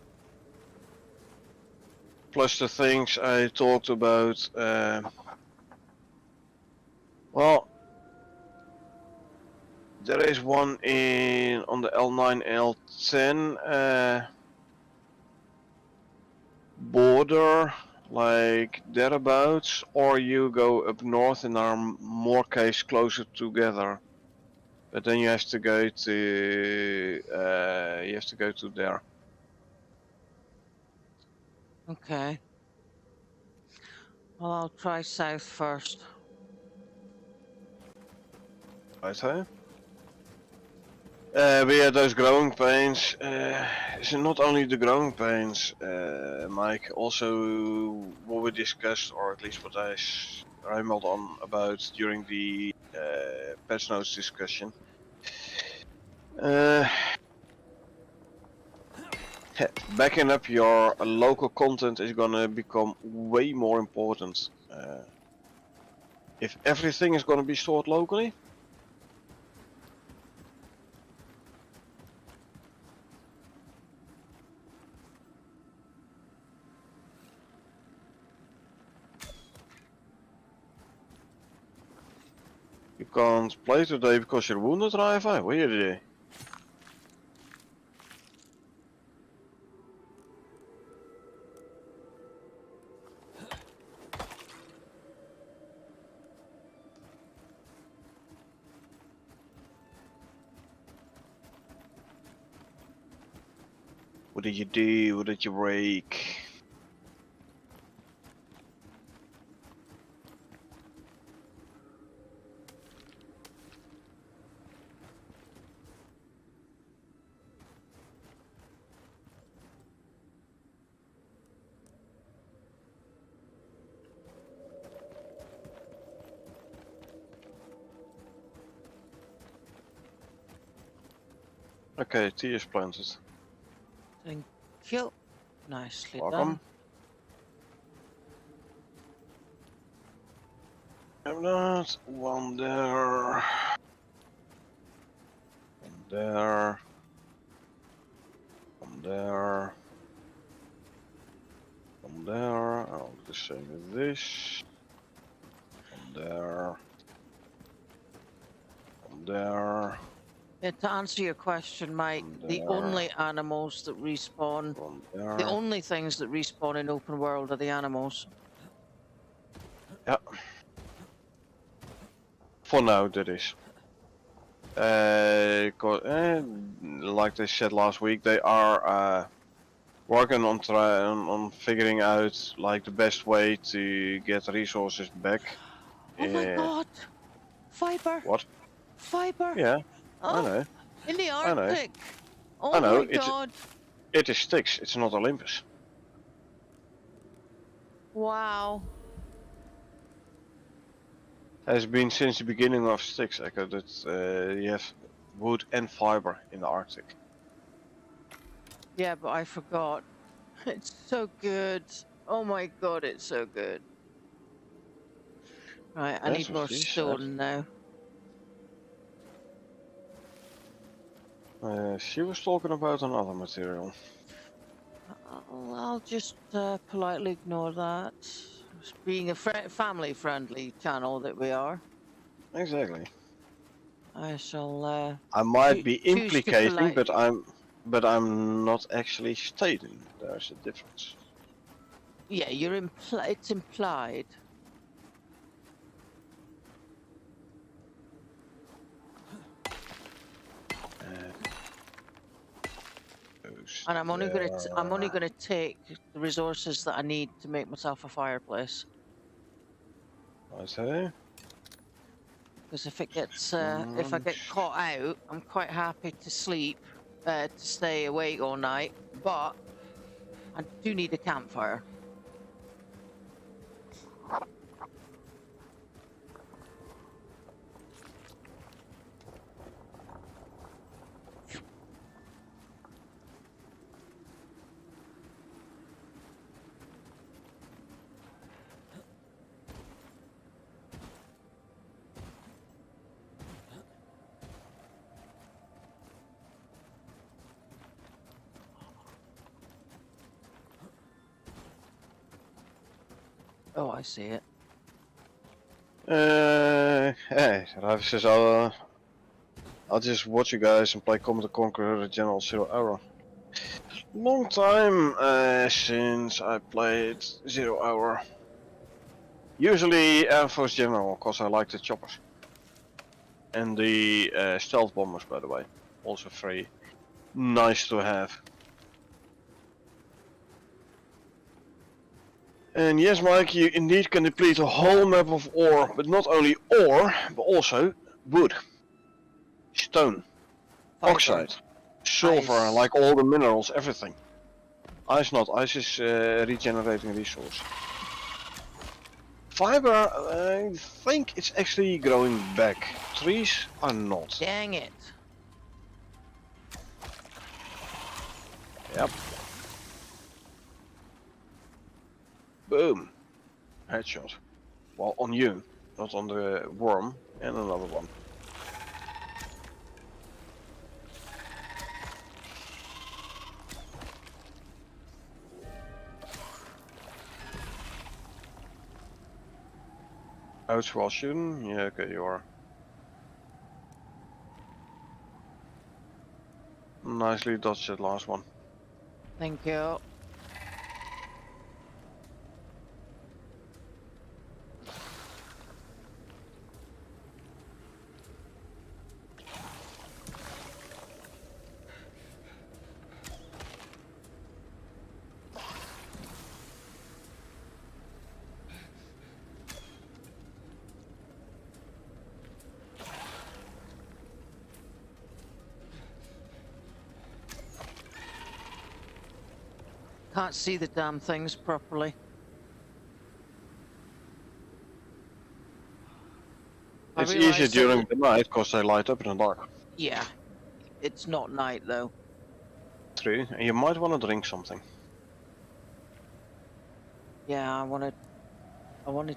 Plus the things I talked about. Well, there is one on the L9 L10. border, like thereabouts, or you go up north and are more caves closer together. But then you have to go to there. Okay. Well, I'll try south first. Right, huh? But yeah, those growing pains. It's not only the growing pains, Mike. Also, what we discussed, or at least what I rambled on about during the patch notes discussion. Backing up your local content is gonna become way more important. If everything is gonna be stored locally, you can't play today because you're wounded, Raiva? Weird. What did you do? What did you break? Okay, tea is planted. Thank you. Nicely Welcome. I'm not one there. One there. One there. One there. I'll do the same with this. One there. One there. Yeah, to answer your question, Mike, the only animals that respawn, One there. the only things that respawn in open world are the animals. Yeah. For now, that is. Like they said last week, they are working on figuring out like the best way to get resources back. Oh my god! Fiber! What? Fiber! Yeah, Oh, I know. in the I know. Arctic! Oh I know, my god! It is Styx, it's not Olympus. Wow. Has been since the beginning of Styx, Echo, that you have wood and fiber in the Arctic. Yeah, but I forgot. It's so good. Oh my god, it's so good. Right, I need more stone now. She was talking about another material. I'll just politely ignore that. Just being a family-friendly channel that we are. Exactly. I shall. I might be implicating, but but I'm not actually stating. There's a difference. yeah, it's implied. And I'm only gonna take the resources that I need to make myself a fireplace. I say. Because if it gets if I get caught out, I'm quite happy to sleep, to stay awake all night. But I do need a campfire. Oh, I see it. Hey, Ravi says I'll just watch you guys and play Command & Conquer General Zero Hour. Long time since I played 0 Hour. Usually Air Force General, because I like the choppers. And the stealth bombers, by the way. Also very nice to have. And yes, Mike, you indeed can deplete a whole map of ore, but not only ore, but also wood, stone, Fiber, oxide, silver, ice. like all the minerals, everything. Ice not, ice is regenerating resource. Fiber, I think it's actually growing back. Trees are not. Dang it. Yep. Boom. Headshot. Well, on you, not on the worm. And another one. Out while shooting? Yeah, okay, you are. Nicely dodged that last one. Thank you. Can't see the damn things properly. It's easier that during the night because they light up in the dark. yeah, it's not night though. True, and you might want to drink something. Yeah, I wanted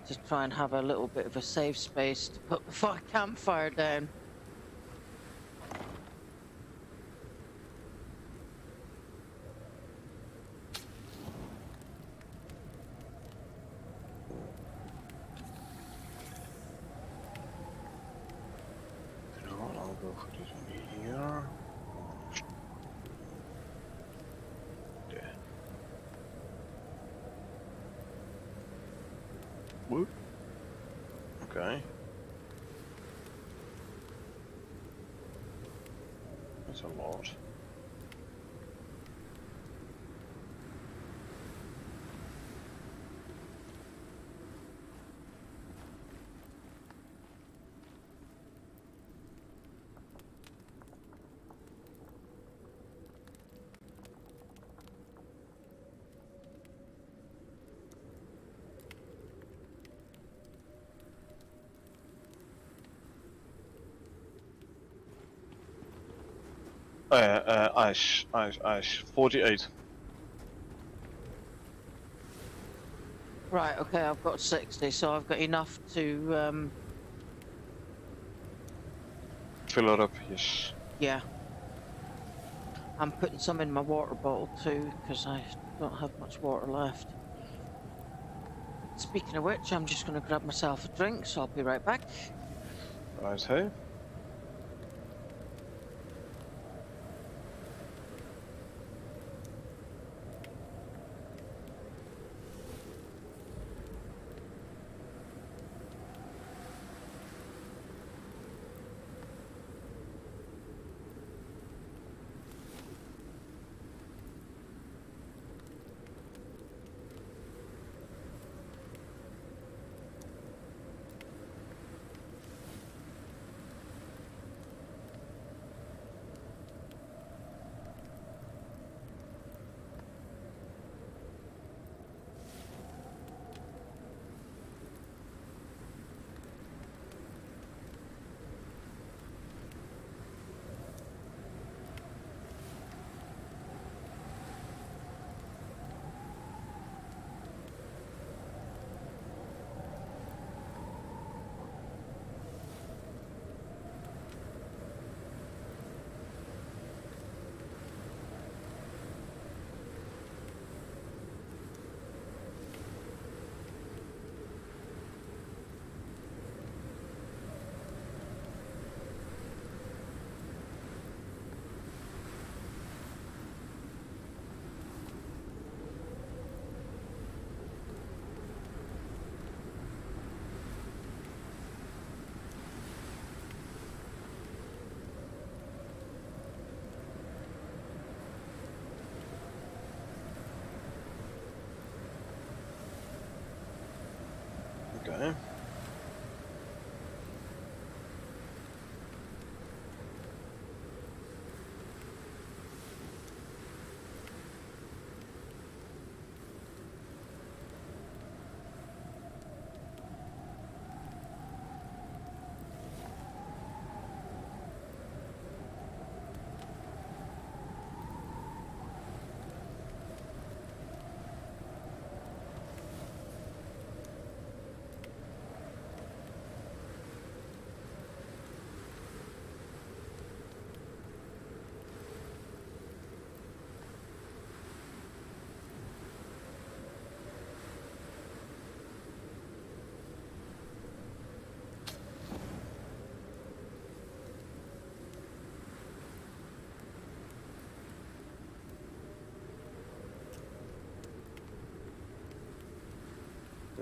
to try and have a little bit of a safe space to put the campfire down. You know what, I'll go for this one here. There. Whoop. Okay. That's a lot. Ice. 48. Right, okay, I've got 60, so I've got enough to Fill it up, yes. yeah. I'm putting some in my water bottle too, because I don't have much water left. Speaking of which, I'm just going to grab myself a drink, so I'll be right back. Right, hey?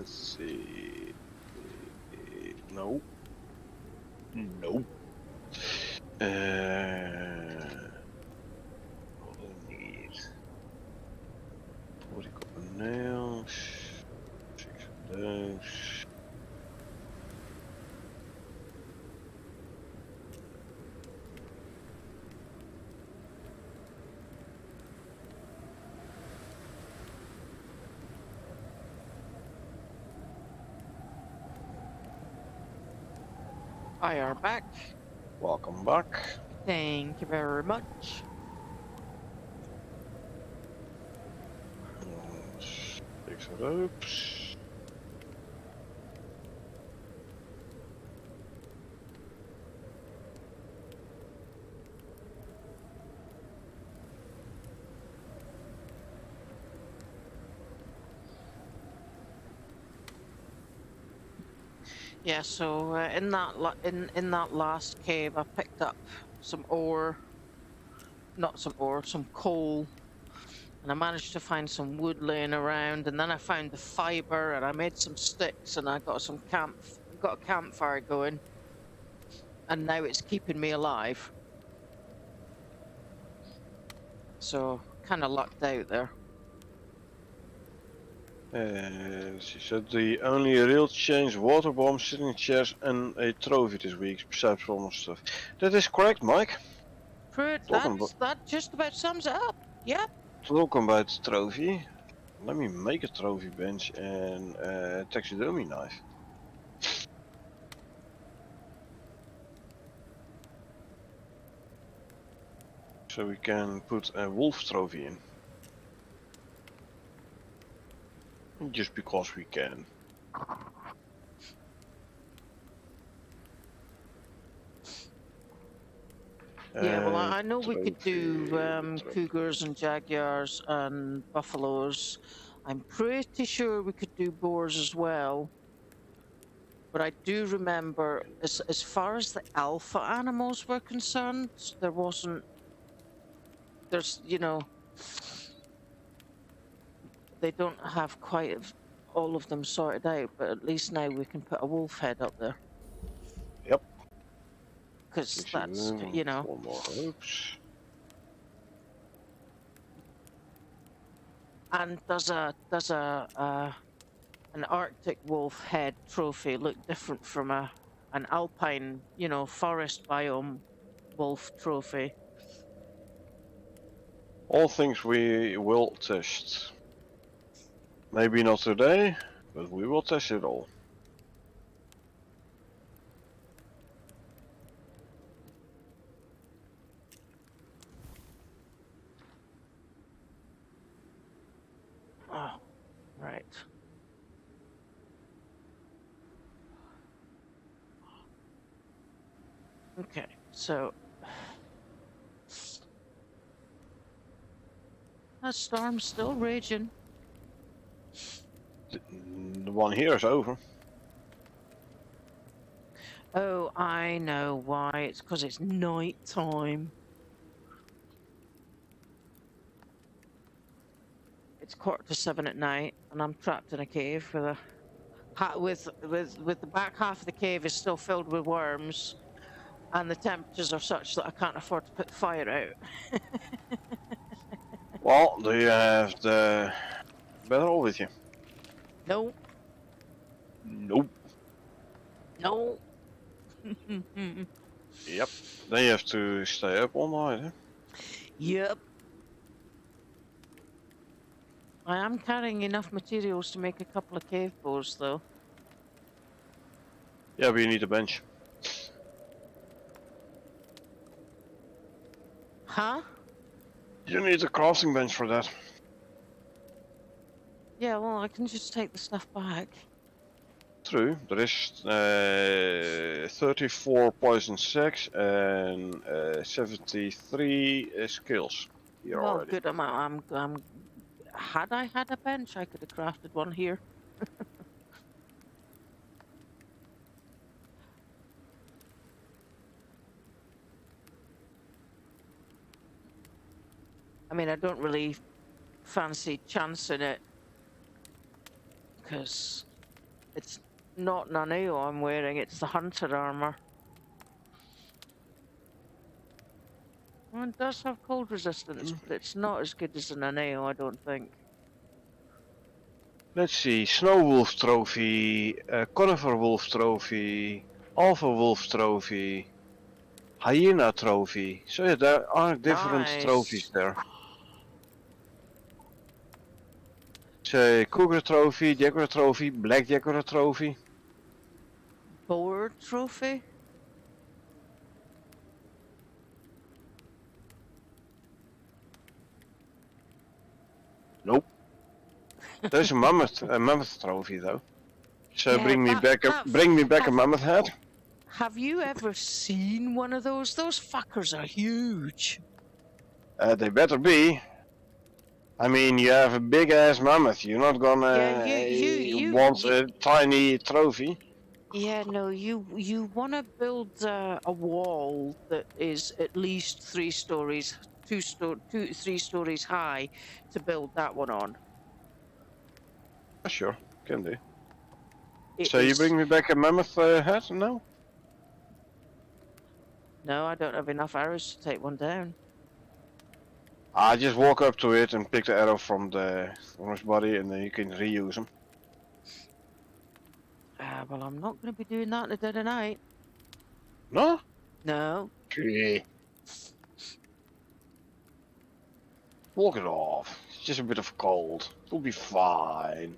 Let's see. No. Nope. What do I need? 40 copper nails. 6 of those. I are back. Welcome back. Thank you very much. 6 of ropes. Yeah, so in that last cave, I picked up some ore, not some ore, some coal, and I managed to find some wood laying around. And then I found the fiber, and I made some sticks, and I got got a campfire going, and now it's keeping me alive. So kind of lucked out there. She said the only real change: water bombs, sitting chairs, and a trophy this week. Besides from stuff. That is correct, Mike. Fruit, that just about sums it up. Yep. Talking about the trophy. Let me make a trophy bench and a taxidermy knife. So we can put a wolf trophy in. Just because we can. Yeah, well, I know we could do trophy. cougars and jaguars and buffaloes. I'm pretty sure we could do boars as well. But I do remember, as far as the alpha animals were concerned, there wasn't. There's, they don't have quite all of them sorted out. But at least now we can put a wolf head up there. Yep. Because that's, 4 more ropes. And does an Arctic wolf head trophy look different from an alpine, forest biome wolf trophy? All things we will test. Maybe not today, but we will test it all. Oh, right. Okay, so that storm's still raging. The one here is over. Oh, I know why. It's because it's night time. It's 6:45 at night, and I'm trapped in a cave with the back half of the cave is still filled with worms, and the temperatures are such that I can't afford to put the fire out. Well, do you have the battle with you? No. Nope. No. Yep. Then you have to stay up all night, eh? Yep. I am carrying enough materials to make a couple of cave bows, though. Yeah, but you need a bench. Huh? You need a crafting bench for that. Yeah, well, I can just take the stuff back. True, there is 34 poison sacks and 73 skills here Well, already. good. Had I had a bench, I could have crafted one here. I mean, I don't really fancy chancing it, because It's not Naneo I'm wearing, it's the hunter armor. Well, it does have cold resistance, but it's not as good as an Naneo, I don't think. Let's see, Snow Wolf Trophy, Conifer Wolf Trophy, Alpha Wolf Trophy, Hyena Trophy. So yeah, there are different trophies Nice. there. So Cougar Trophy, Jaguar Trophy, Black Jaguar Trophy. Boar trophy? Nope. There's a mammoth trophy though. So Yeah, bring me back a have, mammoth head. have you ever seen one of those? Those fuckers are huge. They better be. I mean, you have a big ass mammoth. You're not Yeah, gonna want you a tiny trophy. yeah, no, you want to build a wall that is at least 3 stories, 3 stories high to build that one on. Sure, can do. It So you is. bring me back a mammoth head? No? No, I don't have enough arrows to take one down. I just walk up to it and pick the arrow from his body, and then you can reuse them. Well, I'm not going to be doing that in the dead of night. No? No. Okay. Walk it off. It's just a bit of cold. It'll be fine.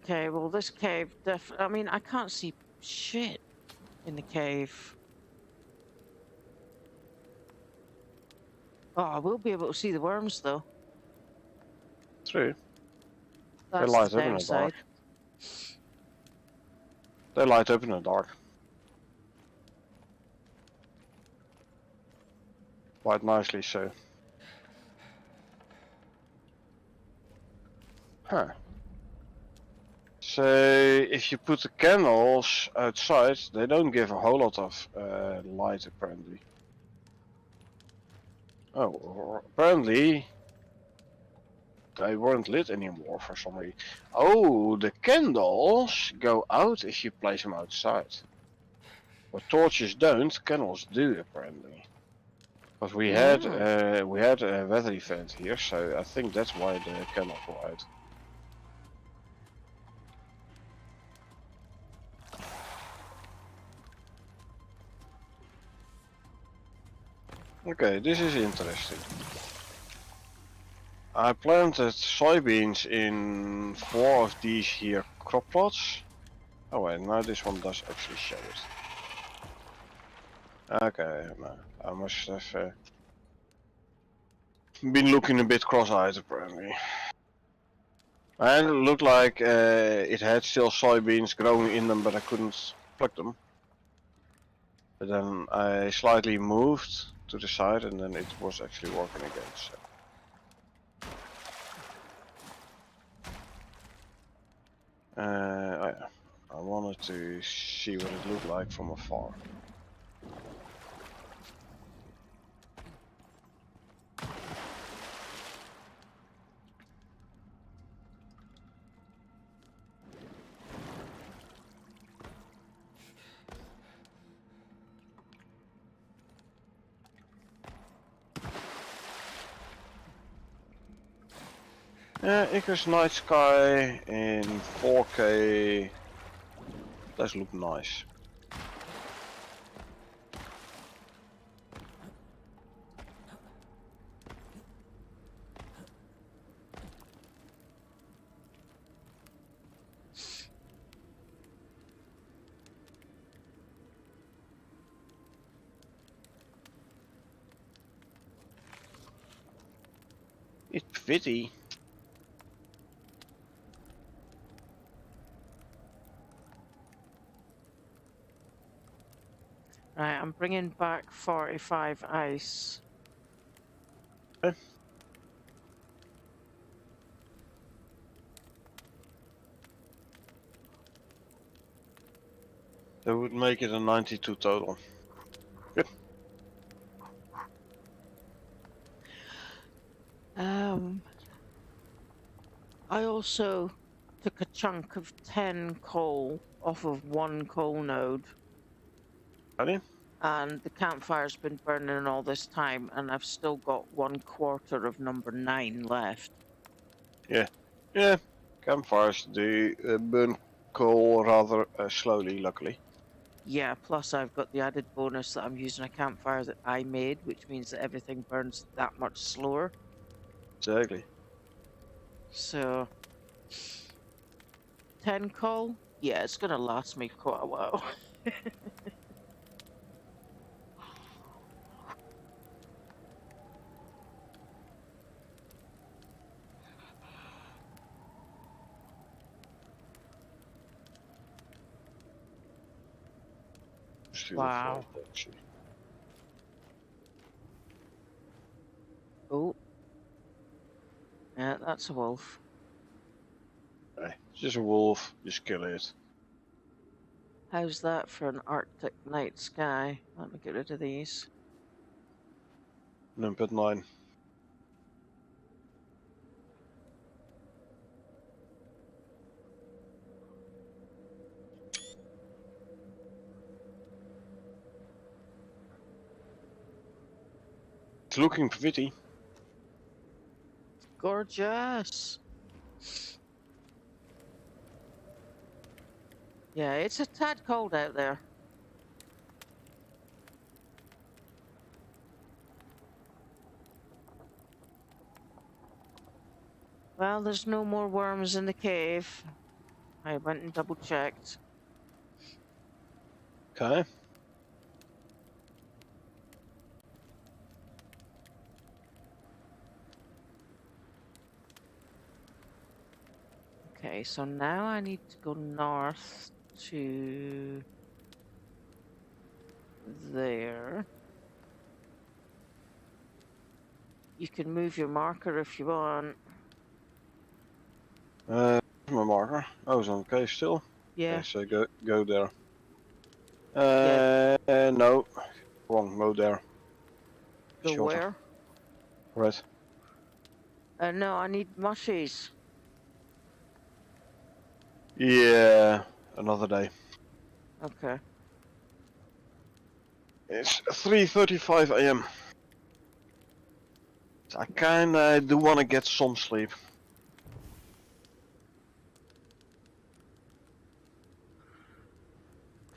Okay, well, this cave I mean, I can't see shit in the cave. Oh, I will be able to see the worms, though. True. They That's light the up in the dark. downside. They light up in the dark. Quite nicely so. Huh. So if you put the candles outside, they don't give a whole lot of light apparently. Oh, apparently they weren't lit anymore for some reason. Oh, the candles go out if you place them outside. What torches don't, candles do apparently. Because we had a weather event here, so I think that's why the candles were out. Okay, this is interesting. I planted soybeans in 4 of these here crop plots. Oh wait, now this one does actually show it. Okay, no, I must have been looking a bit cross-eyed apparently. And it looked like it had still soybeans growing in them, but I couldn't pluck them. But then I slightly moved to the side and then it was actually working again. So. Oh yeah, I wanted to see what it looked like from afar. Icarus Night Sky in 4K does look nice. It's pretty. Right, I'm bringing back 45 ice. Okay. That would make it a 92 total. Good. I also took a chunk of 10 coal off of one coal node. Ready? And the campfire's been burning all this time, and I've still got 1/4 of number 9 left. Yeah. Yeah. Campfires do burn coal rather slowly, luckily. Yeah, plus I've got the added bonus that I'm using a campfire that I made, which means that everything burns that much slower. Exactly. So, 10 coal? Yeah, it's gonna last me quite a while. Wow. Actually. Oh. Yeah, that's a wolf. Okay. It's just a wolf. Just kill it. How's that for an Arctic night sky? Let me get rid of these. Number 9. It's looking pretty. Gorgeous. Yeah, it's a tad cold out there. Well, there's no more worms in the cave. I went and double checked. Okay. Okay, so now I need to go north to there. You can move your marker if you want. My marker. Oh, it's on the cave still. Yeah. Okay, so go there. Yeah. No. Wrong. Go there. Go Shorter. where? Right. No, I need mushies. Yeah. Another day. Okay. It's 3:35 a.m. I kinda do wanna get some sleep.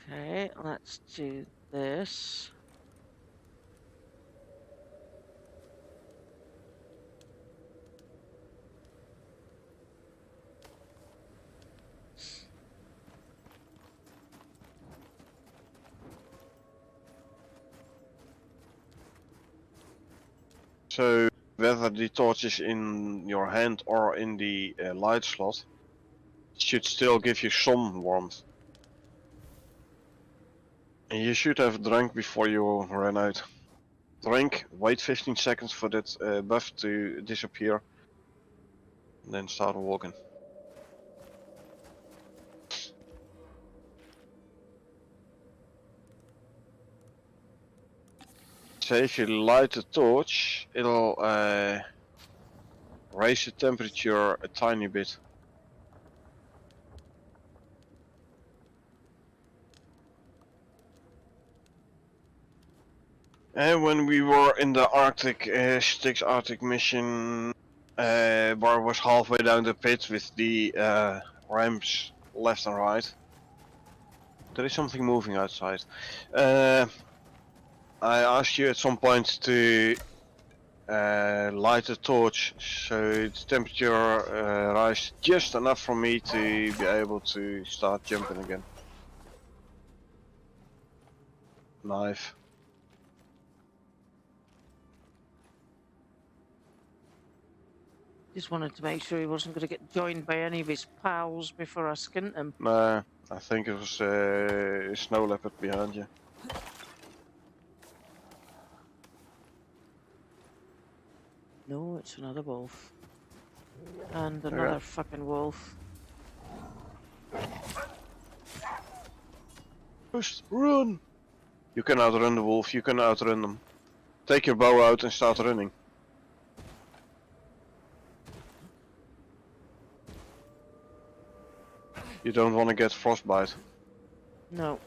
Okay, let's do this. So whether the torch is in your hand or in the light slot, it should still give you some warmth. And you should have drunk before you run out. Drink, wait 15 seconds for that buff to disappear, and then start walking. So if you light the torch, it'll raise the temperature a tiny bit. And when we were in the Arctic, Styx Arctic mission, Bar was halfway down the pit with the ramps left and right. There is something moving outside. I asked you at some point to light a torch so the temperature rises just enough for me to be able to start jumping again. Knife. Just wanted to make sure he wasn't going to get joined by any of his pals before I skinned him. Nah, I think it was a snow leopard behind you. No, it's another wolf. And another fucking wolf. Just run! You can outrun the wolf, you can outrun them. Take your bow out and start running. You don't want to get frostbite. No.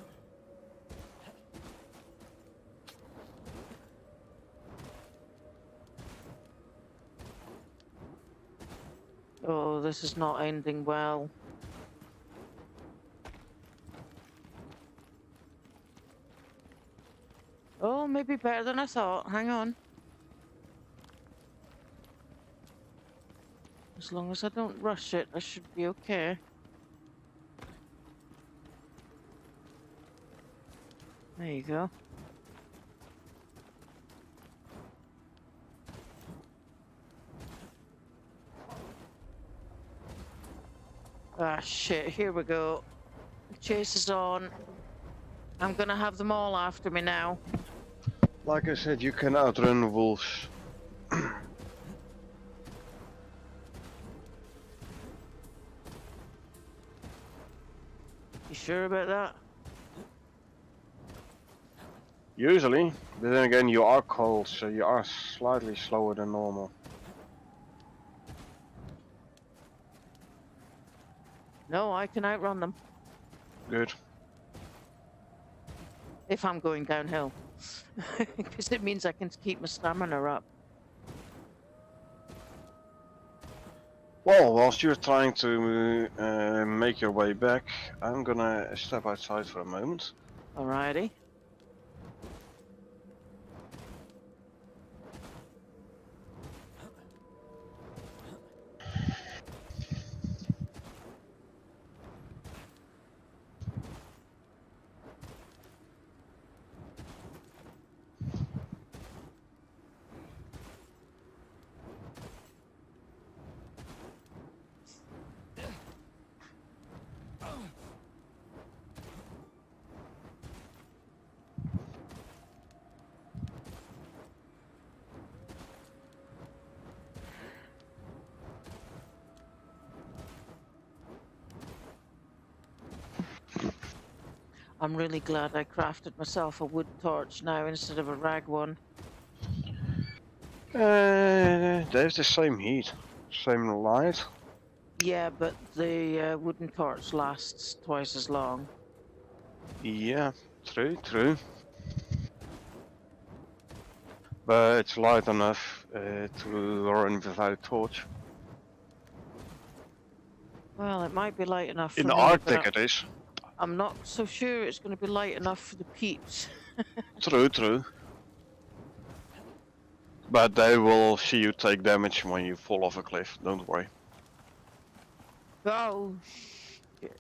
Oh, this is not ending well. Oh, maybe better than I thought. Hang on. As long as I don't rush it, I should be okay. There you go. Ah, shit, here we go. The chase is on. I'm gonna have them all after me now. Like I said, you can outrun wolves. You sure about that? Usually, but then again you are cold, so you are slightly slower than normal. No, I can outrun them. Good. If I'm going downhill. Because it means I can keep my stamina up. Well, whilst you're trying to make your way back, I'm gonna step outside for a moment. Alrighty. I'm really glad I crafted myself a wood torch now instead of a rag one. They have the same heat, same light. Yeah, but the wooden torch lasts twice as long. Yeah, true. But it's light enough to run without a torch. Well, it might be light enough In for the me, Arctic but it is. I'm not so sure it's going to be light enough for the peeps. True. But they will see you take damage when you fall off a cliff, don't worry. Oh, shit.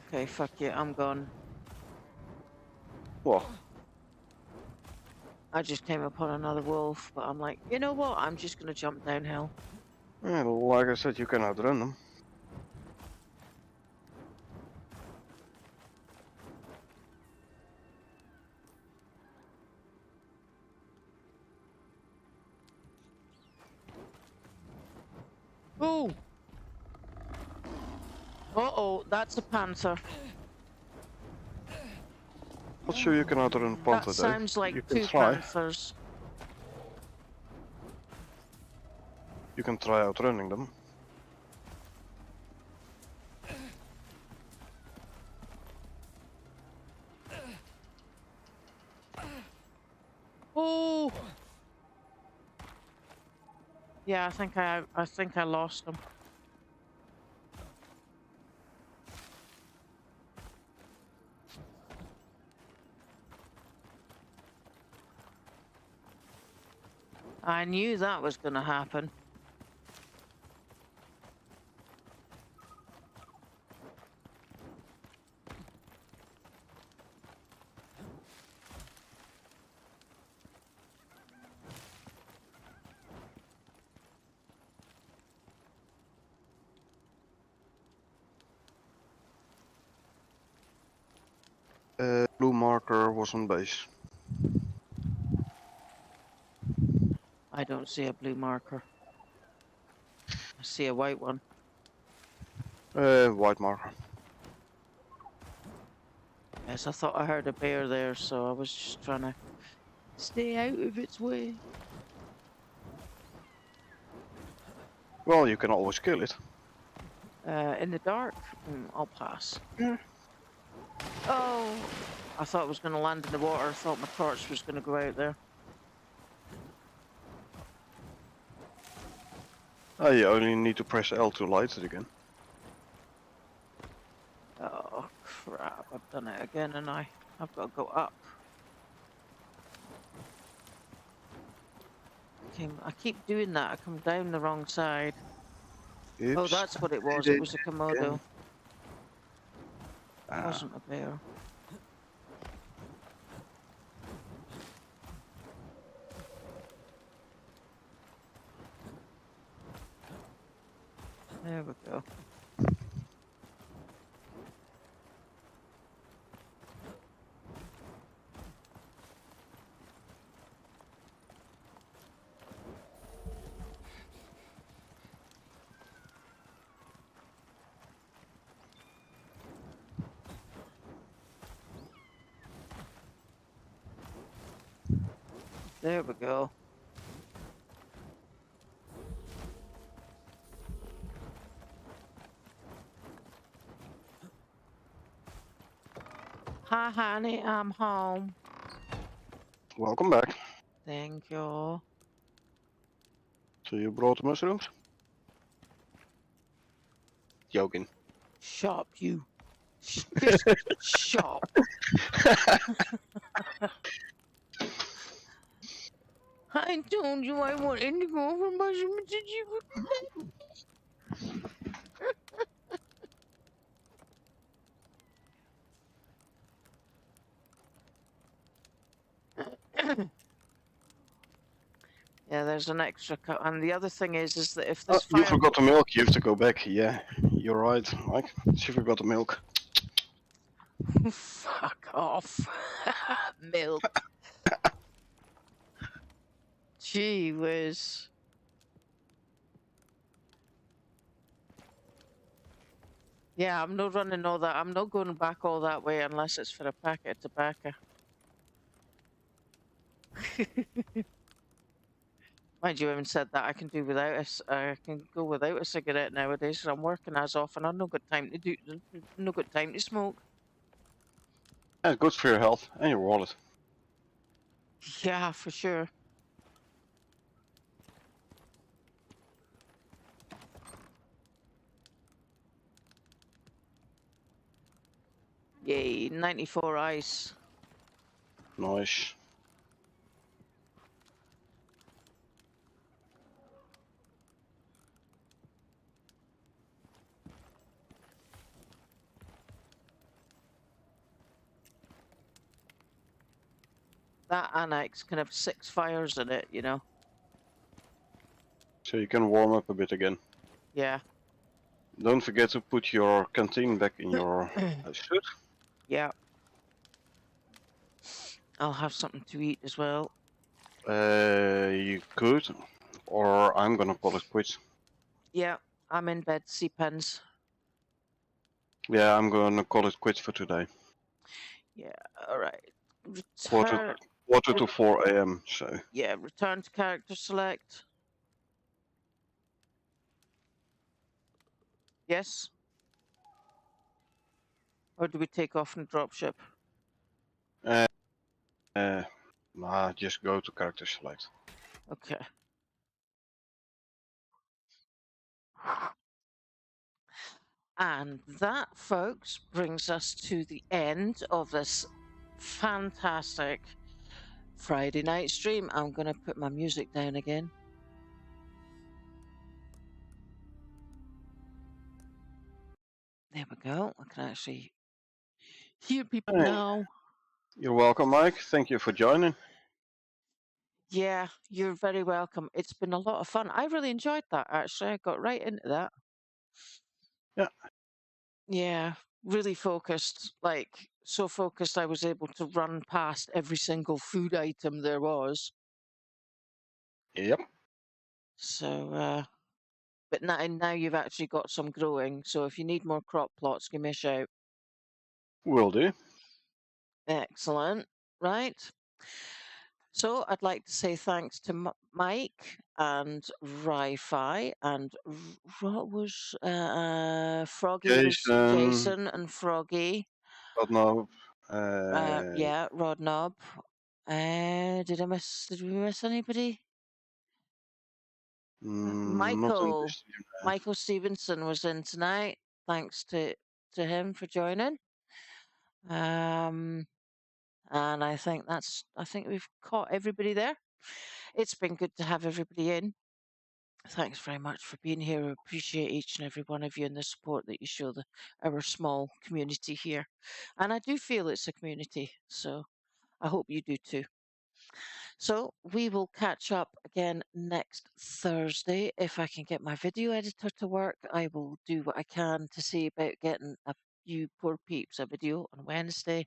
Okay, fuck you, I'm gone. Well, I just came upon another wolf, but I'm like, you know what? I'm just going to jump downhill. yeah, like I said, you can outrun them. Oh! Uh-oh, that's a panther. Not sure you can outrun a panther That though. sounds like You can two try. panthers. You can try outrunning them. Oh! Yeah, I think I lost him. I knew that was going to happen. Blue marker was on base. I don't see a blue marker. I see a white one. White marker. Yes, I thought I heard a bear there, so I was just trying to stay out of its way. Well, you can always kill it. In the dark? I'll pass. Yeah. Oh, I thought I was going to land in the water. I thought my torch was going to go out there. Oh, you only need to press L to light it again. Oh, crap. I've done it again, and I've got to go up. I keep doing that. I come down the wrong side. Oops. Oh, that's what it was. It was a Komodo. It Ah. wasn't a bear. There we go. There we go. Hi, honey. I'm home. Welcome back. Thank you. So you brought the mushrooms? Joking. Shop, you. Just shop. I told you I wanted to go for mushrooms. Did you? Yeah, there's an extra cut. And the other thing is that if Oh, this you fire... forgot the milk. You have to go back. Yeah, you're right, Mike. She forgot the milk. Fuck off. Milk. Gee whiz. Yeah, I'm not running all that. I'm not going back all that way unless it's for a packet of tobacco. Mind you, having said that, I can do without I can go without a cigarette nowadays because I'm working as often. I've no good time to do, no good time to smoke. That's good for your health and your wallet. Yeah, for sure. Yay, 94 ice. Nice. That annex can have 6 fires in it, you know. So you can warm up a bit again. Yeah. Don't forget to put your canteen back in your suit. Yeah. I'll have something to eat as well. You could, or I'm gonna call it quits. Yeah, I'm in bed, C-pens. Yeah, I'm gonna call it quits for today. Yeah, alright. Quarter to 4 a.m. So Yeah, return to character select. Yes? Or do we take off and drop ship? just go to character select. Okay. And that, folks, brings us to the end of this fantastic Friday night stream. I'm going to put my music down again. There we go. I can actually hear people Hey. now. You're welcome, Mike. Thank you for joining. Yeah, you're very welcome. It's been a lot of fun. I really enjoyed that, actually. I got right into that. Yeah. Yeah, really focused. Like, so focused I was able to run past every single food item there was. Yep. So, but now you've actually got some growing. So if you need more crop plots, give me a shout. Will do. Excellent. Right. So I'd like to say thanks to Mike and Ri-Fi and what was Froggy was Jason, Jason and Froggy. Rodnob, Yeah, Rod Knob. Did I miss? Did we miss anybody? not in Michael. this stream. Michael Stevenson was in tonight. Thanks to him for joining. And I think we've caught everybody there. It's been good to have everybody in. Thanks very much for being here. I appreciate each and every one of you and the support that you show our small community here. And I do feel it's a community, so I hope you do too. So we will catch up again next Thursday. If I can get my video editor to work, I will do what I can to see about getting you poor peeps a video on Wednesday.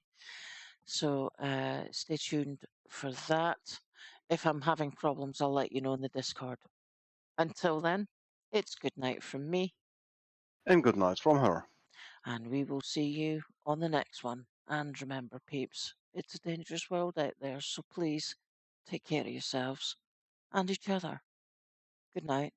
So stay tuned for that. If I'm having problems, I'll let you know in the Discord. Until then, it's good night from me, And good night from her. and we will see you on the next one. And remember, peeps, it's a dangerous world out there, so please take care of yourselves and each other. Good night.